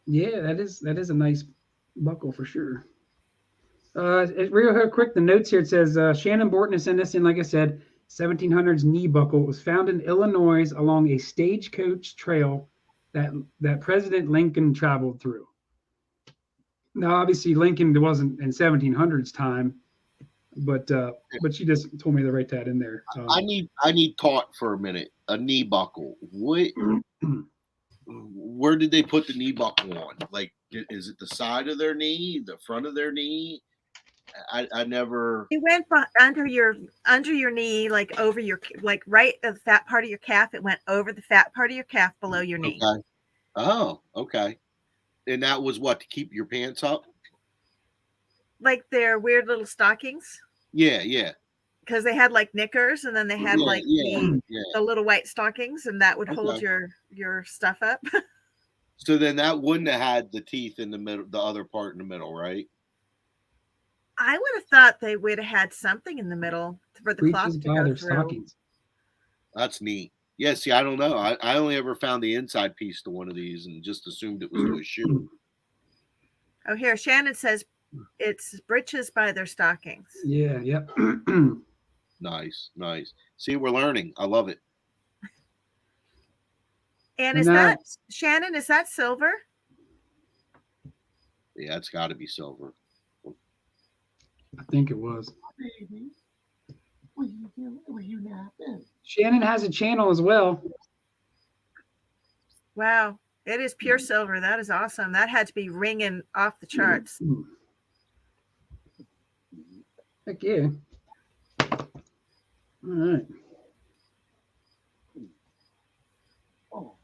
Yeah, that is a nice buckle for sure. Real quick, the notes here, it says Shannon Borton is sending this in, like I said, 1700s knee buckle. It was found in Illinois along a stagecoach trail that President Lincoln traveled through. Now, obviously, Lincoln wasn't in 1700s time, but she just told me to write that in there. I need taught for a minute. A knee buckle. What? Where did they put the knee buckle on? Like, is it the side of their knee, the front of their knee? I never. It went under your knee, like over your, like right at the fat part of your calf. It went over the fat part of your calf below your knee. Oh, okay. And that was what, to keep your pants up? Like their weird little stockings. Yeah, yeah. Because they had like knickers, and then they had like the yeah. little white stockings, and that would hold Okay. your stuff up. So then that wouldn't have had the teeth in the middle, the other part in the middle, right? I would have thought they would have had something in the middle for the Breeches cloth to by go their through. stockings. That's neat. Yeah, see, I don't know. I only ever found the inside piece to one of these and just assumed it was to a shoe. Oh, here Shannon says it's breeches by their stockings. Yeah, yep. Nice, nice. See, we're learning. I love it. And is that Shannon? Is that silver? Yeah, it's got to be silver. I think it was. Baby, what you doing? What you napping? Shannon has a channel as well. Wow, it is pure silver. That is awesome. That had to be ringing off the charts. Heck yeah. All right. Oh,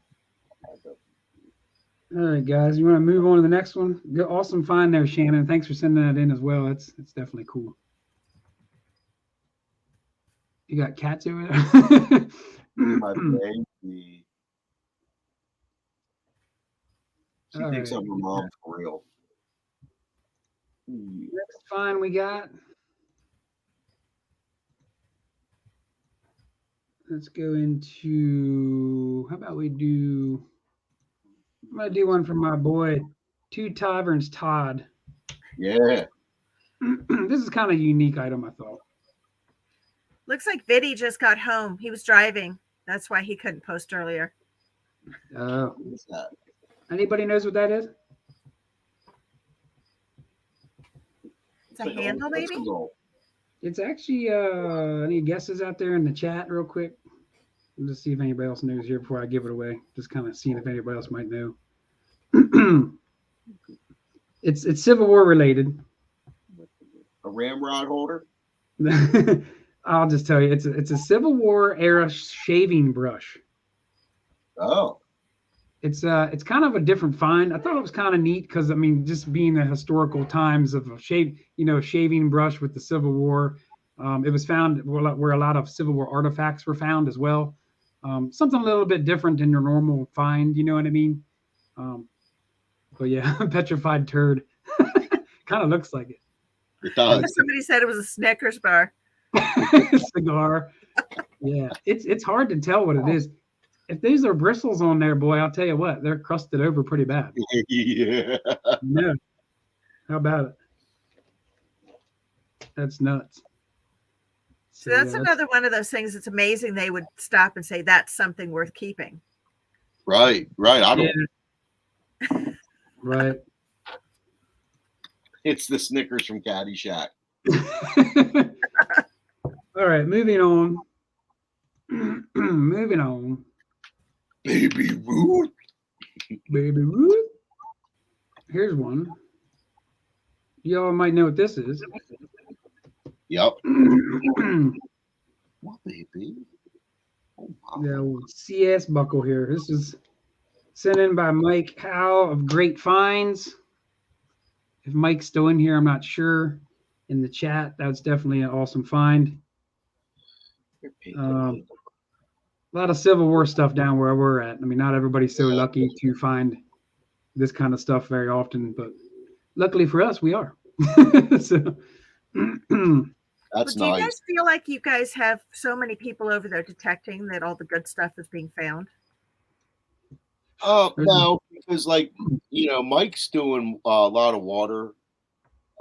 All right, guys. You want to move on to the next one? Good, awesome find there, Shannon. Thanks for sending that in as well. It's definitely cool. You got cats over there? my baby. She All thinks right. I'm her mom for real. Next find we got. Let's go into, how about we do, I'm going to do one from my boy, Two Taverns Todd. Yeah. This is kind of a unique item, I thought. Looks like Viddy just got home. He was driving. That's why he couldn't post earlier. What's that? Anybody knows what that is? It's a handle, maybe? It's actually, any guesses out there in the chat real quick? I'll just see if anybody else knows here before I give it away. Just kind of seeing if anybody else might know. It's Civil War related. A ramrod holder? I'll just tell you, it's a Civil War era shaving brush. Oh. It's kind of a different find. I thought it was kind of neat because, I mean, just being the historical times of a shaving brush with the Civil War. It was found where a lot of Civil War artifacts were found as well. Something a little bit different than your normal find, you know what I mean? But yeah, petrified turd. Kind of looks like it. It does. Somebody said it was a Snickers bar. Cigar. Yeah, it's hard to tell what it is. If these are bristles on there, boy, I'll tell you what, they're crusted over pretty bad. Yeah. Yeah. How about it? That's nuts. So that's another one of those things that's amazing. They would stop and say, that's something worth keeping. Right. I don't. Yeah. Right. It's the Snickers from Caddyshack. All right, moving on. Moving on. Baby Ruth. Baby Ruth. Here's one. Y'all might know what this is. Yep. What, baby? Oh, wow. The old CS buckle here. This is sent in by Mike Howe of Great Finds. If Mike's still in here, I'm not sure. In the chat, that's definitely an awesome find. A lot of Civil War stuff down where we're at. I mean, not everybody's so lucky to find this kind of stuff very often, but luckily for us, we are. So, That's Do you nice. guys feel like you guys have so many people over there detecting that all the good stuff is being found? No, because Mike's doing a lot of water,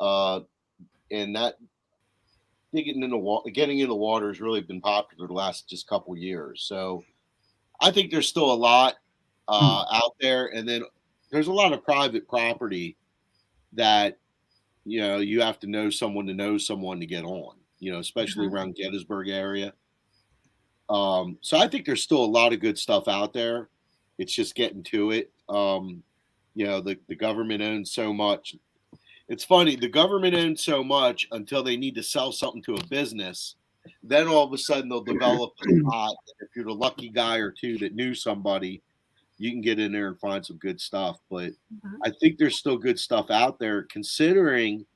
and that getting into water has really been popular the last just couple years. So I think there's still a lot out there, and then there's a lot of private property that you have to know someone to get on. Especially around Gettysburg area. So I think there's still a lot of good stuff out there. It's just getting to it. The government owns so much. It's funny. The government owns so much until they need to sell something to a business. Then all of a sudden they'll develop a spot. If you're the lucky guy or two that knew somebody, you can get in there and find some good stuff. But Mhm. I think there's still good stuff out there, considering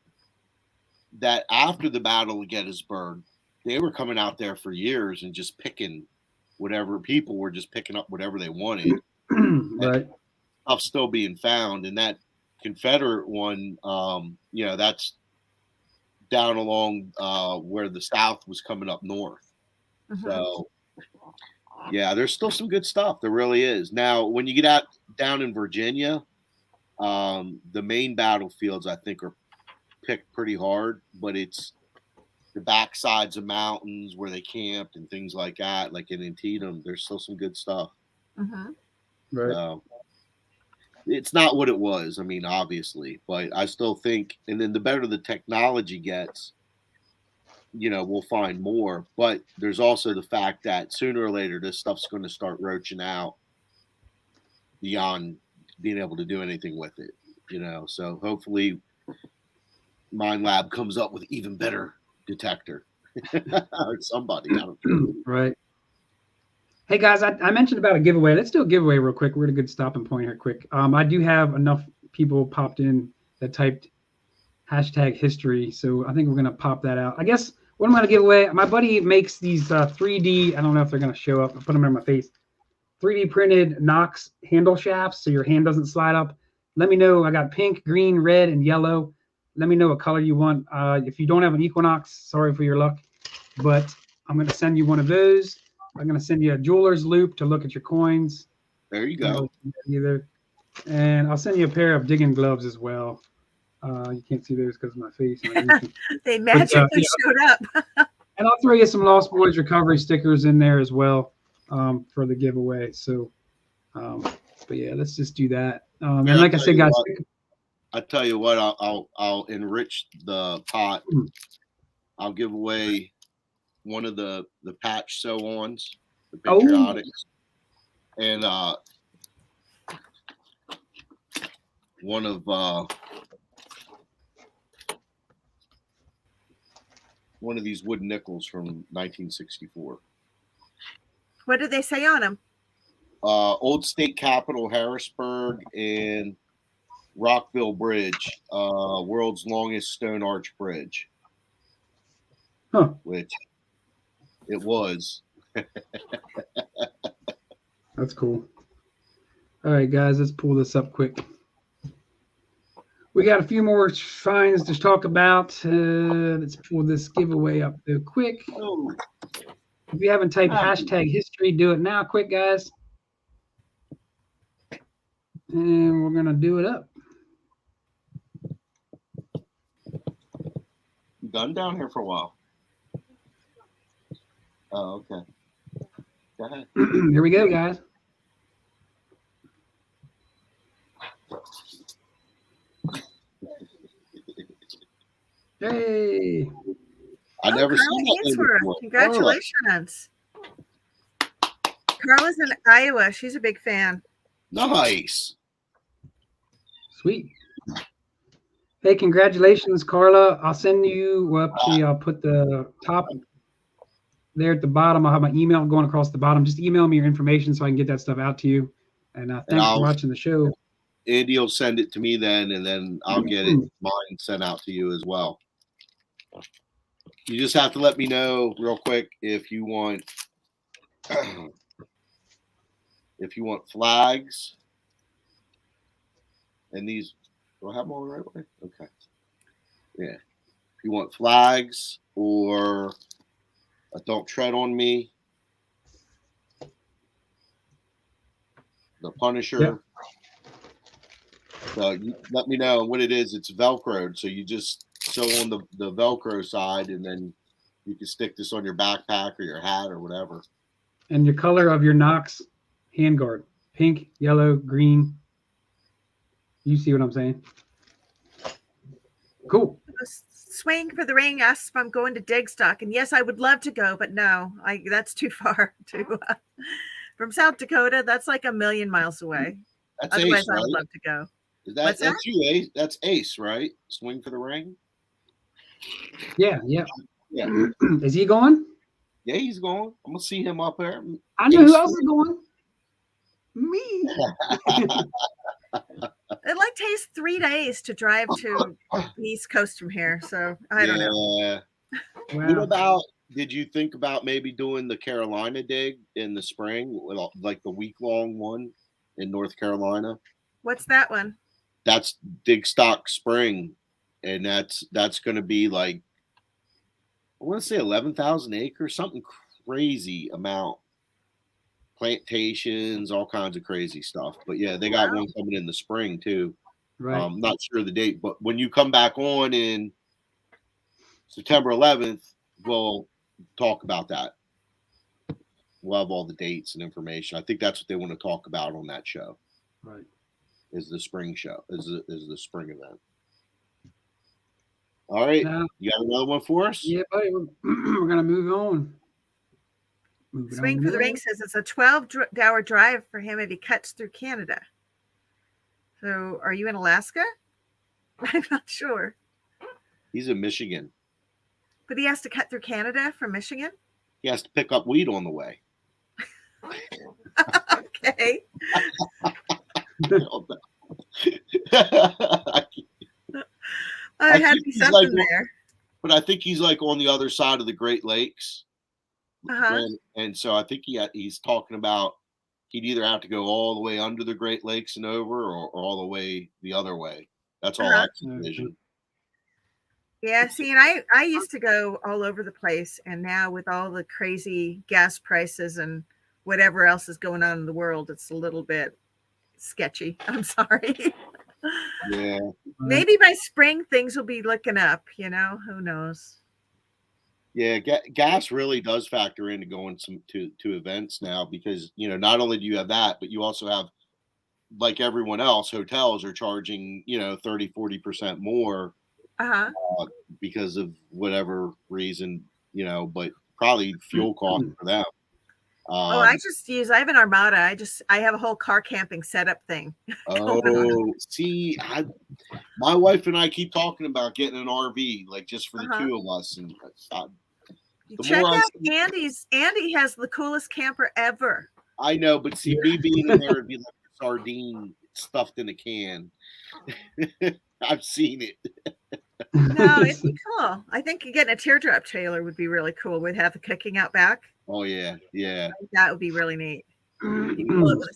that after the Battle of Gettysburg, they were coming out there for years and just picking whatever. People were just picking up whatever they wanted. Right. Stuff still being found, and that Confederate one, that's down along where the South was coming up north. Mhm. So, yeah, there's still some good stuff. There really is. Now, when you get out down in Virginia, the main battlefields I think are picked pretty hard, but it's the backsides of mountains where they camped and things like that, like in Antietam. There's still some good stuff. Mhm. Right. It's not what it was, I mean, obviously, but I still think, and then the better the technology gets, we'll find more. But there's also the fact that sooner or later, this stuff's going to start roaching out beyond being able to do anything with it, So hopefully, Mind Lab comes up with even better detector or somebody. I don't know. Right. Hey guys, I mentioned about a giveaway. Let's do a giveaway real quick. We're at a good stopping point here quick. I do have enough people popped in that typed #history. So I think we're going to pop that out. I guess what I'm going to give away, my buddy makes these 3D, I don't know if they're going to show up. I'll put them in my face. 3D printed Knox handle shafts so your hand doesn't slide up. Let me know. I got pink, green, red, and yellow. Let me know what color you want. If you don't have an Equinox, sorry for your luck. But I'm going to send you one of those. I'm going to send you a jeweler's loop to look at your coins. There you go. Either. And I'll send you a pair of digging gloves as well. You can't see those because of my face. They magically showed up. And I'll throw you some Lost Boys Recovery stickers in there as well for the giveaway. So, but yeah, let's just do that. And like I said, guys, I tell you what, I'll enrich the pot. I'll give away one of the patch sew-ons, the patriotics, and one of these wood nickels from 1964. What did they say on them? Old State Capitol, Harrisburg, and Rockville Bridge, world's longest stone arch bridge. Huh. Which it was. That's cool. All right, guys, let's pull this up quick. We got a few more finds to talk about. Let's pull this giveaway up real quick. If you haven't typed #history, do it now, quick, guys. And we're gonna do it up. You done down here for a while? Oh, okay. Go ahead. Here we go, guys. Hey. I never seen that Ainsworth. before. Congratulations. Carla's in Iowa. She's a big fan. Nice. Sweet. Hey, congratulations, Carla. I'll send you, well, actually, I'll put the top there at the bottom. I'll have my email going across the bottom. Just email me your information so I can get that stuff out to you. And thanks for watching the show. Andy will send it to me then, and then I'll get mine sent out to you as well. You just have to let me know real quick if you want flags. And these, do I have them all the right way? Okay. Yeah. If you want flags or Don't Tread on Me, the Punisher. Yep. So you let me know what it is. It's Velcroed. So you just sew on the Velcro side, and then you can stick this on your backpack or your hat or whatever. And your color of your Knox handguard: pink, yellow, green. You see what I'm saying? Cool. Swing for the Ring asks if I'm going to Digstock, and yes, I would love to go, but no, that's too far from South Dakota. That's like 1,000,000 miles away. That's Otherwise, Ace, right? I would love to go. That's you, Ace. That's Ace, right? Swing for the Ring. Yeah. Yeah. Is he going? Yeah, he's going. I'm gonna see him up there. I know who else is going. Me. It like takes 3 days to drive to the East Coast from here. So I don't know. Yeah. Wow. What about? Did you think about maybe doing the Carolina dig in the spring, like the week-long one in North Carolina? What's that one? That's Dig Stock Spring, and that's going to be like, I want to say 11,000 acres, something crazy amount. Plantations, all kinds of crazy stuff. But yeah, they got one coming in the spring too. Right. Not sure of the date, but when you come back on in September 11th, we'll talk about that. We'll have all the dates and information. I think that's what they want to talk about on that show. Right. Is the spring show, is the spring event. All right. You got another one for us? Yeah, buddy. We're going to move on. Swing for the Ring says it's a 12-hour drive for him if he cuts through Canada. So are you in Alaska? I'm not sure. He's in Michigan. But he has to cut through Canada from Michigan? He has to pick up weed on the way. Okay. I had to be something like, there. But I think he's like on the other side of the Great Lakes. Uh-huh. And so I think he's talking about he'd either have to go all the way under the Great Lakes and over or all the way the other way. That's all I can envision. Yeah, see, and I used to go all over the place, and now with all the crazy gas prices and whatever else is going on in the world, it's a little bit sketchy. I'm sorry. Yeah. Maybe by spring things will be looking up, who knows. Yeah, gas really does factor into going to events now because, not only do you have that, but you also have, like everyone else, hotels are charging, 30-40% more because of whatever reason, but probably fuel cost for them. I have an Armada. I have a whole car camping setup thing. Oh, see, my wife and I keep talking about getting an RV, like just for the two of us. And check out Andy's. Andy has the coolest camper ever. I know, but see, me being in there would be like a sardine stuffed in a can. I've seen it. No, it'd be cool. I think getting a teardrop trailer would be really cool. We'd have the cooking out back. Oh yeah, yeah. That would be really neat. You can pull it with a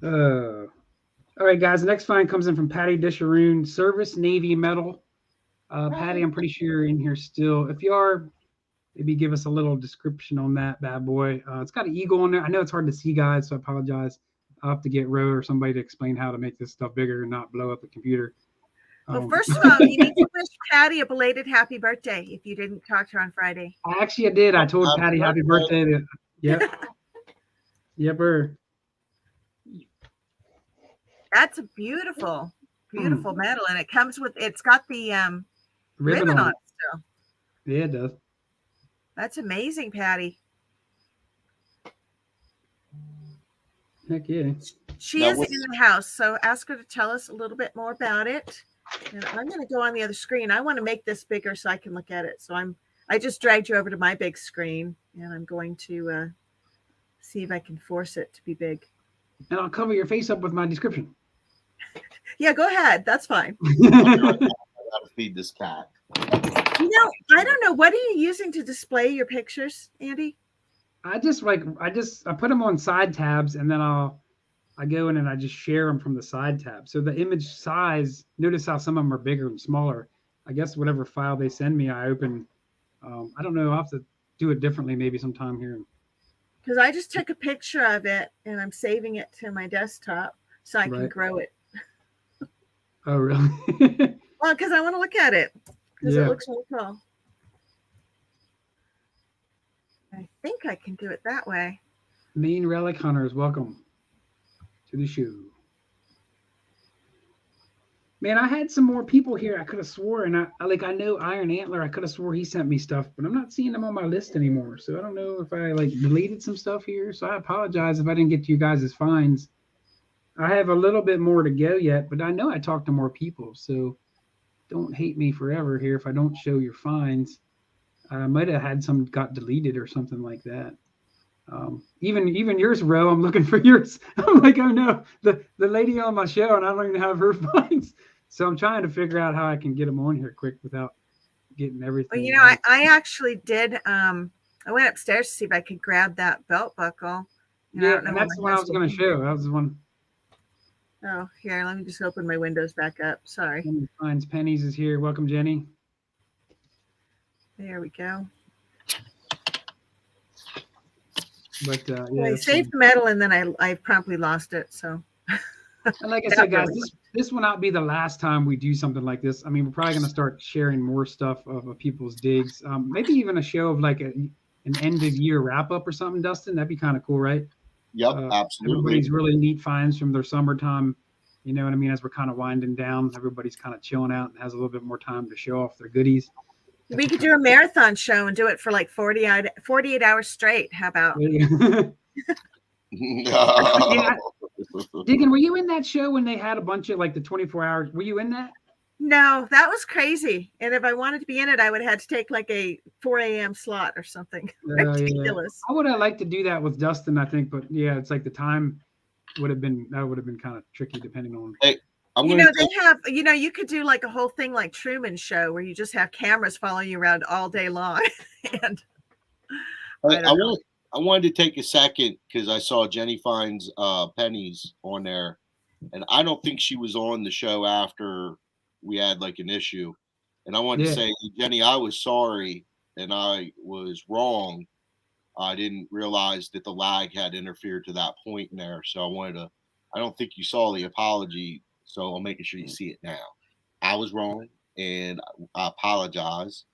screw. All right, guys. The next find comes in from Patty Disharoon, Service Navy Medal. Patty, I'm pretty sure you're in here still. If you are, maybe give us a little description on that bad boy. It's got an eagle on there. I know it's hard to see, guys, so I apologize. I'll have to get Ro or somebody to explain how to make this stuff bigger and not blow up the computer. Well, first of all, you need to wish Patty a belated happy birthday if you didn't talk to her on Friday. I did. I told Patty happy birthday. Yep. Yepper. That's a beautiful medal, and it's got the ribbon on it still. Yeah, it does. That's amazing, Patty. Heck yeah. She is in the house, so ask her to tell us a little bit more about it. And I'm going to go on the other screen. I want to make this bigger so I can look at it. So I just dragged you over to my big screen, and I'm going to see if I can force it to be big. And I'll cover your face up with my description. Yeah, go ahead. That's fine. I gotta feed this cat. I don't know. What are you using to display your pictures, Andy? I put them on side tabs, and then I go in and I just share them from the side tab. So the image size, notice how some of them are bigger and smaller. I guess whatever file they send me, I open. I don't know. I'll have to do it differently maybe sometime here. Because I just took a picture of it and I'm saving it to my desktop so I can grow it. Oh, really? Well, because I want to look at it. Because it looks really cool. I think I can do it that way. Maine Relic Hunters, welcome to the show. Man, I had some more people here. I could have swore, and I know Iron Antler. I could have swore he sent me stuff, but I'm not seeing them on my list anymore. So I don't know if I deleted some stuff here. So I apologize if I didn't get to you guys' finds. I have a little bit more to go yet, but I know I talked to more people. So don't hate me forever here if I don't show your finds. I might have had some got deleted or something like that. Even yours, Ro. I'm looking for yours. I'm like, oh no, the lady on my show, and I don't even have her finds. So I'm trying to figure out how I can get them on here quick without getting everything. Well, I actually did. I went upstairs to see if I could grab that belt buckle. Yeah, and that's the one I was going to show. That was the one. Oh, here, let me just open my windows back up. Sorry. Jenny Finds Pennies is here. Welcome, Jenny. There we go. But yeah, I saved the medal and then I promptly lost it. So, and like I said, guys, this will not be the last time we do something like this. I mean, we're probably going to start sharing more stuff of people's digs. Maybe even a show of like an end of year wrap up or something, Dustin. That'd be kind of cool, right? Yep, absolutely. Everybody's really neat finds from their summertime. You know what I mean? As we're kind of winding down, everybody's kind of chilling out and has a little bit more time to show off their goodies. We could do a marathon show and do it for like 48 hours straight. How about? No. Yeah. Diggin, were you in that show when they had a bunch of like the 24 hours? Were you in that? No, that was crazy. And if I wanted to be in it, I would have had to take like a 4 a.m. slot or something. Ridiculous. Yeah. I would have liked to do that with Dustin, I think, but yeah, it's like the time would have been kind of tricky depending on. Hey, they have, you could do like a whole thing like Truman Show where you just have cameras following you around all day long. And I wanted to take a second because I saw Jenny Finds Pennies on there, and I don't think she was on the show after we had like an issue. And I wanted to say, Jenny, I was sorry and I was wrong. I didn't realize that the lag had interfered to that point in there. So I don't think you saw the apology. So I'm making sure you see it now. I was wrong and I apologize.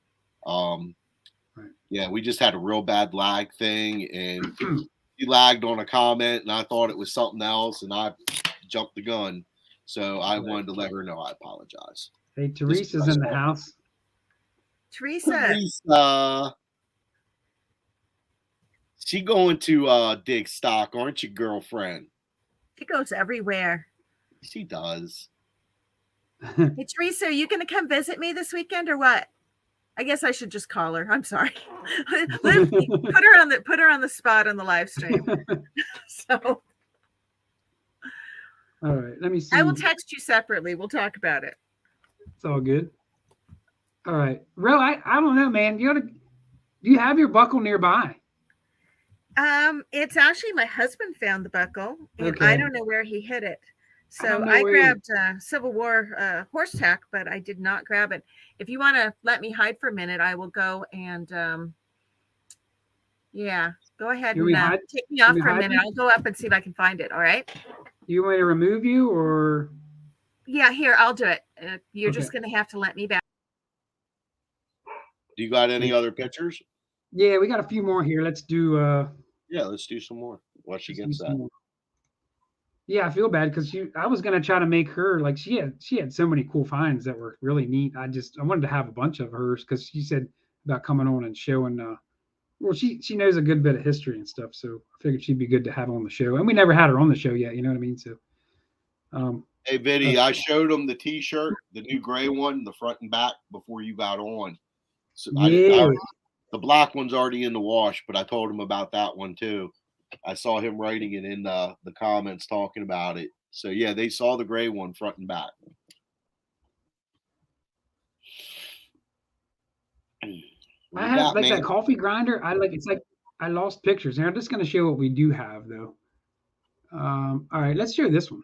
Yeah, we just had a real bad lag thing and he lagged on a comment and I thought it was something else and I jumped the gun. So I wanted to let her know I apologize. Hey, Teresa's in the house. Teresa. She going to dig stock, aren't you, girlfriend? She goes everywhere. She does. Hey, Teresa, are you going to come visit me this weekend or what? I guess I should just call her. I'm sorry. Put her on the spot on the live stream. So. All right, let me see. I will text you separately. We'll talk about it. It's all good. All right. Ro, I don't know, man. Do you have your buckle nearby? It's actually my husband found the buckle, and Okay. I don't know where he hid it. So I grabbed Civil War horse tack, but I did not grab it. If you want to let me hide for a minute, I will go and go ahead and take me off for a minute. I'll go up and see if I can find it. All right. You want me to remove you or? Yeah, here, I'll do it. You're just going to have to let me back. Do you got any other pictures? Yeah, we got a few more here. Let's do let's do some more. Once she gets that. More. Yeah, I feel bad because I was gonna try to make her like she had so many cool finds that were really neat. I wanted to have a bunch of hers because she said about coming on and showing well she knows a good bit of history and stuff, so I figured she'd be good to have on the show. And we never had her on the show yet, you know what I mean? So hey Biddy, I showed them the t-shirt, the new gray one, the front and back before you got on. So the black one's already in the wash, but I told him about that one too. I saw him writing it in the comments talking about it. So yeah, they saw the gray one front and back. I have like that coffee grinder. It's like I lost pictures. And I'm just gonna show what we do have though. All right, let's show this one.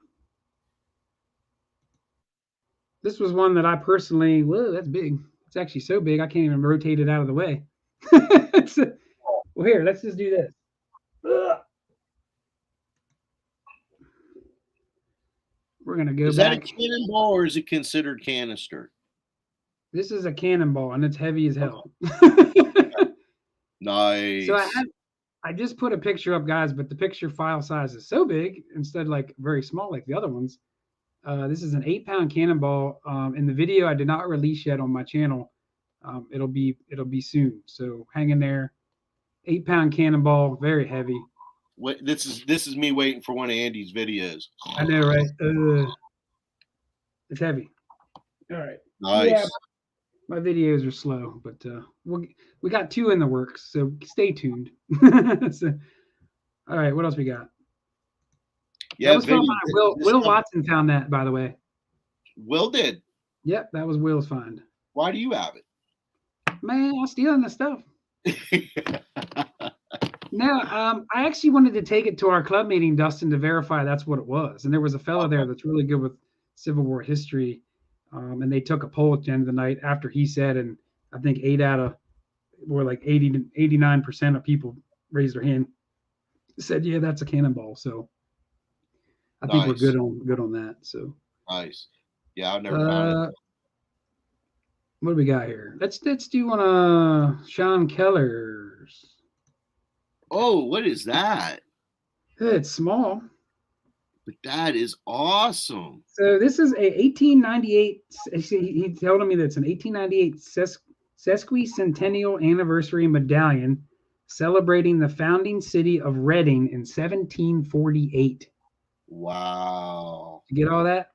This was one that I personally, whoa, that's big. It's actually so big I can't even rotate it out of the way. Well, here, let's just do this. We're gonna go back. Is that a cannonball or is it considered canister? This is a cannonball and it's heavy as hell. Nice. So I just put a picture up, guys, but the picture file size is so big instead like very small like the other ones. This is an 8-pound cannonball. In the video I did not release yet on my channel. It'll be soon. So hang in there. 8-pound cannonball, very heavy. This is me waiting for one of Andy's videos. I know, right? It's heavy. All right. Nice. Yeah, my videos are slow, but we got 2 in the works, so stay tuned. So, All right, what else we got? Yeah, That was Vinny, found by Will Watson found that, by the way. Will did. Yep, that was Will's find. Why do you have Man, I'm stealing the stuff. it? No, I actually wanted to take it to our club meeting, Dustin, to verify that's what it was. And there was a fellow there that's really good with Civil War history. And they took a poll at the end of the night after he said, and I think 8 out of, or like 80 to 89% of people raised their hand, said, yeah, that's a cannonball. So I think we're Nice. good on that. So Nice. Yeah, I've never found it. What do we got here? Let's do one Sean Keller's. Oh, what is that? It's small. But that is awesome. So this is a 1898. He told me that it's an 1898 sesquicentennial anniversary medallion celebrating the founding city of Reading in 1748. Wow. You get all that?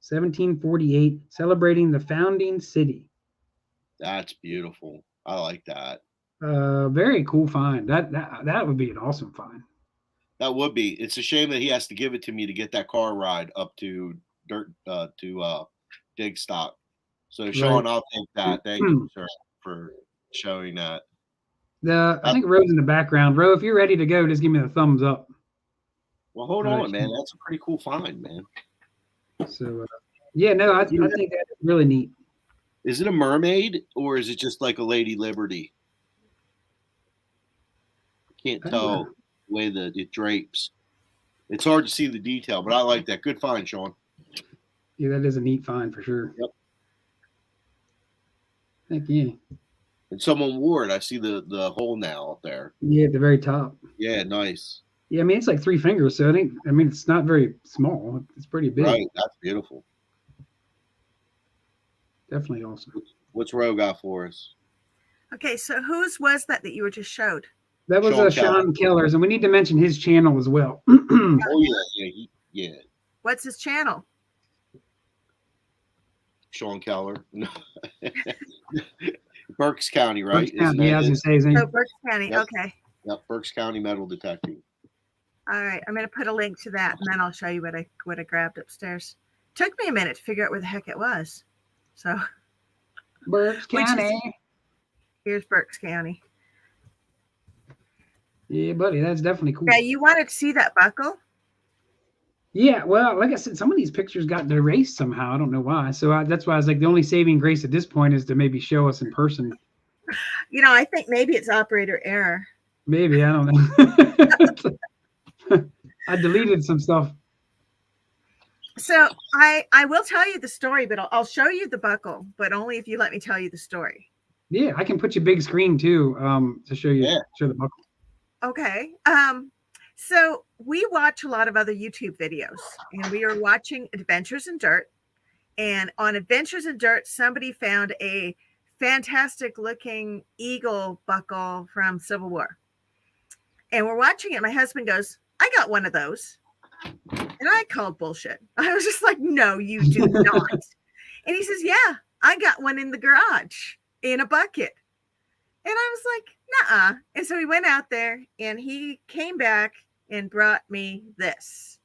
1748, celebrating the founding city. That's beautiful. I like that. Very cool find. That would be an awesome find. That would be. It's a shame that he has to give it to me to get that car ride up to dig stock. So Sean, Right. I'll take that. Thank you, sir, for showing that. I think Ro's in the background. Ro, if you're ready to go, just give me the thumbs up. Well, hold Right. on, man. That's a pretty cool find, man. So yeah, no, I think that's really neat. Is it a mermaid or is it just like a Lady Liberty? Can't tell the way that it drapes. It's hard to see the detail, but I like that. Good find, Sean. Yeah, that is a neat find for sure. Yep. Heck yeah. And someone wore it. I see the hole now up there. Yeah, at the very top. Yeah, nice. Yeah, I mean it's like 3 fingers, so I mean it's not very small. It's pretty big. Right, that's beautiful. Definitely awesome. What's Ro got for us? Okay, so whose was that you were just showed? That was Sean Sean Keller's, and we need to mention his channel as well. Oh yeah. What's his channel? Sean Keller. Berks County, right? Berks County, yeah, I was gonna say his name. Oh, Berks County. Yep. Okay. Yep, Berks County Metal Detecting. All right. I'm going to put a link to that, and then I'll show you what I grabbed upstairs. Took me a minute to figure out where the heck it was. So Berks County. Here's Berks County. Yeah, buddy, that's definitely cool. Yeah, you wanted to see that buckle? Yeah, well, like I said, some of these pictures got erased somehow. I don't know why. So that's why I was like, the only saving grace at this point is to maybe show us in person. You know, I think maybe it's operator error. Maybe, I don't know. I deleted some stuff. So I will tell you the story, but I'll show you the buckle, but only if you let me tell you the story. Yeah, I can put you big screen too, to show you show the buckle. Okay. So we watch a lot of other YouTube videos, and we are watching Adventures in Dirt. And on Adventures in Dirt, somebody found a fantastic looking eagle buckle from Civil War. And we're watching it. My husband goes, I got one of those. And I called bullshit. I was just like, no, you do not. And he says, yeah, I got one in the garage in a bucket. And I was like, nuh-uh. And so he went out there and he came back and brought me this.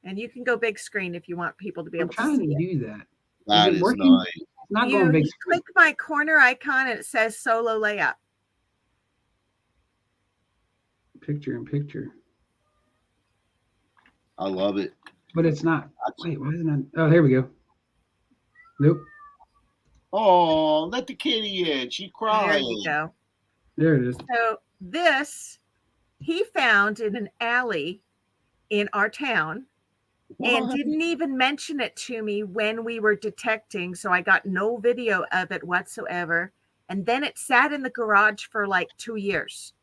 And you can go big screen if you want people to be able to see I'm trying to it. do that. That is working? nice. It's not You going big screen. click my corner icon and it says solo layup. Picture in picture. I love it. But it's not. Wait, why isn't it? Oh, there we go. Nope. Oh, let the kitty in. She There crying. you go. There it is. So this he found in an alley in our town and didn't even mention it to me when we were detecting. So I got no video of it whatsoever. And then it sat in the garage for like 2 years.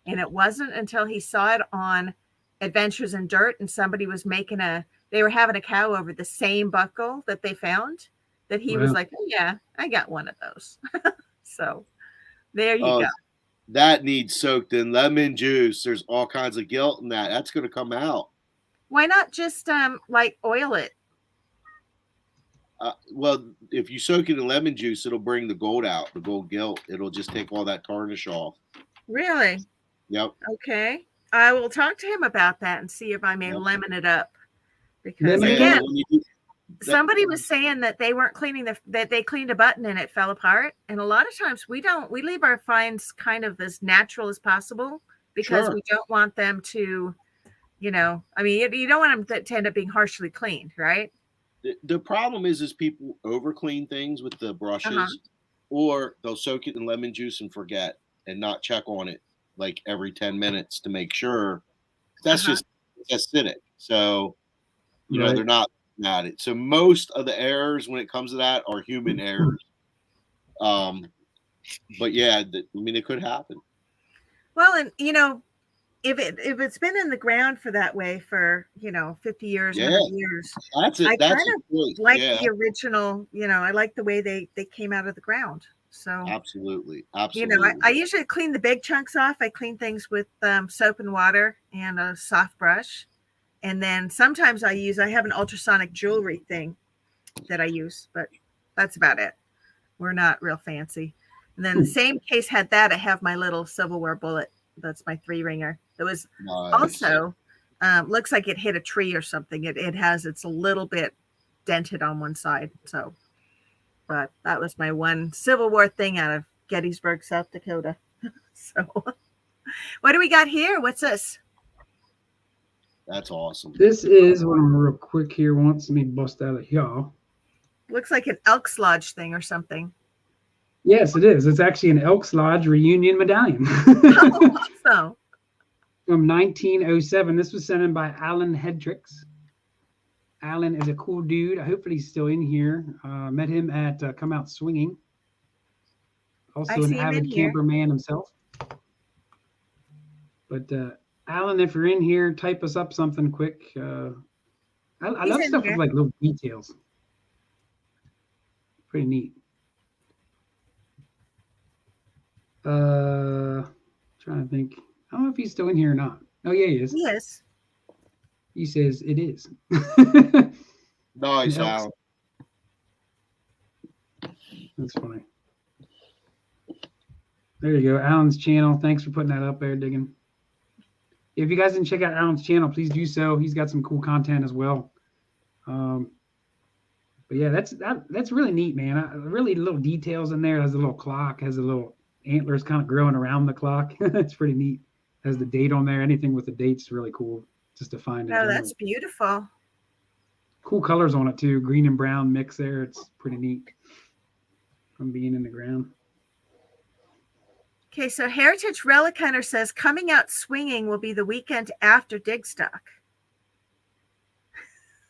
And it wasn't until he saw it on Adventures in Dirt and somebody was they were having a cow over the same buckle that they found that he was like, oh, yeah, I got one of those. So there you go. That needs soaked in lemon juice. There's all kinds of guilt in that. That's going to come out. Why not just like oil it? Well, if you soak it in lemon juice, it'll bring the gold out, the gold gilt. It'll just take all that tarnish off. Really? Yep. Okay. I will talk to him about that and see if I may Yep. lemon it up. Because Lemon it again, up. when you do- somebody was saying that they weren't cleaning that they cleaned a button and it fell apart. And a lot of times we leave our finds kind of as natural as possible because Sure. we don't want them to, you don't want them to end up being harshly cleaned, right? The problem is people over clean things with the brushes, Uh-huh. or they'll soak it in lemon juice and forget and not check on it like every 10 minutes to make sure. That's Uh-huh. just acidic. So, Right. they're not at it. So most of the errors when it comes to that are human errors. But yeah, it could happen. Well, and if it's been in the ground for that way for 50 years, Yeah. 100 years, That's it. I That's kind the point. of like Yeah, the original. I like the way they came out of the ground. So absolutely. I usually clean the big chunks off. I clean things with soap and water and a soft brush, and then sometimes I have an ultrasonic jewelry thing that I use, but that's about it. We're not real fancy. And then the same case had that. I have my little silverware bullet. That's my 3-ringer. It was Nice. also looks like it hit a tree or something. It's a little bit dented on one side. So, but that was my one Civil War thing out of Gettysburg, South Dakota. So, what do we got here? What's this? That's awesome. This is one real quick here. Wants me bust out of here. Looks like an Elks Lodge thing or something. Yes, it is. It's actually an Elks Lodge reunion medallion. So, From 1907. This was sent in by Alan Hedricks. Alan is a cool dude. Hopefully he's still in here. Met him at Come Out Swinging. Also an avid camper man himself. But Alan, if you're in here, type us up something quick. I love stuff with like little details. Pretty neat. Trying to think. I don't know if he's still in here or not. Oh yeah, he is. He is. He says it is. Nice, Alan. That's funny. There you go. Alan's channel. Thanks for putting that up there, Digging. If you guys didn't check out Alan's channel, please do so. He's got some cool content as well. But yeah, that's really neat, man. Really little details in there. Has a little clock, has a little antlers kind of growing around the clock. It's pretty neat. Has the date on there. Anything with the date's really cool just to find it. Oh, that's beautiful. Cool colors on it too. Green and brown mix there. It's pretty neat from being in the ground. Okay, so Heritage Relic Hunter says coming out swinging will be the weekend after Digstock.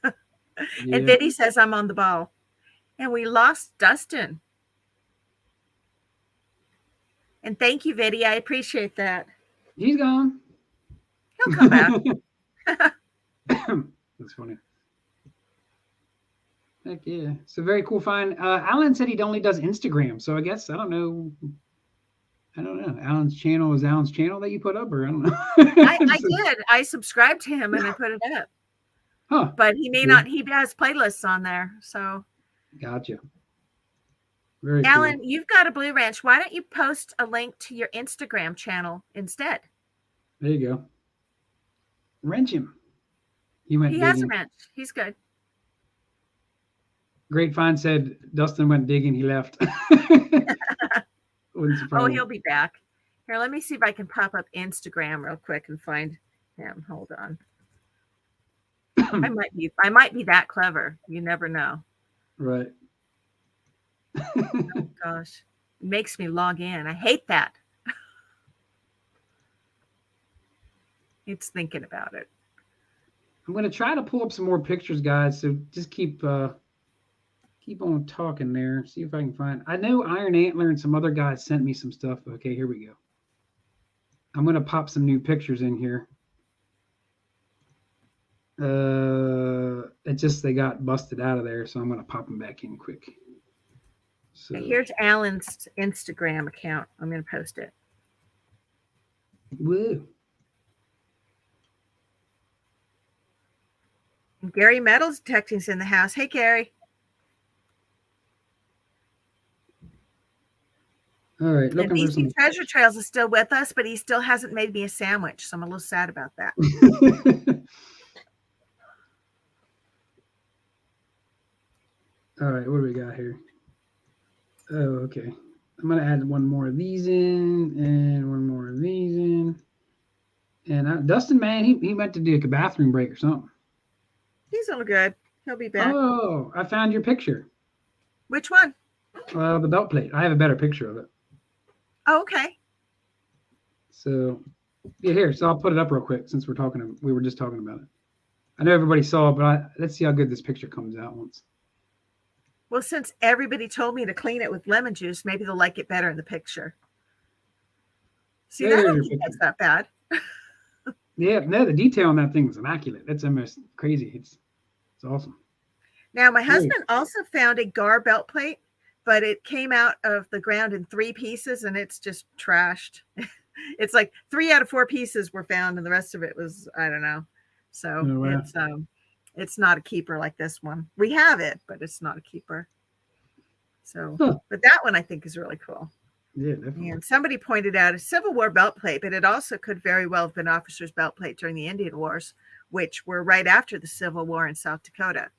Yeah. And Vinny says I'm on the ball. And we lost Dustin. And thank you, Vinny. I appreciate that. He's gone. He'll come back. That's funny. Heck yeah. So very cool find. Alan said he only does Instagram. So I guess I don't know. Alan's channel is Alan's channel that you put up, or I don't know. I did. I subscribed to him and I put it up. Huh. But he may not. He has playlists on there. So gotcha. Very Alan, cool. you've got a Blue Ranch. Why don't you post a link to your Instagram channel instead? There you go. Wrench him. He went He digging. has a wrench. He's good. Grapevine said Dustin went digging. He left. Oh, he'll be back. Here, let me see if I can pop up Instagram real quick and find him. Hold on. I might be that clever. You never know. Right. Oh, gosh. It makes me log in. I hate that. It's thinking about it. I'm going to try to pull up some more pictures, guys. So just keep on talking there. See if I can find. I know Iron Antler and some other guys sent me some stuff. Okay, here we go. I'm going to pop some new pictures in here. It just they got busted out of there, so I'm going to pop them back in quick. So Here's Alan's Instagram account. I'm going to post it. woo. Gary Metals Detecting's in the house. Hey, Gary. All right, And looking for some. BC Treasure Trails is still with us, but he still hasn't made me a sandwich, so I'm a little sad about that. All right, what do we got here? Oh, okay. I'm gonna add one more of these in, and one more of these in. And Dustin, man, he meant to do like a bathroom break or something. He's all good. He'll be back. Oh, I found your picture. Which one? The belt plate. I have a better picture of it. Oh, okay. So, yeah, here. So I'll put it up real quick since we were just talking about it. I know everybody saw it, but let's see how good this picture comes out once. Well, since everybody told me to clean it with lemon juice, maybe they'll like it better in the picture. See, I don't think that's that bad. Yeah, no, the detail on that thing is immaculate. That's almost crazy. It's awesome. Now, my husband also found a Gar belt plate, but it came out of the ground in 3 pieces, and it's just trashed. It's like 3 out of 4 pieces were found, and the rest of it was, I don't know. So it's not a keeper like this one. We have it, but it's not a keeper. So, but that one I think is really cool. Yeah, definitely. And somebody pointed out a Civil War belt plate, but it also could very well have been officer's belt plate during the Indian Wars, which were right after the Civil War in South Dakota.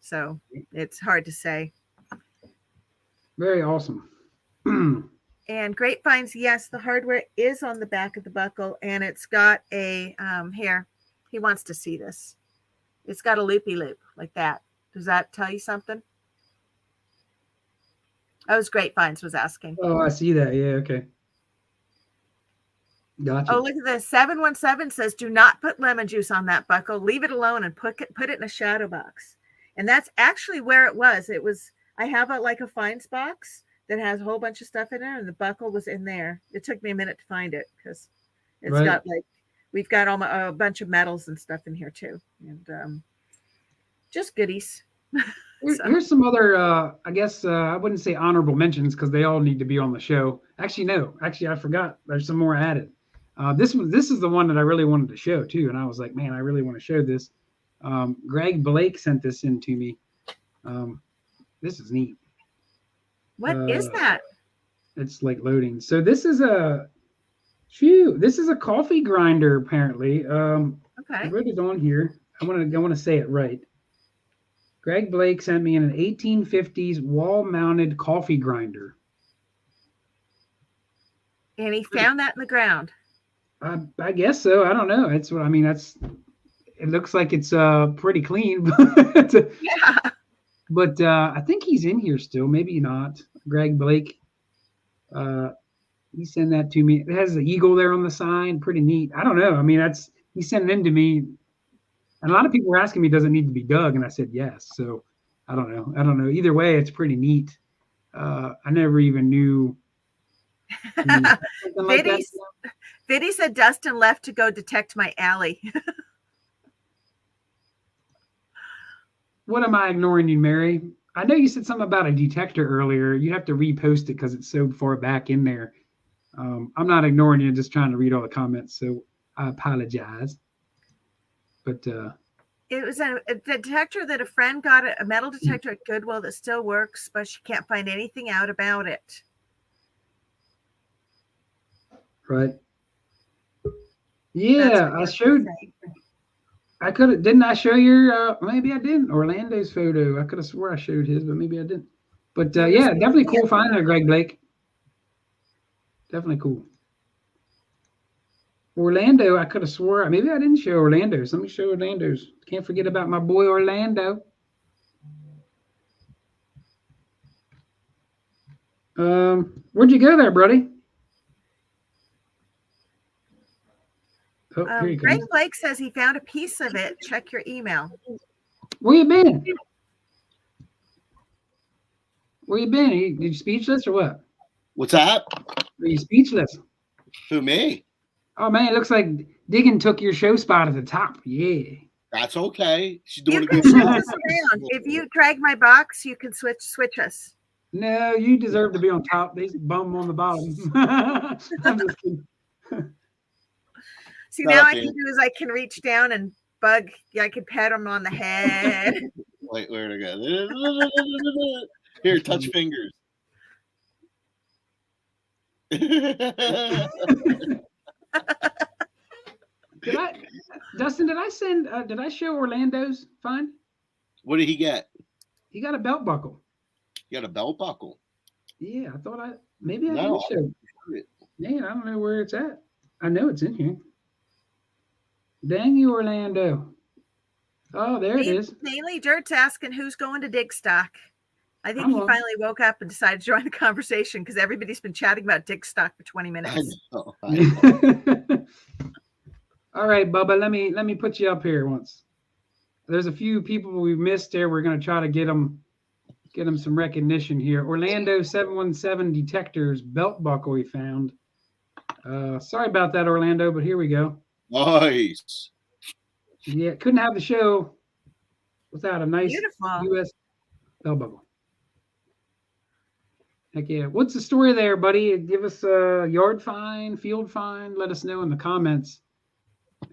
So it's hard to say. Very awesome. And Grapevines, yes, the hardware is on the back of the buckle, and it's got a here. He wants to see this. It's got a loopy loop like that. Does that tell you something? That was Grapevines was asking. Oh, I see that. Yeah, okay. Gotcha. Oh, look at this. 717 says, do not put lemon juice on that buckle. Leave it alone and put it in a shadow box. And that's actually where it was. It was, I have a finds box that has a whole bunch of stuff in there, and the buckle was in there. It took me a minute to find it because it's got we've got a bunch of metals and stuff in here too. And just goodies. Here's some other, I guess, I wouldn't say honorable mentions because they all need to be on the show. Actually, no. Actually, I forgot. There's some more added. This is the one that I really wanted to show too, and I was like, man, I really want to show this. Greg Blake sent this in to me. This is neat. What is that? It's like loading. So this is a coffee grinder apparently. Okay. I wrote it on here. I want to say it right. Greg Blake sent me an 1850s wall-mounted coffee grinder. And he found that in the ground. I guess so. I don't know. It's what I mean. It looks like it's pretty clean. Yeah. But I think he's in here still. Maybe not. Greg Blake. He sent that to me. It has the eagle there on the side. Pretty neat. I don't know. I mean, he sent it in to me. And a lot of people were asking me, does it need to be dug? And I said, yes. So I don't know. Either way, it's pretty neat. I never even knew. Viddy said Dustin left to go detect my alley. What am I ignoring you, Mary? I know you said something about a detector earlier. You have to repost it because it's so far back in there. I'm not ignoring you, just trying to read all the comments. So I apologize. But it was a detector that a friend got, a metal detector at Goodwill that still works, but she can't find anything out about it. Right. Yeah, I showed. I could have. Didn't I show your? Maybe I didn't. Orlando's photo. I could have swore I showed his, but maybe I didn't. But yeah, definitely cool finding Greg Blake. Definitely cool. Orlando, I could have swore. Maybe I didn't show Orlando's. Let me show Orlando's. Can't forget about my boy Orlando. Where'd you go there, buddy? Oh, Greg Blake says he found a piece of it. Check your email. Where you been? Where you been? Are you speechless or what? What's that? Are you speechless? Who, me? Oh man, it looks like Diggin took your show spot at the top. Yeah. That's okay. She's doing You a can good switch job. us around. If you drag my box, you can switch us. No, you deserve to be on top. They bum on the bottom. I'm just kidding. See, now I can do is I can reach down and bug. Yeah, I can pat him on the head. Wait, where to go? Here, touch fingers. Dustin, did I show Orlando's find? What did he get? He got a belt buckle. He got a belt buckle. Yeah, I thought maybe I No, did show. Man, I don't know where it's at. I know it's in here. Dang you, Orlando. Oh, there it is. Mainly Dirt's asking who's going to Digstock. I think I'm he on. finally woke up and decided to join the conversation because everybody's been chatting about Digstock for 20 minutes. I know. All right, Bubba, let me put you up here once. There's a few people we missed there. We're going to try to get them some recognition here. Orlando 717 Detectors belt buckle we found. Sorry about that, Orlando, but here we go. Nice. Yeah, couldn't have the show without a nice Beautiful. U.S. belt buckle. Heck yeah. What's the story there, buddy? Give us a yard find, field find. Let us know in the comments,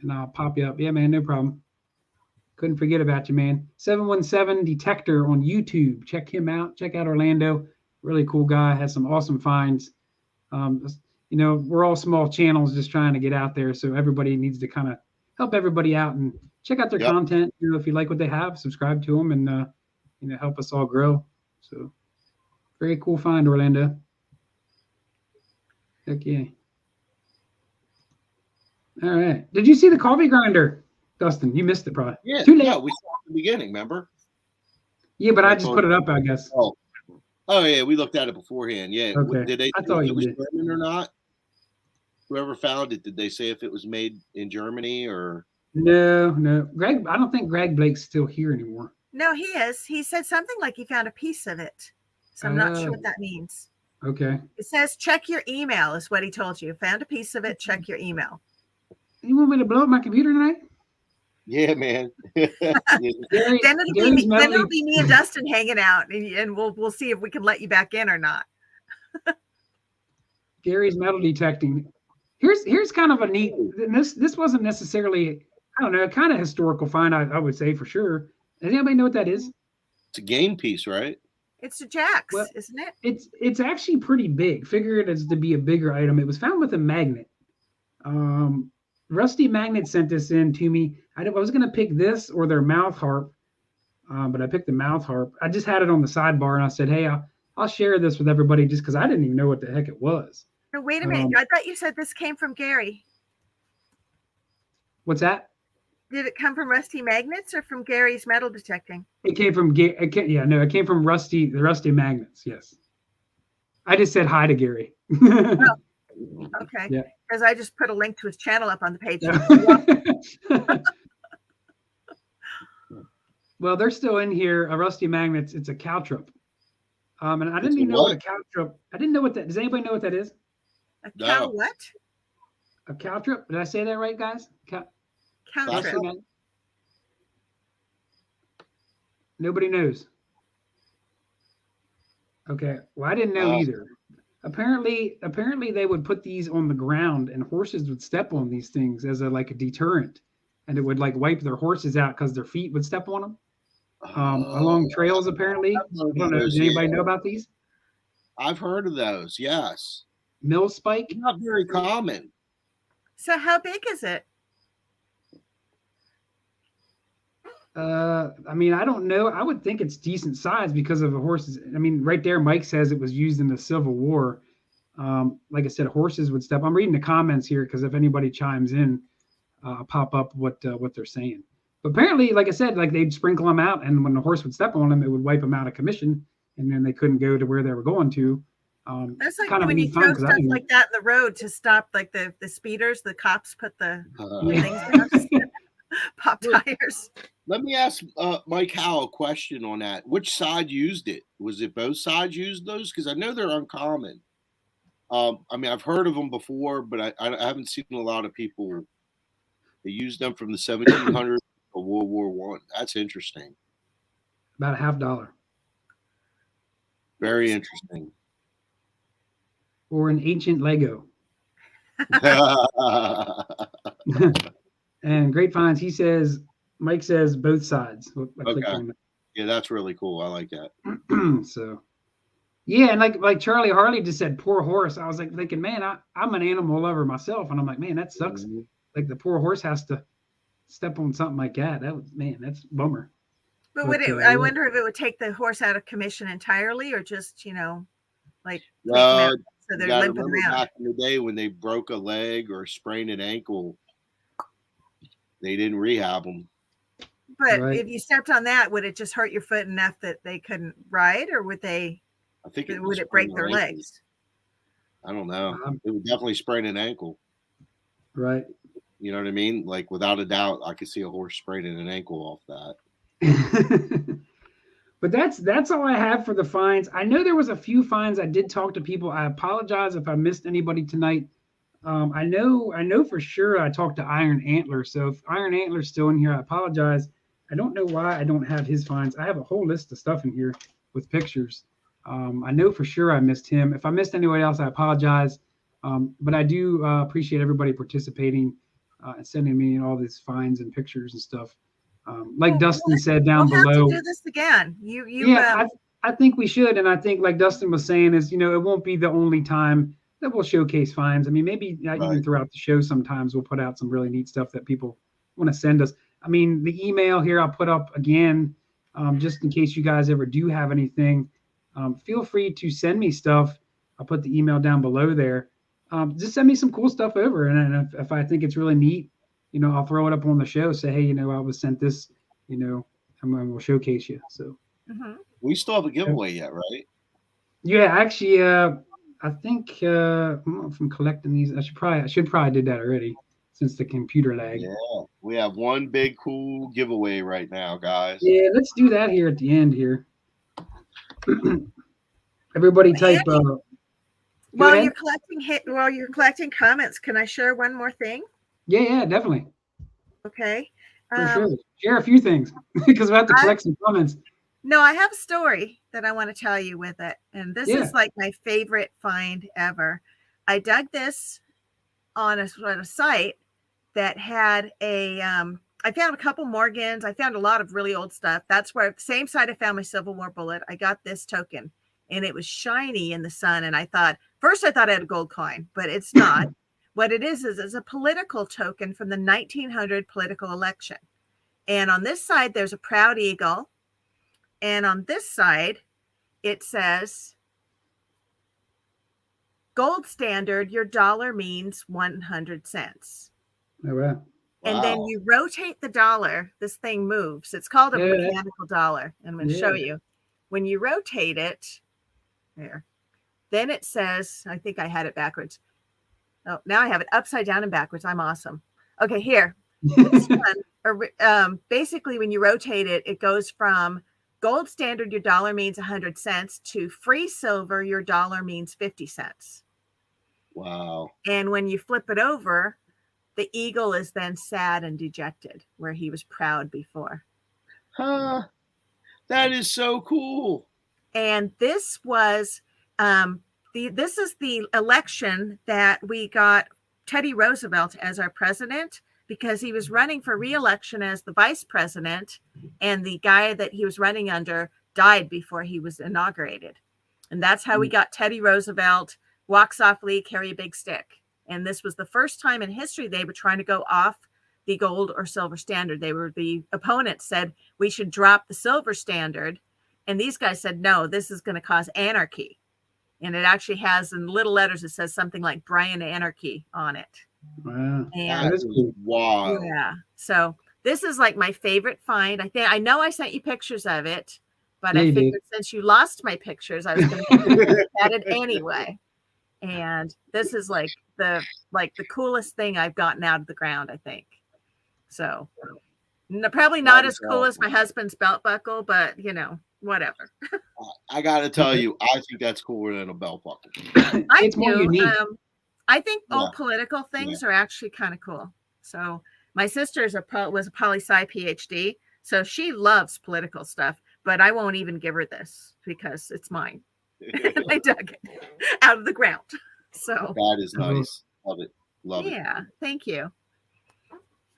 and I'll pop you up. Yeah, man, no problem. Couldn't forget about you, man. 717 Detector on YouTube. Check him out. Check out Orlando. Really cool guy. Has some awesome finds. You know, we're all small channels just trying to get out there, so everybody needs to kind of help everybody out and check out their content. You know, if you like what they have, subscribe to them and you know, help us all grow. So very cool find, Orlando. Heck yeah. All right. Did you see the coffee grinder, Dustin? You missed it probably. Yeah, Too late. yeah, we saw it at the beginning, remember? Yeah, but I just put it up, I guess. Oh yeah, we looked at it beforehand. Yeah. Okay. Did they I thought if you it was did. German or not? Whoever found it, did they say if it was made in Germany or? No. Greg, I don't think Greg Blake's still here anymore. No, he is. He said something like he found a piece of it. So I'm not sure what that means. Okay. It says check your email is what he told you. Found a piece of it, check your email. You want me to blow up my computer tonight? Yeah, man. Then it'll be me and Dustin hanging out, and we'll see if we can let you back in or not. Gary's metal detecting. Here's kind of a neat. This wasn't necessarily, I don't know, kind of historical find. I would say for sure. Does anybody know what that is? It's a game piece, right? It's a Jax, isn't it? It's actually pretty big. Figure it as to be a bigger item. It was found with a magnet. Rusty Magnet sent this in to me. I was going to pick this or their mouth harp, but I picked the mouth harp. I just had it on the sidebar, and I said, hey, I'll share this with everybody just because I didn't even know what the heck it was. No, wait a minute. I thought you said this came from Gary. What's that? Did it come from Rusty Magnets or from Gary's metal detecting? It came from it came from the Rusty Magnets. Yes. I just said hi to Gary. Oh, okay. Yeah. Because I just put a link to his channel up on the page. Well, they're still in here. A Rusty Magnets. It's a caltrop. And I didn't even know what a caltrop. I didn't know what that. Does anybody know what that is? A cow what? A caltrop. Did I say that right, guys? Caltrop. Nobody knows. Okay. Well, I didn't know either. Apparently they would put these on the ground and horses would step on these things as a deterrent, and it would wipe their horses out because their feet would step on them along trails. Apparently, I don't know. Does anybody know about these? I've heard of those. Yes. Mill spike. Not very common. So how big is it? I mean, I don't know. I would think it's decent size because of the horses. I mean, right there, Mike says it was used in the Civil War. Like I said, horses would step. I'm reading the comments here because if anybody chimes in, I'll pop up what they're saying. But apparently, like I said, they'd sprinkle them out, and when the horse would step on them, it would wipe them out of commission, and then they couldn't go to where they were going to. That's like when you throw stuff like that in the road to stop, the speeders. The cops put the things down. Pop tires. Let me ask Mike Howe a question on that. Which side used it? Was it both sides used those? Because I know they're uncommon. I mean, I've heard of them before, but I haven't seen a lot of people that used them from the 1700s to World War I. That's interesting. About $50. Very interesting. Or an ancient Lego. And Great Finds, Mike says both sides. Okay. Yeah, that's really cool. I like that. So, Yeah, and like Charlie Harley just said, poor horse. I was like thinking, man, I'm an animal lover myself, and I'm like, man, that sucks. Mhm. Like the poor horse has to step on something like that. That was, man, that's a bummer. But But I yeah. wonder if it would take the horse out of commission entirely, or just like take them Well, out so you they're got to limping remember around. back in the day when they broke a leg or sprained an ankle, they didn't rehab them. But Right. if you stepped on that, would it just hurt your foot enough that they couldn't ride, or would I think would it break their legs? I don't know. Um, It would definitely sprain an ankle. Right. You know what I mean? Like without a doubt, I could see a horse spraining an ankle off that. But that's all I have for the fines. I know there was a few fines. I did talk to people. I apologize if I missed anybody tonight. I know for sure I talked to Iron Antler. So if Iron Antler's still in here, I apologize. I don't know why I don't have his fines. I have a whole list of stuff in here with pictures. I know for sure I missed him. If I missed anybody else, I apologize. But I do appreciate everybody participating and sending me all these fines and pictures and stuff. Like Dustin said down We'll have below. to do this again. Yeah, I think we should. And I think, like Dustin was saying, is, it won't be the only time that we'll showcase finds. I mean, maybe even throughout the show, sometimes we'll put out some really neat stuff that people want to send us. I mean, the email here I'll put up again, just in case you guys ever do have anything. Feel free to send me stuff. I'll put the email down below there. Just send me some cool stuff over. And if I think it's really neat, I'll throw it up on the show. Say, hey, I was sent this, and we'll showcase you. So. Mm-hmm. We still have a giveaway yet, right? Yeah, actually, I think from collecting these, I should probably did that already since the computer lag. Yeah, we have one big cool giveaway right now, guys. Yeah, let's do that here at the end here. Everybody type. While you're collecting comments, can I share one more thing? Yeah, definitely. Okay. For sure. Share a few things because we have to collect some comments. No, I have a story that I want to tell you with it. And this is like my favorite find ever. I dug this on a site that had I found a couple Morgans. I found a lot of really old stuff. That's where, same site I found my Civil War bullet. I got this token and it was shiny in the sun. And I thought I had a gold coin, but it's not. What it is it's a political token from the 1900 political election. And on this side, there's a proud eagle. And on this side, it says, gold standard, your dollar means 100 cents. Oh, wow. And then you rotate the dollar, this thing moves. It's called a mechanical dollar. I'm going to show you. When you rotate it, there, then it says, I think I had it backwards. Oh, now I have it upside down and backwards. I'm awesome. Okay, here. This one, basically, when you rotate it, it goes from gold standard, your dollar means 100 cents, to free silver, your dollar means 50 cents. Wow. And when you flip it over, the eagle is then sad and dejected, where he was proud before. Huh. That is so cool. And this was, this is the election that we got Teddy Roosevelt as our president, because he was running for re-election as the vice president, and the guy that he was running under died before he was inaugurated. And that's how we got Teddy Roosevelt, walk softly, carry a big stick. And this was the first time in history they were trying to go off the gold or silver standard. The opponents said we should drop the silver standard. And these guys said, no, this is going to cause anarchy. And it actually has in little letters, it says something like Brian Anarchy on it. Wow. And wow. Yeah. So this is like my favorite find. I know I sent you pictures of it, but I figured since you lost my pictures, I was going to at it anyway. And this is like the coolest thing I've gotten out of the ground, I think. So probably not as cool as my husband's belt buckle, but whatever. I got to tell you, I think that's cooler than a belt buckle. It's more unique. I think old political things are actually kind of cool. So my sister was a poli-sci PhD, so she loves political stuff, but I won't even give her this because it's mine. I dug it out of the ground. So that is nice. Love it. Love it. Yeah, thank you.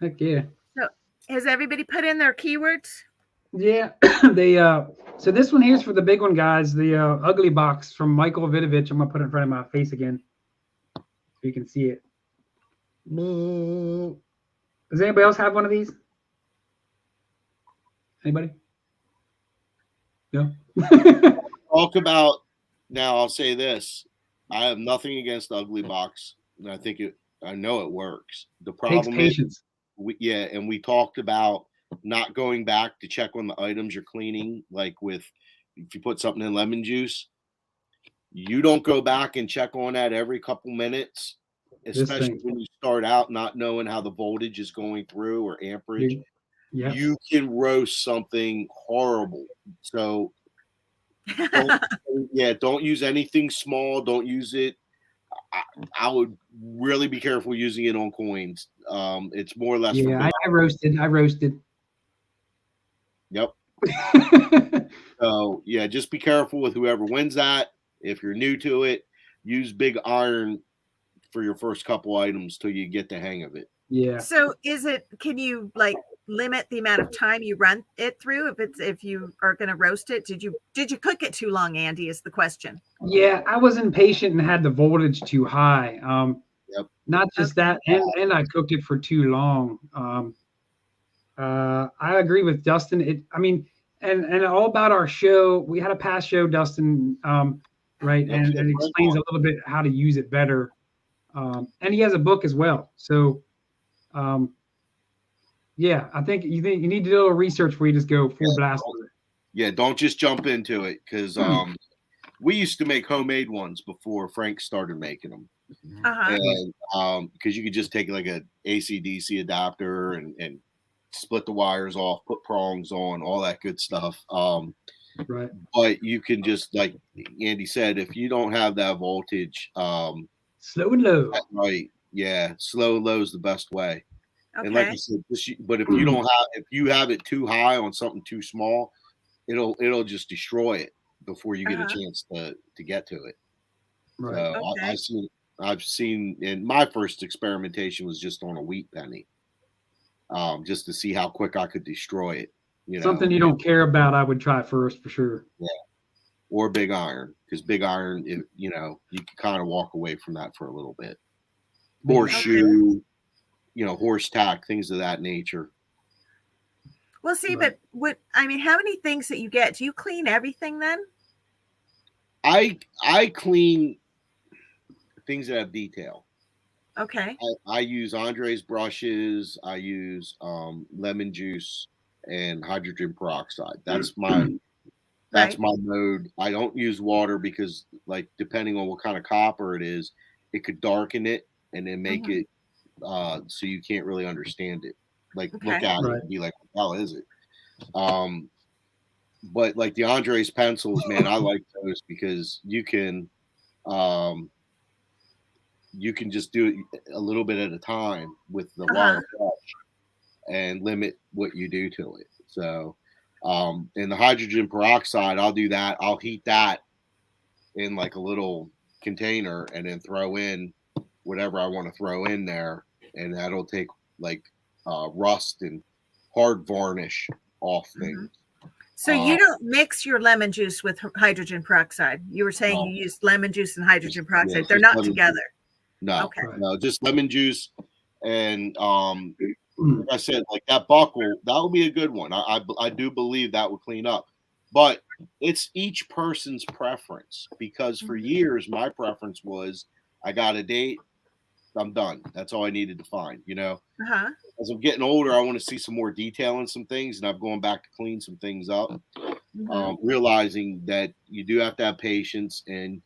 Heck yeah. So has everybody put in their keywords? Yeah, they so this one here's for the big one, guys. The ugly box from Michael Vidovich. I'm gonna put it in front of my face again so you can see it. Does anybody else have one of these? Anybody? No. Talk about now. I'll say this: I have nothing against the ugly box, and I know it works. The Takes problem is, patience. and we talked about not going back to check on the items you're cleaning, like with if you put something in lemon juice, you don't go back and check on that every couple minutes, especially when you start out not knowing how the voltage is going through or amperage. Yeah. You can roast something horrible. So don't use anything small. Don't use it. I would really be careful using it on coins. It's more or less. Yeah, I roasted. Yep. So yeah, just be careful with whoever wins that. If you're new to it, use big iron for your first couple items till you get the hang of it. Yeah. So can you like limit the amount of time you run it through if you are going to roast it? Did you cook it too long, Andy, is the question. Yeah, I was impatient and had the voltage too high. Yep. Not just that, and I cooked it for too long. I agree with Dustin. And all about our show. We had a past show, Dustin, right? And it explains a little bit how to use it better. And he has a book as well. So, yeah, I think you need to do a little research before you just go full blast with it. Yeah, don't just jump into it because we used to make homemade ones before Frank started making them. And because you could just take like a AC/DC adapter and split the wires off, put prongs on, all that good stuff. Right. But you can just, like Andy said, if you don't have that voltage, slow and low. Right. Yeah. Slow and low is the best way. Okay. And like you said, but if you have it too high on something too small, it'll just destroy it before you get a chance to get to it. Right. So I've seen in my first experimentation was just on a wheat penny. Just to see how quick I could destroy it. Something you don't care about, I would try first for sure. Yeah. Or big iron, because big iron, you can kind of walk away from that for a little bit. Horseshoe, horse tack, things of that nature. Well, see, but how many things that you get? Do you clean everything then? I clean things that have detail. Okay. I use Andre's brushes. I use lemon juice and hydrogen peroxide. That's my mode. I don't use water because, like, depending on what kind of copper it is, it could darken it and then make it so you can't really understand it. Like, look at it and be like, what the hell is it? But like the Andre's pencils, man, I like those because you can just do it a little bit at a time with the wire brush and limit what you do to it. So, in the hydrogen peroxide, I'll do that. I'll heat that in like a little container and then throw in whatever I want to throw in there. And that'll take like rust and hard varnish off things. So you don't mix your lemon juice with hydrogen peroxide. You were saying you use lemon juice and hydrogen peroxide. Yeah, they're not together. No, no, just lemon juice. And like I said, like that buckle, that would be a good one. I do believe that would clean up. But it's each person's preference, because for years my preference was I got a date, I'm done. That's all I needed to find, As I'm getting older, I want to see some more detail in some things, and I'm going back to clean some things up, realizing that you do have to have patience. And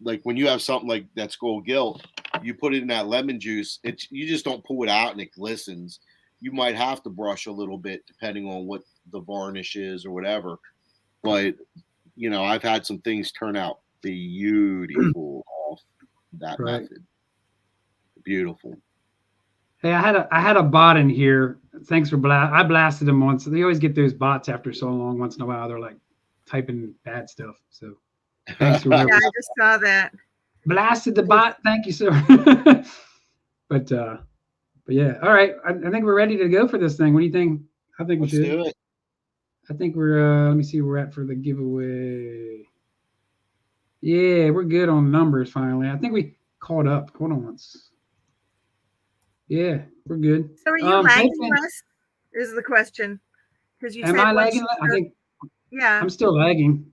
like when you have something like that skull gilt, you put it in that lemon juice, you just don't pull it out and it glistens. You might have to brush a little bit depending on what the varnish is or whatever. But, I've had some things turn out beautiful off that method. Beautiful. Hey, I had a bot in here. Thanks for I blasted them once. They always get those bots after so long. Once in a while, they're like typing bad stuff. So thanks for I just saw that. Blasted the bot. Thank you, sir. But yeah. All right. I think we're ready to go for this thing. What do you think? I think we should. Do it. I think we're let me see where we're at for the giveaway. Yeah, we're good on numbers finally. I think we caught up. Hold on once. Yeah, we're good. So are you type lagging, in- Russ? Is the question. Because you Am said I once lagging? I think yeah. I'm still lagging.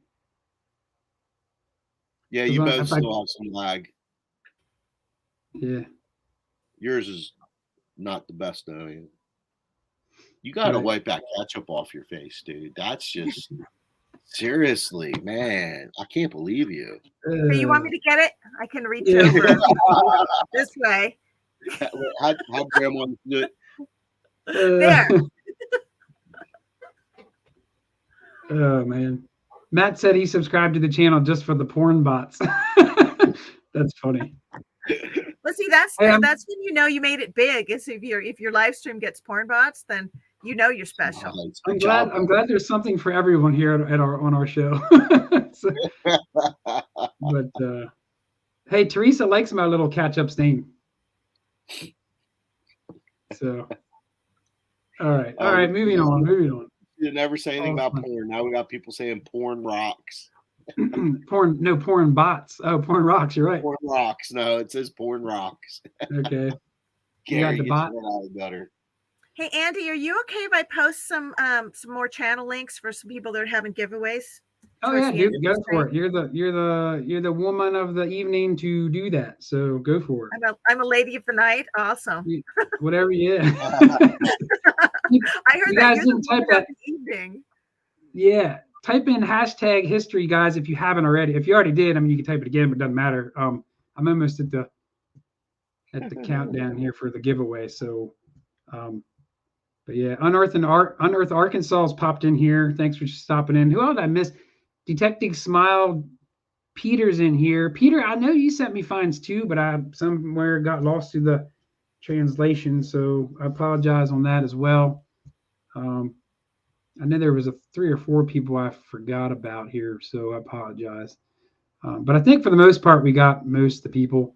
Yeah, 'Cause you I- both if I- still have some lag. Yeah. Yours is not the best though. You got to Right. wipe that ketchup off your face, dude. That's just seriously, man. I can't believe you. Hey, you want me to get it? I can reach Yeah. over this way. How'd Grandma do it? There. Oh man. Matt said he subscribed to the channel just for the porn bots. That's funny. Well, see, that's Hey, that's when you know you made it big. Is if your live stream gets porn bots, then you know you're special. I'm glad there's something for everyone here on our show. So, but hey, Teresa likes my little catch-up stain. So all right, moving on. You never say anything about Awesome. porn. Now we got people saying porn rocks. Porn bots. Oh, porn rocks, you're right. Porn rocks. No, it says porn rocks. Okay. You Gary got the gets bot. it out of the gutter. Hey, Andy, are you okay if I post some more channel links for some people that are having giveaways? Oh yeah, dude, go for it. You're the woman of the evening to do that. So go for it. I'm a lady of the night. Awesome. Whatever, yeah. I heard You that guys you're didn't the type woman that. of the evening. Yeah. Type in hashtag history, guys, if you haven't already. If you already did, I mean, you can type it again, but it doesn't matter. I'm almost at the countdown here for the giveaway. So, but yeah, Unearth Arkansas has popped in here. Thanks for stopping in. Who else did I miss? Detecting Smile. Peter's in here. Peter, I know you sent me finds too, but I somewhere got lost through the translation, so I apologize on that as well. I know there was 3 or 4 people I forgot about here, so I apologize. But I think for the most part, we got most of the people.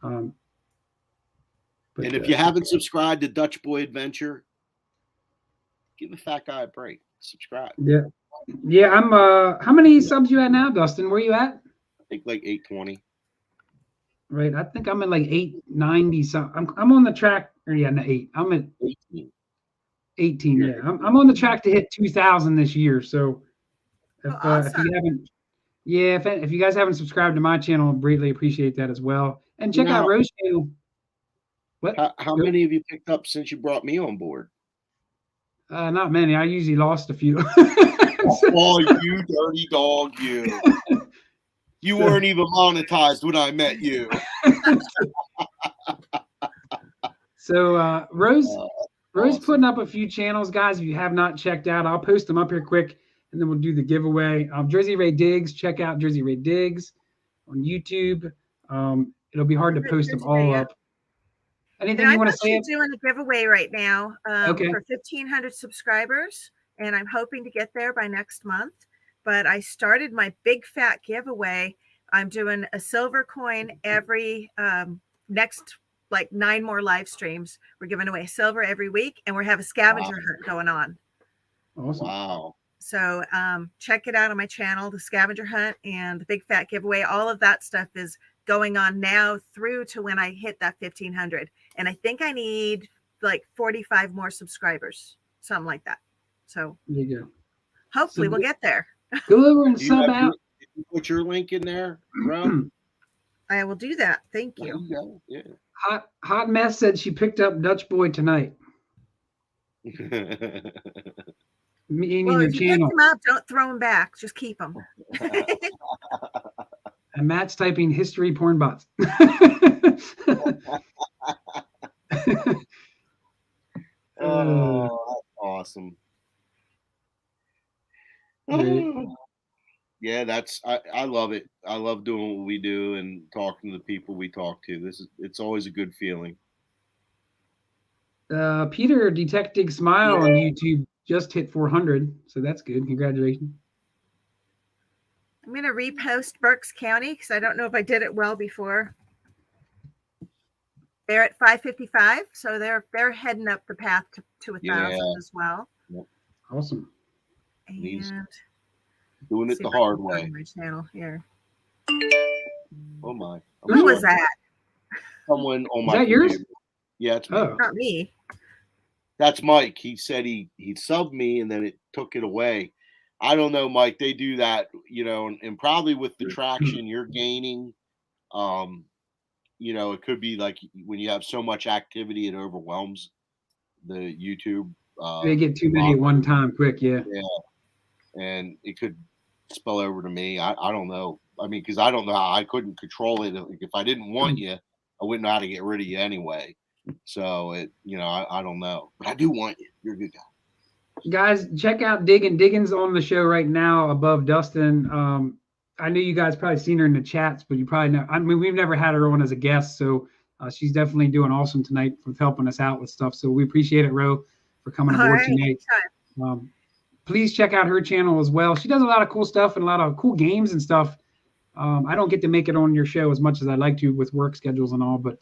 And if you haven't subscribed to Dutch Boy Adventure, give the fat guy a break. Subscribe. Yeah. I'm. How many subs you at now, Dustin? Where you at? I think like 820. Right. I think I'm at like 890. So I'm on the track. Or yeah, no, 8. I'm at 18. Yeah. I'm on the track to hit 2,000 this year. So if you haven't, if you guys haven't subscribed to my channel, I greatly appreciate that as well. And check out Rose channel. What? How many have you picked up since you brought me on board? Not many. I usually lost a few. Oh, you dirty dog, you. You weren't even monetized when I met you. So Rose awesome. Putting up a few channels, guys. If you have not checked out, I'll post them up here quick, and then we'll do the giveaway. Jersey Ray Diggs. Check out Jersey Ray Diggs on YouTube. It'll be hard to post them all up. Anything you want to say? I'm doing a giveaway right now Okay. for 1,500 subscribers, and I'm hoping to get there by next month. But I started my big fat giveaway. I'm doing a silver coin every next like 9 more live streams. We're giving away silver every week, and we have a scavenger hunt going on. Awesome. Wow. So check it out on my channel, the scavenger hunt and the big fat giveaway. All of that stuff is going on now through to when I hit that 1,500. And I think I need like 45 more subscribers, something like that. So there you go. Hopefully we'll get there. Go over and sub out. Put your link in there, bro. I will do that. Thank you. Yeah. Hot Mess said she picked up Dutch Boy tonight. Meaning your if you channel. pick them up, don't throw them back. Just keep them. And Matt's typing history porn bots. Oh, that's awesome. Yeah, I love it. I love doing what we do and talking to the people we talk to. It's always a good feeling. Peter Detecting Smile on YouTube just hit 400, so that's good. Congratulations. I'm going to repost Berks County because I don't know if I did it well before. They're at 555, so they're heading up the path to 1,000 as well. Awesome. He's And doing it see the if I hard can way. find my channel here. Oh my! Who was that? Someone on Is my that yours? computer. Yeah, it's me. Oh, Not me. That's Mike. He said he subbed me and then it took it away. I don't know, Mike. They do that, and probably with the traction you're gaining, it could be like when you have so much activity, it overwhelms the YouTube. they get too many at one time quick. Yeah. Yeah, and it could spill over to me. I don't know. I mean, because I don't know how I couldn't control it. If I didn't want you, I wouldn't know how to get rid of you anyway. So I don't know, but I do want you. You're a good guy. Guys, check out Diggin'. Diggin's on the show right now above Dustin. I know you guys probably seen her in the chats, but you probably know. I mean, we've never had her on as a guest, so she's definitely doing awesome tonight with helping us out with stuff. So we appreciate it, Ro, for coming aboard tonight. Please check out her channel as well. She does a lot of cool stuff and a lot of cool games and stuff. I don't get to make it on your show as much as I'd like to with work schedules and all, but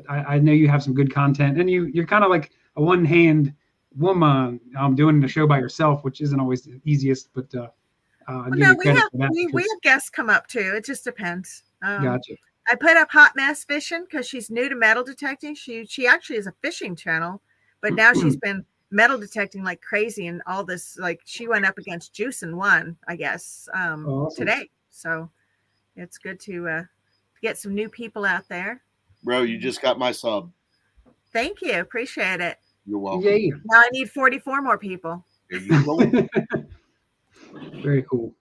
I know you have some good content, and you're kind of like a one-hand woman doing the show by yourself, which isn't always the easiest, but We have guests come up too. It just depends. Gotcha. I put up Hot Mess Fishing because she's new to metal detecting. She actually is a fishing channel, but now she's been metal detecting like crazy, and all this, like, she went up against Juice and won, I guess, awesome. today. So it's good to get some new people out there. Bro, you just got my sub. Thank you. Appreciate it. You're welcome. Yeah. Now I need 44 more people. There you go. Very cool.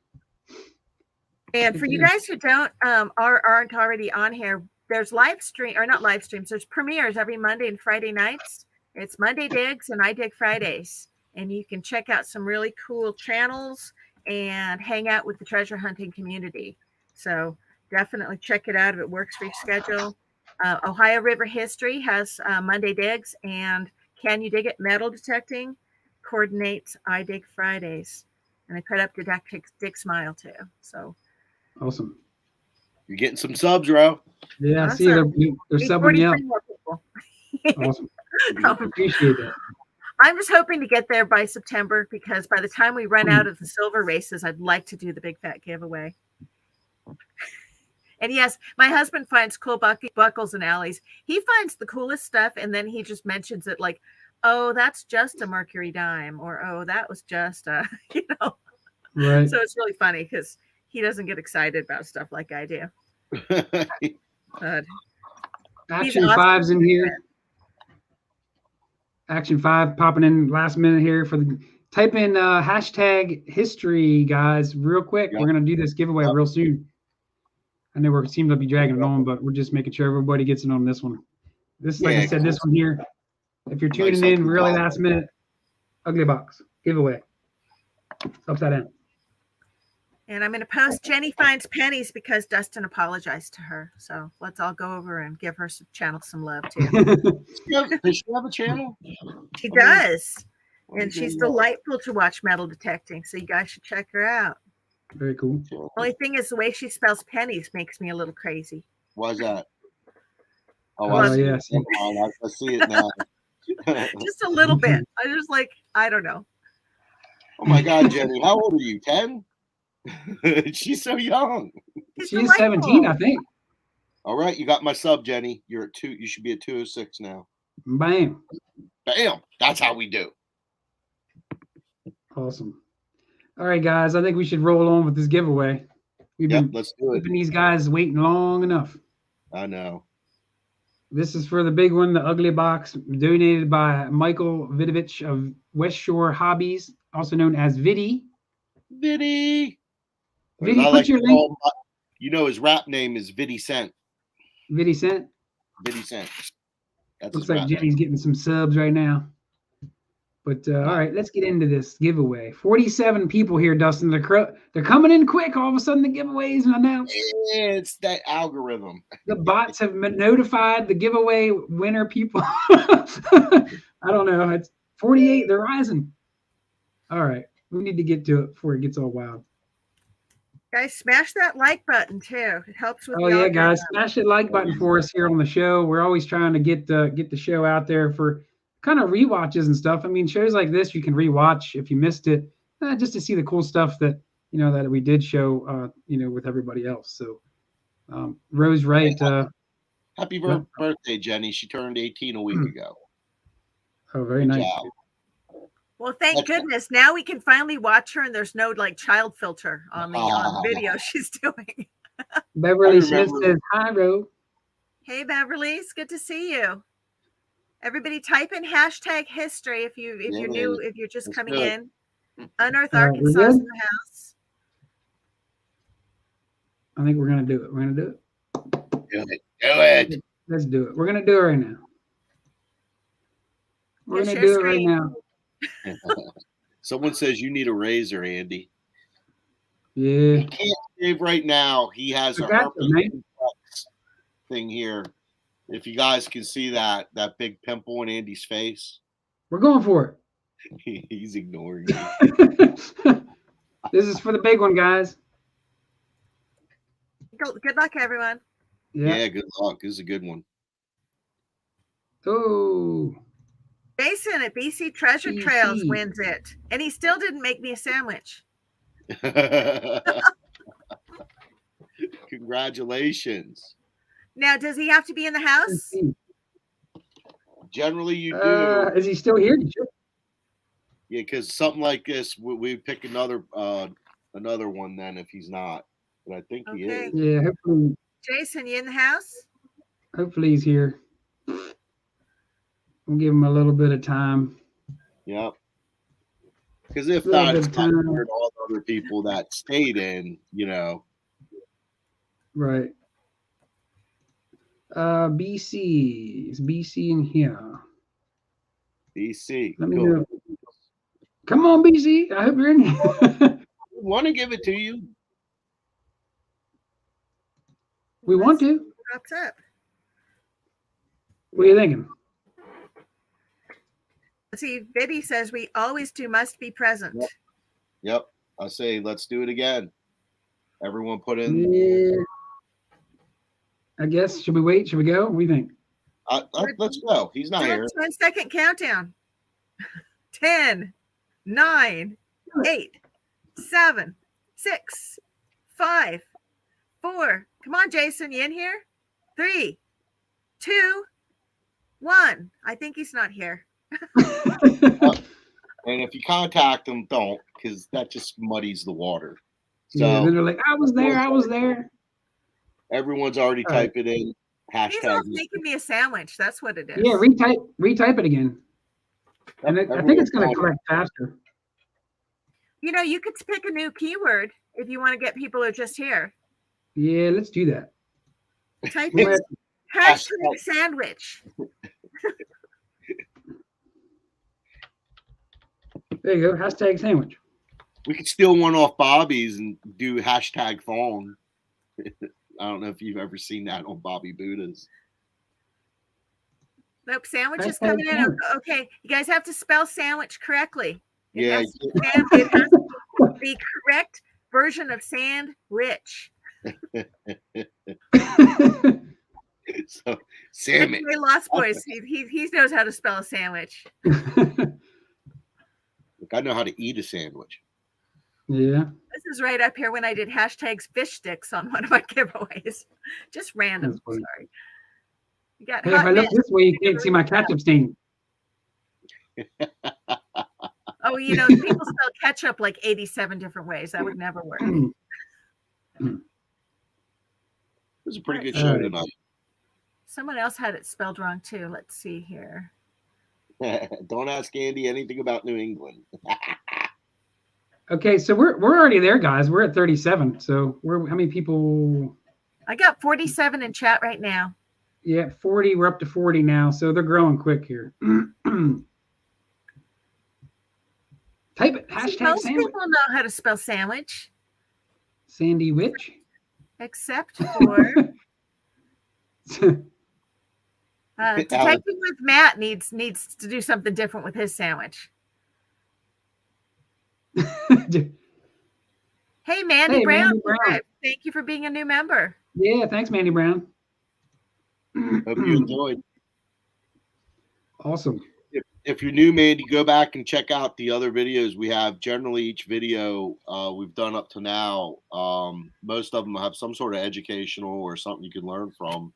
And for you guys who don't aren't already on here, there's not live streams. There's premieres every Monday and Friday nights. It's Monday Digs and I Dig Fridays, and you can check out some really cool channels and hang out with the treasure hunting community. So definitely check it out if it works for your schedule. Ohio River History has Monday Digs, and Can You Dig It? Metal Detecting coordinates I Dig Fridays. And I put up the Dick Smile too. So awesome. You're getting some subs, Ro. Yeah, awesome. I see they're subbing you up. More people. Awesome. Appreciate that. I'm just hoping to get there by September, because by the time we run out of the silver races, I'd like to do the big fat giveaway. And yes, my husband finds cool buckles and alleys. He finds the coolest stuff, and then he just mentions it like, oh, that's just a Mercury dime, or oh, that was just a, Right. So it's really funny because he doesn't get excited about stuff like I do. Action awesome. 5's in here. Action 5 popping in last minute here for the type in hashtag history, guys, real quick. Yep. We're gonna do this giveaway real soon. I know we seem to be dragging it on, but we're just making sure everybody gets in on this one. This, like I said, this one here. If you're tuning in really last minute, ugly box giveaway. It's upside down. And I'm going to post Jenny Finds Pennies because Dustin apologized to her. So let's all go over and give her some love too. Does she have a channel? She does. And she's delightful to watch metal detecting. So you guys should check her out. Very cool. Only thing is the way she spells pennies makes me a little crazy. Why's that? Oh, I see. Yes. I see it now. Just a little bit. I just I don't know. Oh my God, Jenny, how old are you? 10? She's so young. She's 17, I think. All right, you got my sub, Jenny. You're at 2. You should be at 206 now. Bam. Bam. That's how we do. Awesome. All right, guys. I think we should roll on with this giveaway. Let's do it. Keeping these guys waiting long enough. I know. This is for the big one, the ugly box, donated by Michael Vidovich of West Shore Hobbies, also known as Viddy. Viddy, put your link. His rap name is Viddy Cent. Viddy Cent? Viddy Cent. That's looks like Jenny's getting some subs right now. But all right, let's get into this giveaway. 47 people here, Dustin. They're coming in quick. All of a sudden, the giveaway is announced. Yeah, it's that algorithm. The bots have notified the giveaway winner people. I don't know. It's 48. They're rising. All right. We need to get to it before it gets all wild. Guys, smash that like button, too. It helps with yeah, guys. Smash that like button for us here on the show. We're always trying to get the show out there for kind of rewatches and stuff. I mean, shows like this you can rewatch if you missed it, just to see the cool stuff that that we did show, with everybody else. So, Rose, right? Happy birthday, Jenny. She turned 18 a week ago. Oh, very Good nice. job. Well, thank goodness. Now we can finally watch her, and there's no like child filter on the video she's doing. Beverly Smith says hi, Ro. Hey, Beverly, it's good to see you. Everybody, type in #history if you're new, if you're just coming in. Unearth Arkansas in the house. I think we're gonna do it. We're gonna do it. Do it. Let's do it. We're gonna do it right now. We're gonna do it right now. Someone says you need a razor, Andy. Yeah. He can't shave right now. He has a herpes thing here. If you guys can see that big pimple in Andy's face. We're going for it. He's ignoring me. This is for the big one, guys. Good luck, everyone. Yeah, good luck. This is a good one. Oh. Jason at BC Treasure Trails wins it. And he still didn't make me a sandwich. Congratulations. Now, does he have to be in the house? Generally, you do. Is he still here? Yeah, because something like this, we pick another one then if he's not. But I think he is. Yeah, hopefully. Jason, you in the house? Hopefully he's here. We'll give him a little bit of time. Yep. Because if not, it's not for all the other people that stayed in, Right. BC. Is BC in here? BC. Let me know. Come on, BC. I hope you're in here. We want to give it to you. We want to. What's up? What are you thinking? Let's see, Biddy says we always do must be present. Yep. I say let's do it again. Everyone put in. Yeah. I guess. Should we wait? Should we go? What do you think? Let's go. He's not here. 10-second countdown. 10, 9, 8, 7, 6, 5, 4. Come on, Jason. You in here? 3, 2, 1. I think he's not here. And if you contact them, don't, because that just muddies the water. So yeah, then they're like, I was there. Everyone's already typed it in. He's not making me a sandwich. That's what it is. Yeah, retype it again. And I think it's going to correct faster. You could pick a new keyword if you want to get people who are just here. Yeah, let's do that. Type in hashtag sandwich. There you go. Hashtag sandwich. We could steal one off Bobby's and do hashtag thong. I don't know if you've ever seen that on Bobby Buddha's. Nope, sandwich is coming in. Okay, you guys have to spell sandwich correctly. It has to be the correct version of sandwich. So, sandwich. Lost Boys, he knows how to spell a sandwich. Look, I know how to eat a sandwich. Yeah. This is right up here when I did hashtags fish sticks on one of my giveaways. Just random. Sorry. You got if I look this way, you can't see my ketchup stain. Oh, people spell ketchup like 87 different ways. That would never work. It was a pretty good show tonight. Someone else had it spelled wrong too. Let's see here. Don't ask Andy anything about New England. Okay, so we're already there, guys. We're at 37. So how many people? I got 47 in chat right now. Yeah, 40. We're up to 40 now. So they're growing quick here. Type it. Hashtag most sandwich. People know how to spell sandwich. Sandy Witch. Except for typing with Matt needs to do something different with his sandwich. Hey, Mandy Brown. Thank you for being a new member. Yeah, thanks, Mandy Brown. Hope you enjoyed. Awesome. if you're new, Mandy, go back and check out the other videos we have. Generally, each video we've done up to now, most of them have some sort of educational or something you can learn from.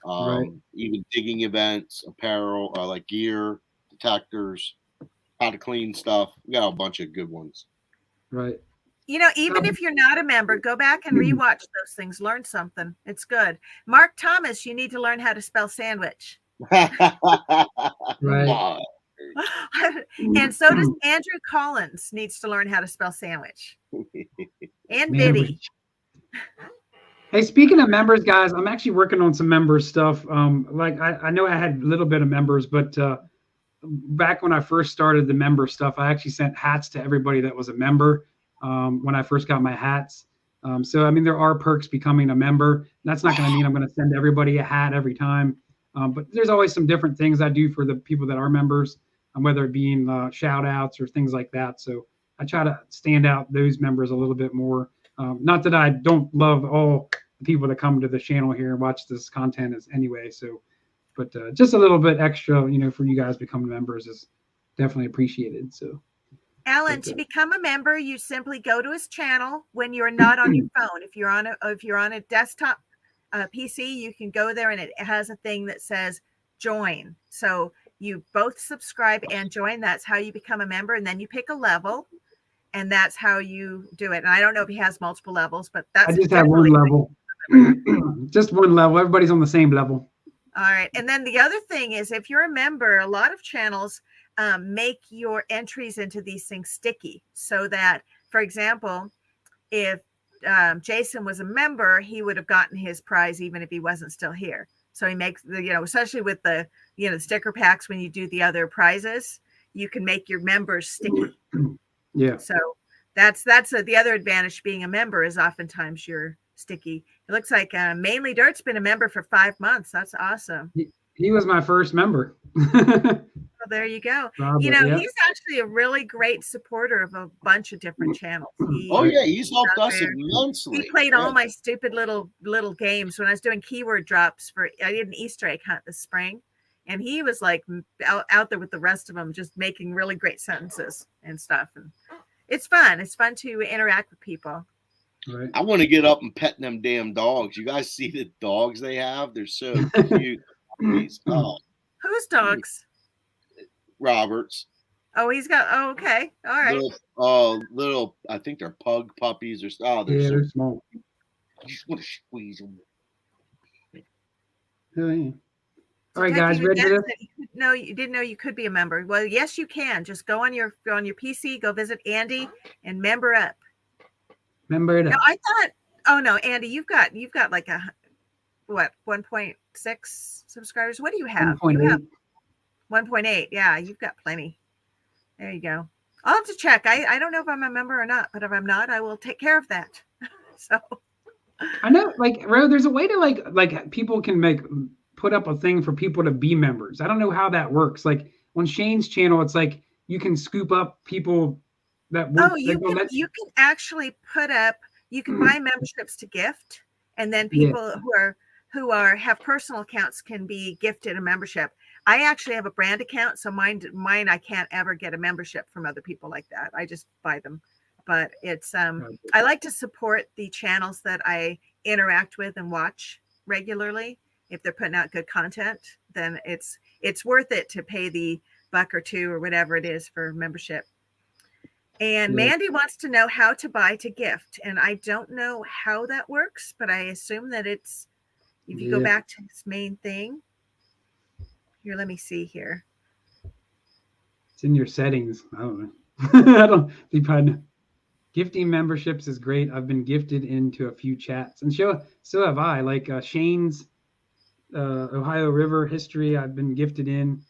Right. Even digging events, apparel, like gear, detectors, how to clean stuff. We got a bunch of good ones. Right. You know, even if you're not a member, go back and rewatch those things. Learn something. It's good. Mark Thomas, you need to learn how to spell sandwich. Right. And so does Andrew Collins needs to learn how to spell sandwich. And Biddy. Hey, speaking of members, guys, I'm actually working on some member stuff. Like I know I had a little bit of members, but back when I first started the member stuff, I actually sent hats to everybody that was a member when I first got my hats. So, I mean, there are perks becoming a member. That's not going to mean I'm going to send everybody a hat every time. But there's always some different things I do for the people that are members, whether it being shout outs or things like that. So I try to stand out those members a little bit more. Not that I don't love all the people that come to the channel here and watch this content anyway. So, but just a little bit extra, for you guys becoming members is definitely appreciated. So, Alan, to become a member, you simply go to his channel when you're not on your phone. If you're on a desktop PC, you can go there and it has a thing that says join. So you both subscribe and join. That's how you become a member, and then you pick a level. And that's how you do it. And I don't know if he has multiple levels, but that's I just have one level. Just one level. Everybody's on the same level. All right. And then the other thing is, if you're a member, a lot of channels make your entries into these things sticky, so that, for example, if Jason was a member, he would have gotten his prize even if he wasn't still here. So he makes especially with the sticker packs, when you do the other prizes, you can make your members sticky. Yeah. So that's the other advantage to being a member, is oftentimes you're sticky. It looks like Mainly Dirt's been a member for 5 months. That's awesome. He was my first member. Well, there you go. Robert, He's actually a really great supporter of a bunch of different channels. He's helped us immensely. He played all my stupid little games when I was doing keyword drops I did an Easter egg hunt this spring. And he was like out there with the rest of them, just making really great sentences and stuff. And it's fun. It's fun to interact with people. Right. I want to get up and pet them damn dogs. You guys see the dogs they have? They're so cute. Whose dogs? Robert's. Oh, he's got. Oh, okay. All right. Little. I think they're pug puppies or. They're small. I just want to squeeze them. Oh, yeah. All right, guys, ready for this? No, you didn't know you could be a member. Well, yes, you can. Just go on your PC, go visit Andy, and member up. Member it up. Now, I thought, oh no, Andy, you've got like 1.6 subscribers. What do you have? 1.8. You have 1.8. Yeah, you've got plenty. There you go. I'll have to check. I don't know if I'm a member or not, but if I'm not, I will take care of that. So I know, Ro, there's a way to like people can put up a thing for people to be members. I don't know how that works. Like on Shane's channel, it's like you can scoop up people that you can actually put up, you can buy memberships to gift, and then people who have personal accounts can be gifted a membership. I actually have a brand account, so mine I can't ever get a membership from other people like that. I just buy them. But it's I like to support the channels that I interact with and watch regularly. If they're putting out good content, then it's worth it to pay the $1 or $2 or whatever it is for membership. And Mandy wants to know how to buy to gift. And I don't know how that works, but I assume that it's, if you go back to this main thing. Here, let me see here. It's in your settings. I don't know. You probably know. Gifting memberships is great. I've been gifted into a few chats, and so have I. Like Shane's Ohio River history, I've been gifted in.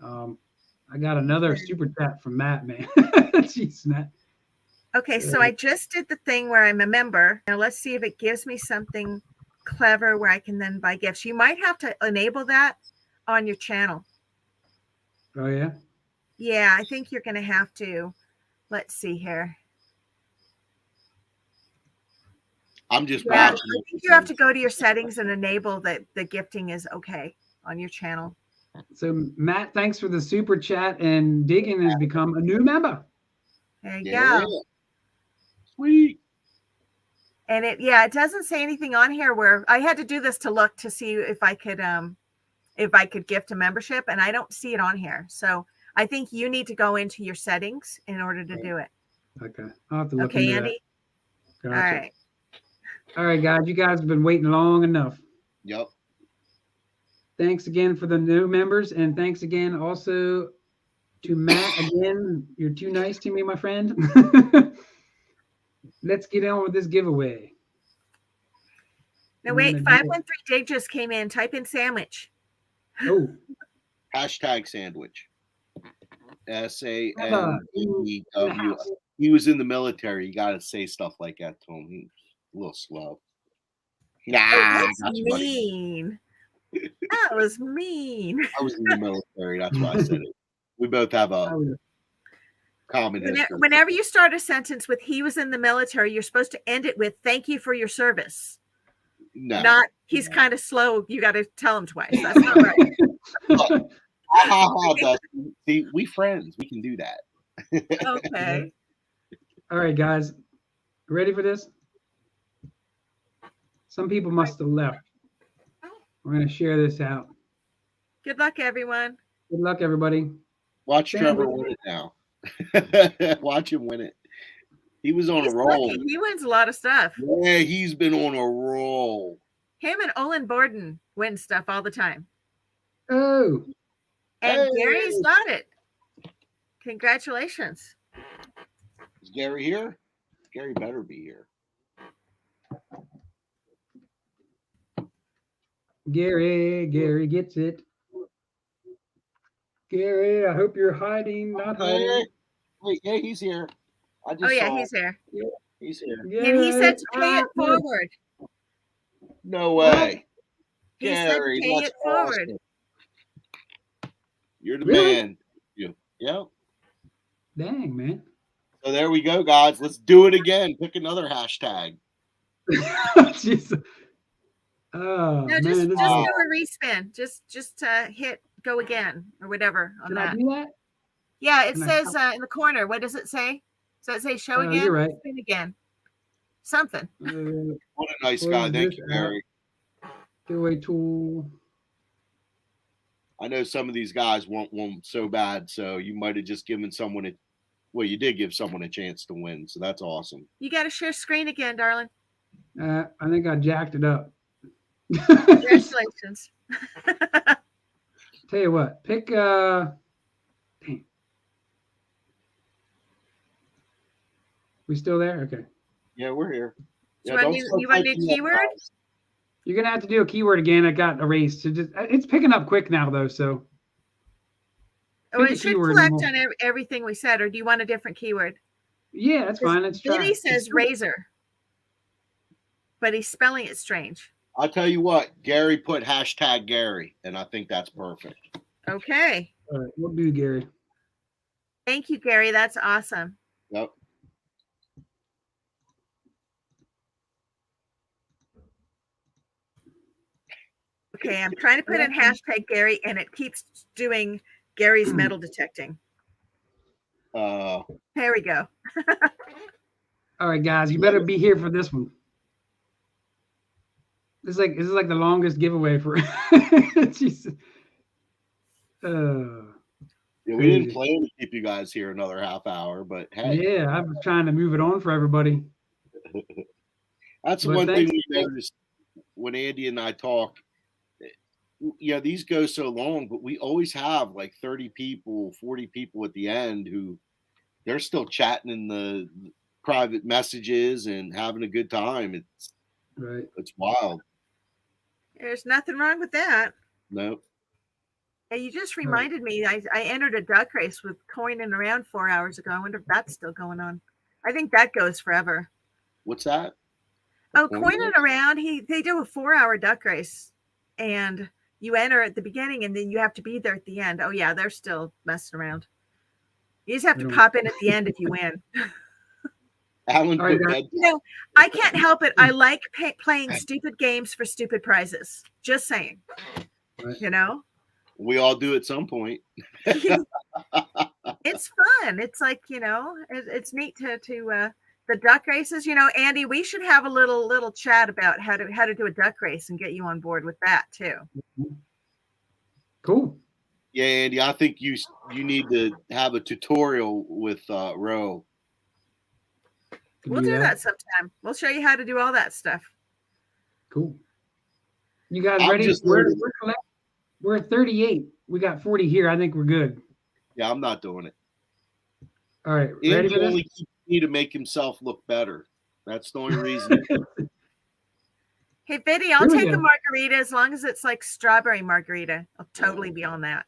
I got another super chat from Matt, man. Jeez, Matt. Okay, so I just did the thing where I'm a member. Now let's see if it gives me something clever where I can then buy gifts. You might have to enable that on your channel. Oh, yeah? Yeah, I think you're going to have to. Let's see here. I'm just watching. I think you have to go to your settings and enable that the gifting is okay on your channel. So Matt, thanks for the super chat, and Diggin has become a new member. There you Yeah. go. Sweet. And it doesn't say anything on here where I had to do this to look to see if I could gift a membership, and I don't see it on here. So I think you need to go into your settings in order to do it. Okay, I'll have to look Okay, into Andy. that. All Gotcha. right. All right, guys, you guys have been waiting long enough. Yep. Thanks again for the new members, and thanks again also to Matt. Again, you're too nice to me, my friend. Let's get on with this giveaway. No, wait, 513 Dig just came in. Type in sandwich. Oh. Hashtag sandwich. SANDW. He was in the military. You got to say stuff like that to him. He's a little slow. Nah, that's mean. That was mean. I was in the military. That's why I said it. We both have a common history. Whenever you start a sentence with "he was in the military," you're supposed to end it with "thank you for your service." No, not he's kind of slow. You got to tell him twice. That's not right. Dustin. See, we friends. We can do that. Okay. All right, guys, ready for this? Some people must have left. We're going to share this out. Good luck, everyone. Good luck, everybody. Watch Trevor win it now. Watch him win it. He was on a roll. Lucky. He wins a lot of stuff. Yeah, he's been on a roll. Him and Olin Borden win stuff all the time. Oh. And Gary's got it. Congratulations. Is Gary here? Gary better be here. Gary gets it. Gary, I hope you're hiding, not hiding. Wait, yeah, he's here. He's here. Yeah, he's here. And he said to pay it forward. No way. He Gary, said pay it forward. Awesome. You're the man. Yep. Dang, man. So there we go, guys. Let's do it again. Pick another hashtag. Jesus. Oh, no, just do a respin. Just hit go again or whatever on that. I do that? Yeah, it says in the corner. What does it say? Does it say show again? You're right. Spin again. Something. What a nice guy. Thank you, Gary. Giveaway tool. I know some of these guys want one so bad, so you might have just given someone you did give someone a chance to win, so that's awesome. You got to share screen again, darling. I think I jacked it up. Congratulations. Tell you what, pick dang. We still there? Okay. Yeah, we're here. You want to do keyword? You're gonna have to do a keyword again. I got erased. So it's picking up quick now though, so it should collect on everything we said, or do you want a different keyword? Yeah, that's fine. Let's try. Vinny says razor, but he's spelling it strange. I'll tell you what, Gary put hashtag Gary, and I think that's perfect. Okay. All right, we'll do Gary. Thank you, Gary. That's awesome. Yep. Okay, I'm trying to put in hashtag Gary, and it keeps doing Gary's metal detecting. There we go. All right, guys, you better be here for this one. This is like the longest giveaway for. Jesus. Yeah, we didn't plan to keep you guys here another half hour, but hey. Yeah, I was trying to move it on for everybody. That's the one thing we noticed when Andy and I talk. Yeah, these go so long, but we always have like 30 people, 40 people at the end who they're still chatting in the private messages and having a good time. It's wild. There's nothing wrong with that. No. Yeah, you just reminded me. I entered a duck race with coining around 4 hours ago. I wonder if that's still going on. I think that goes forever. What's that? Oh, coining around. They do a 4-hour duck race, and you enter at the beginning, and then you have to be there at the end. Oh yeah, they're still messing around. You just have to pop in at the end if you win. Alan, I can't help it. I like playing stupid games for stupid prizes. Just saying. Right. You know. We all do at some point. It's fun. It's like, it's neat to the duck races. Andy, we should have a little chat about how to do a duck race and get you on board with that too. Cool. Yeah, Andy, I think you need to have a tutorial with Ro. We'll do that sometime. We'll show you how to do all that stuff. Cool. You guys ready? We're at 38. We got 40 here. I think we're good. Yeah, I'm not doing it. All right. Ready for this? Only keeps me to make himself look better. That's the only reason. Hey, Biddy, I'll take the margarita as long as it's like strawberry margarita. I'll totally be on that.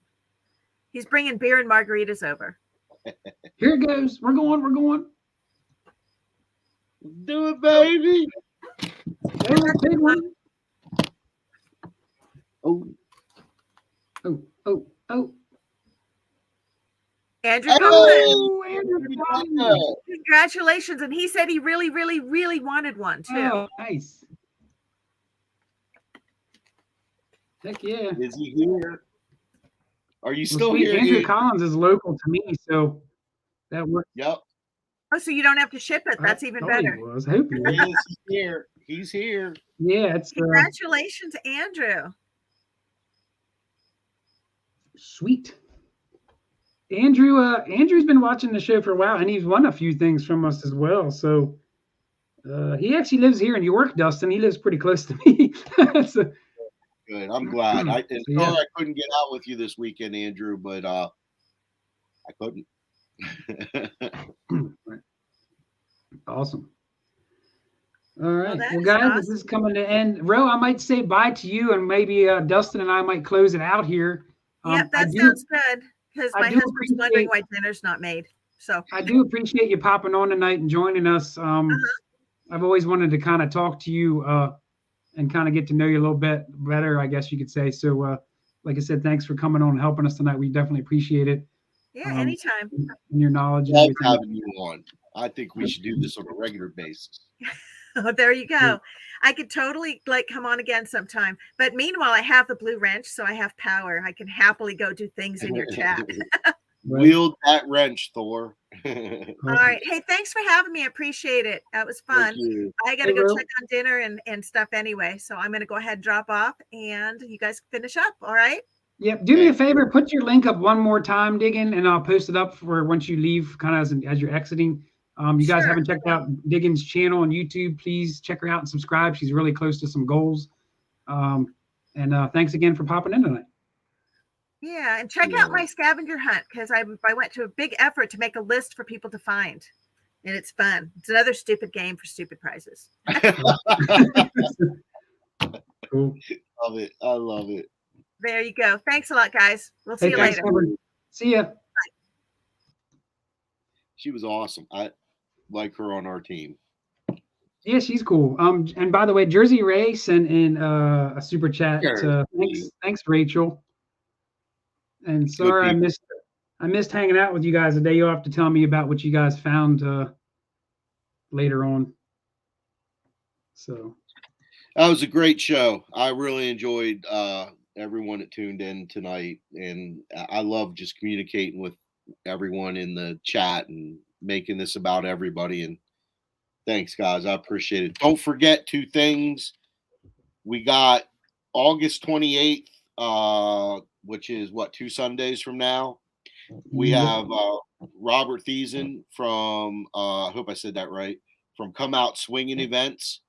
He's bringing beer and margaritas over. Here it goes. We're going. Do it, baby. Big one. Oh. Andrew, congratulations. And he said he really, really, really wanted one too. Oh, nice. Heck yeah. Is he here? Are you still here? Andrew Collins is local to me, so that works. Yep. Oh, so you don't have to ship it. That's even better. I was hoping. He's here. He's here. Yeah, it's congratulations, Andrew. Sweet. Andrew's been watching the show for a while, and he's won a few things from us as well. So he actually lives here in York, Dustin. He lives pretty close to me. So, good. I'm glad. I couldn't get out with you this weekend, Andrew, but I couldn't. Awesome. All right. Well, guys, awesome. This is coming to end. Ro, I might say bye to you, and maybe Dustin and I might close it out here. Yep, that sounds good. Because my husband's wondering why dinner's not made. So I do appreciate you popping on tonight and joining us. I've always wanted to kind of talk to you and kind of get to know you a little bit better, I guess you could say. So, like I said, thanks for coming on and helping us tonight. We definitely appreciate it. Yeah, anytime. And your knowledge. Love having you on. I think we should do this on a regular basis. Oh, there you go. I could totally come on again sometime. But meanwhile, I have the blue wrench, so I have power. I can happily go do things in your chat. Wield that wrench, Thor. All right. Hey, thanks for having me. I appreciate it. That was fun. I got to go check on dinner and stuff anyway. So I'm going to go ahead and drop off, and you guys finish up. All right. Yep. Do me a favor. Put your link up one more time, Diggin, and I'll post it up for once you leave, kind of as you're exiting. You guys haven't checked out Diggin's channel on YouTube, please check her out and subscribe. She's really close to some goals. And thanks again for popping in tonight. Yeah, and check out my scavenger hunt, because I went to a big effort to make a list for people to find. And it's fun. It's another stupid game for stupid prizes. Cool. Love it. I love it. There you go. Thanks a lot, guys. We'll see you later. See ya. Bye. She was awesome. I like her on our team. Yeah, she's cool. And by the way, Jersey Ray sent in a super chat. Thanks, Rachel. And sorry I missed hanging out with you guys today. You'll have to tell me about what you guys found later on. So that was a great show. I really enjoyed everyone that tuned in tonight, and I love just communicating with everyone in the chat and making this about everybody. And thanks, guys. I appreciate it. Don't forget 2 things. We got August 28th, which is 2 Sundays from now. We have Robert Thiessen from I hope I said that right, from Come Out Swinging Events.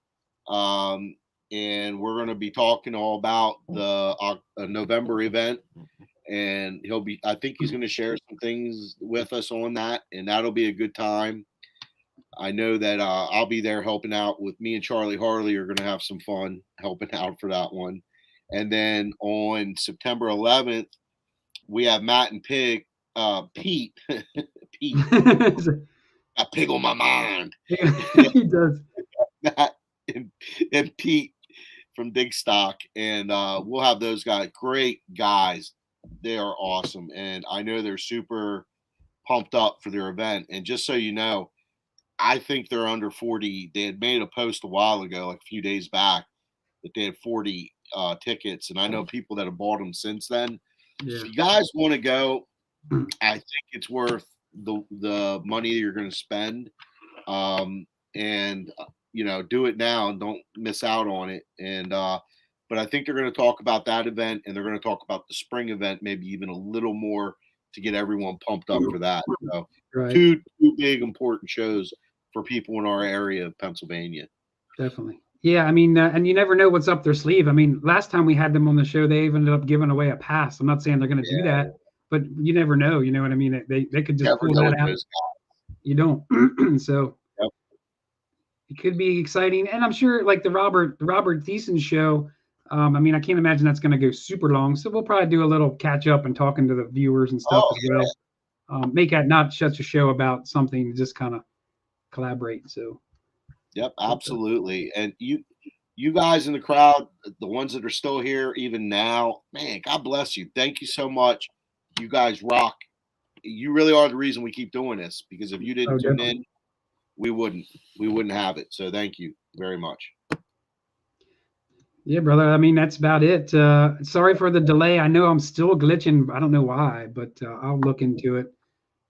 And we're going to be talking all about the November event. And I think he's going to share some things with us on that, and that'll be a good time. I know that I'll be there helping out with me, and Charlie Harley are going to have some fun helping out for that one. And then on September 11th, we have Matt and Pete. Pete. I pig on my mind. He does. Matt and Pete from Big Stock, and we'll have those guys. Great guys. They are awesome, and I know they're super pumped up for their event. And just so you know, I think they're under 40. They had made a post a while ago, like a few days back, that they had 40 tickets, and I know people that have bought them since then. If you guys want to go, I think it's worth the money you're going to spend. And do it now and don't miss out on it. And but I think they're going to talk about that event, and they're going to talk about the spring event, maybe even a little more to get everyone pumped up for that. So two big important shows for people in our area of Pennsylvania. Definitely. Yeah, I mean, and you never know what's up their sleeve. I mean, last time we had them on the show, they ended up giving away a pass. I'm not saying they're going to do that, but you never know. You know what I mean? They could just pull that out. You don't. So it could be exciting, and I'm sure like the Robert Thiessen show. I mean, I can't imagine that's going to go super long. So we'll probably do a little catch up and talking to the viewers and stuff as well. Make that not such a show about something, just kind of collaborate. So. Yep, absolutely. And you guys in the crowd, the ones that are still here even now, man, God bless you. Thank you so much. You guys rock. You really are the reason we keep doing this, because if you didn't tune in, we wouldn't have it. So thank you very much. Yeah, brother. I mean, that's about it. Sorry for the delay. I know I'm still glitching. I don't know why, but I'll look into it.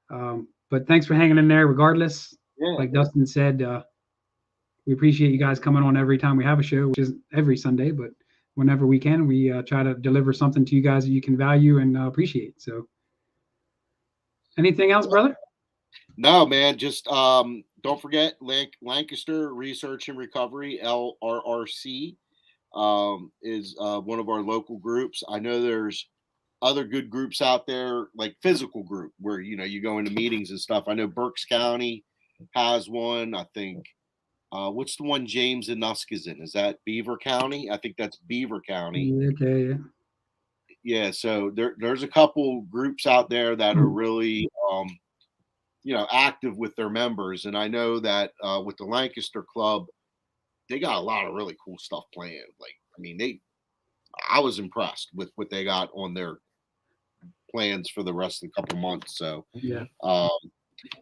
But thanks for hanging in there regardless. Like Dustin said, we appreciate you guys coming on every time we have a show, which isn't every Sunday, but whenever we can, we try to deliver something to you guys that you can value and appreciate. So anything else, brother? No, man. Just don't forget Lancaster Research and Recovery, LRRC, is one of our local groups. I know there's other good groups out there, like physical group, where, you go into meetings and stuff. I know Berks County has one. I think what's the one James and Nusk is in? Is that Beaver County? I think that's Beaver County. Okay. Yeah. So there's a couple groups out there that are really, active with their members. And I know that with the Lancaster Club, they got a lot of really cool stuff planned. Like, I mean, I was impressed with what they got on their plans for the rest of the couple months. So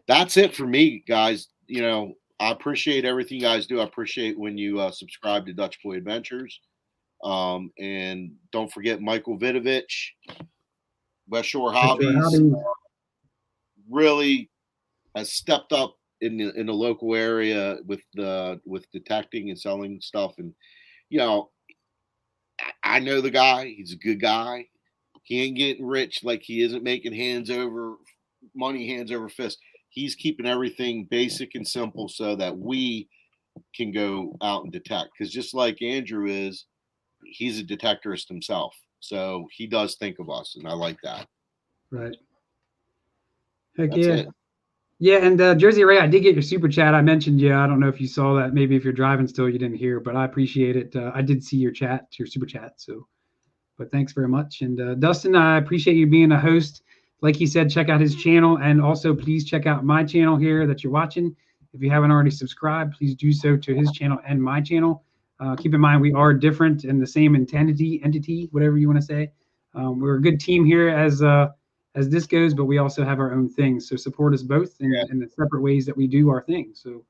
that's it for me, guys. I appreciate everything you guys do. I appreciate when you subscribe to Dutch Boy Adventures. And don't forget Michael Vidovich, West Shore Hobbies, really has stepped up in the local area with detecting and selling stuff. And, I know the guy. He's a good guy. He ain't getting rich. Like, he isn't making hands over fist. He's keeping everything basic and simple so that we can go out and detect. Because just like Andrew is, he's a detectorist himself. So he does think of us, and I like that. Right. Heck That's yeah. it. Yeah, and Jersey Ray, I did get your super chat. I mentioned you. I don't know if you saw that. Maybe if you're driving still, you didn't hear, but I appreciate it. I did see your super chat. So, but thanks very much. And Dustin, I appreciate you being a host. Like he said, check out his channel, and also please check out my channel here that you're watching. If you haven't already subscribed, please do so to his channel and my channel. Keep in mind, we are different in the same entity, whatever you want to say. We're a good team here as this goes, but we also have our own things. So support us both in the separate ways that we do our thing. So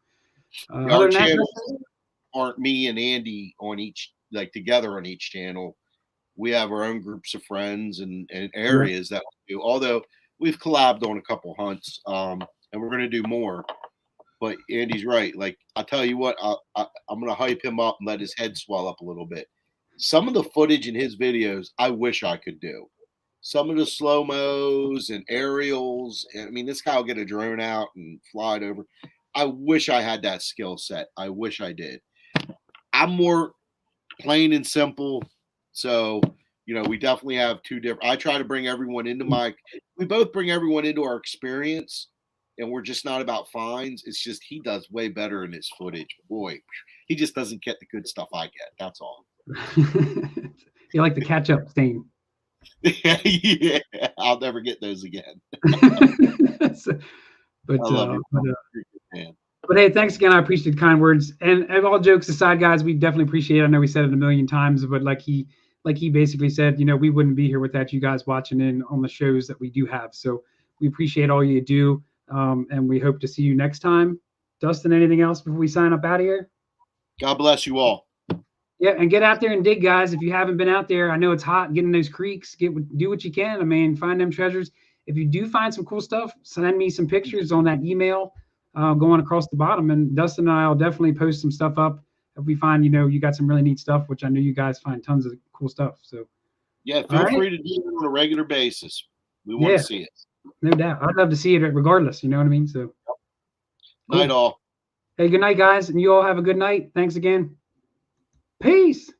our channels aren't me and Andy on each, like together on each channel. We have our own groups of friends and areas that we do. Although we've collabed on a couple hunts, and we're going to do more. But Andy's right. Like, I'll tell you what, I'm going to hype him up and let his head swell up a little bit. Some of the footage in his videos, I wish I could do. Some of the slow-mos and aerials. I mean, this guy will get a drone out and fly it over. I wish I had that skill set. I wish I did. I'm more plain and simple. So, we definitely have two different. I try to bring everyone into we both bring everyone into our experience, and we're just not about finds. It's just he does way better in his footage. Boy, he just doesn't get the good stuff I get. That's all. You like the catch-up stain. Yeah, I'll never get those again. But I love you, man. But hey, thanks again. I appreciate the kind words. And all jokes aside, guys, we definitely appreciate it. I know we said it a million times, but like he basically said, we wouldn't be here without you guys watching in on the shows that we do have. So we appreciate all you do, and we hope to see you next time. Dustin, anything else before we sign up out of here? God bless you all. Yeah, and get out there and dig, guys. If you haven't been out there, I know it's hot. Get in those creeks. Do what you can. I mean, find them treasures. If you do find some cool stuff, send me some pictures on that email going across the bottom. And Dustin and I will definitely post some stuff up if we find, you got some really neat stuff, which I know you guys find tons of cool stuff. So yeah, feel free to do it on a regular basis. We want to see it. No doubt. I'd love to see it regardless. You know what I mean? So Night all. Hey, good night, guys. And you all have a good night. Thanks again. Peace.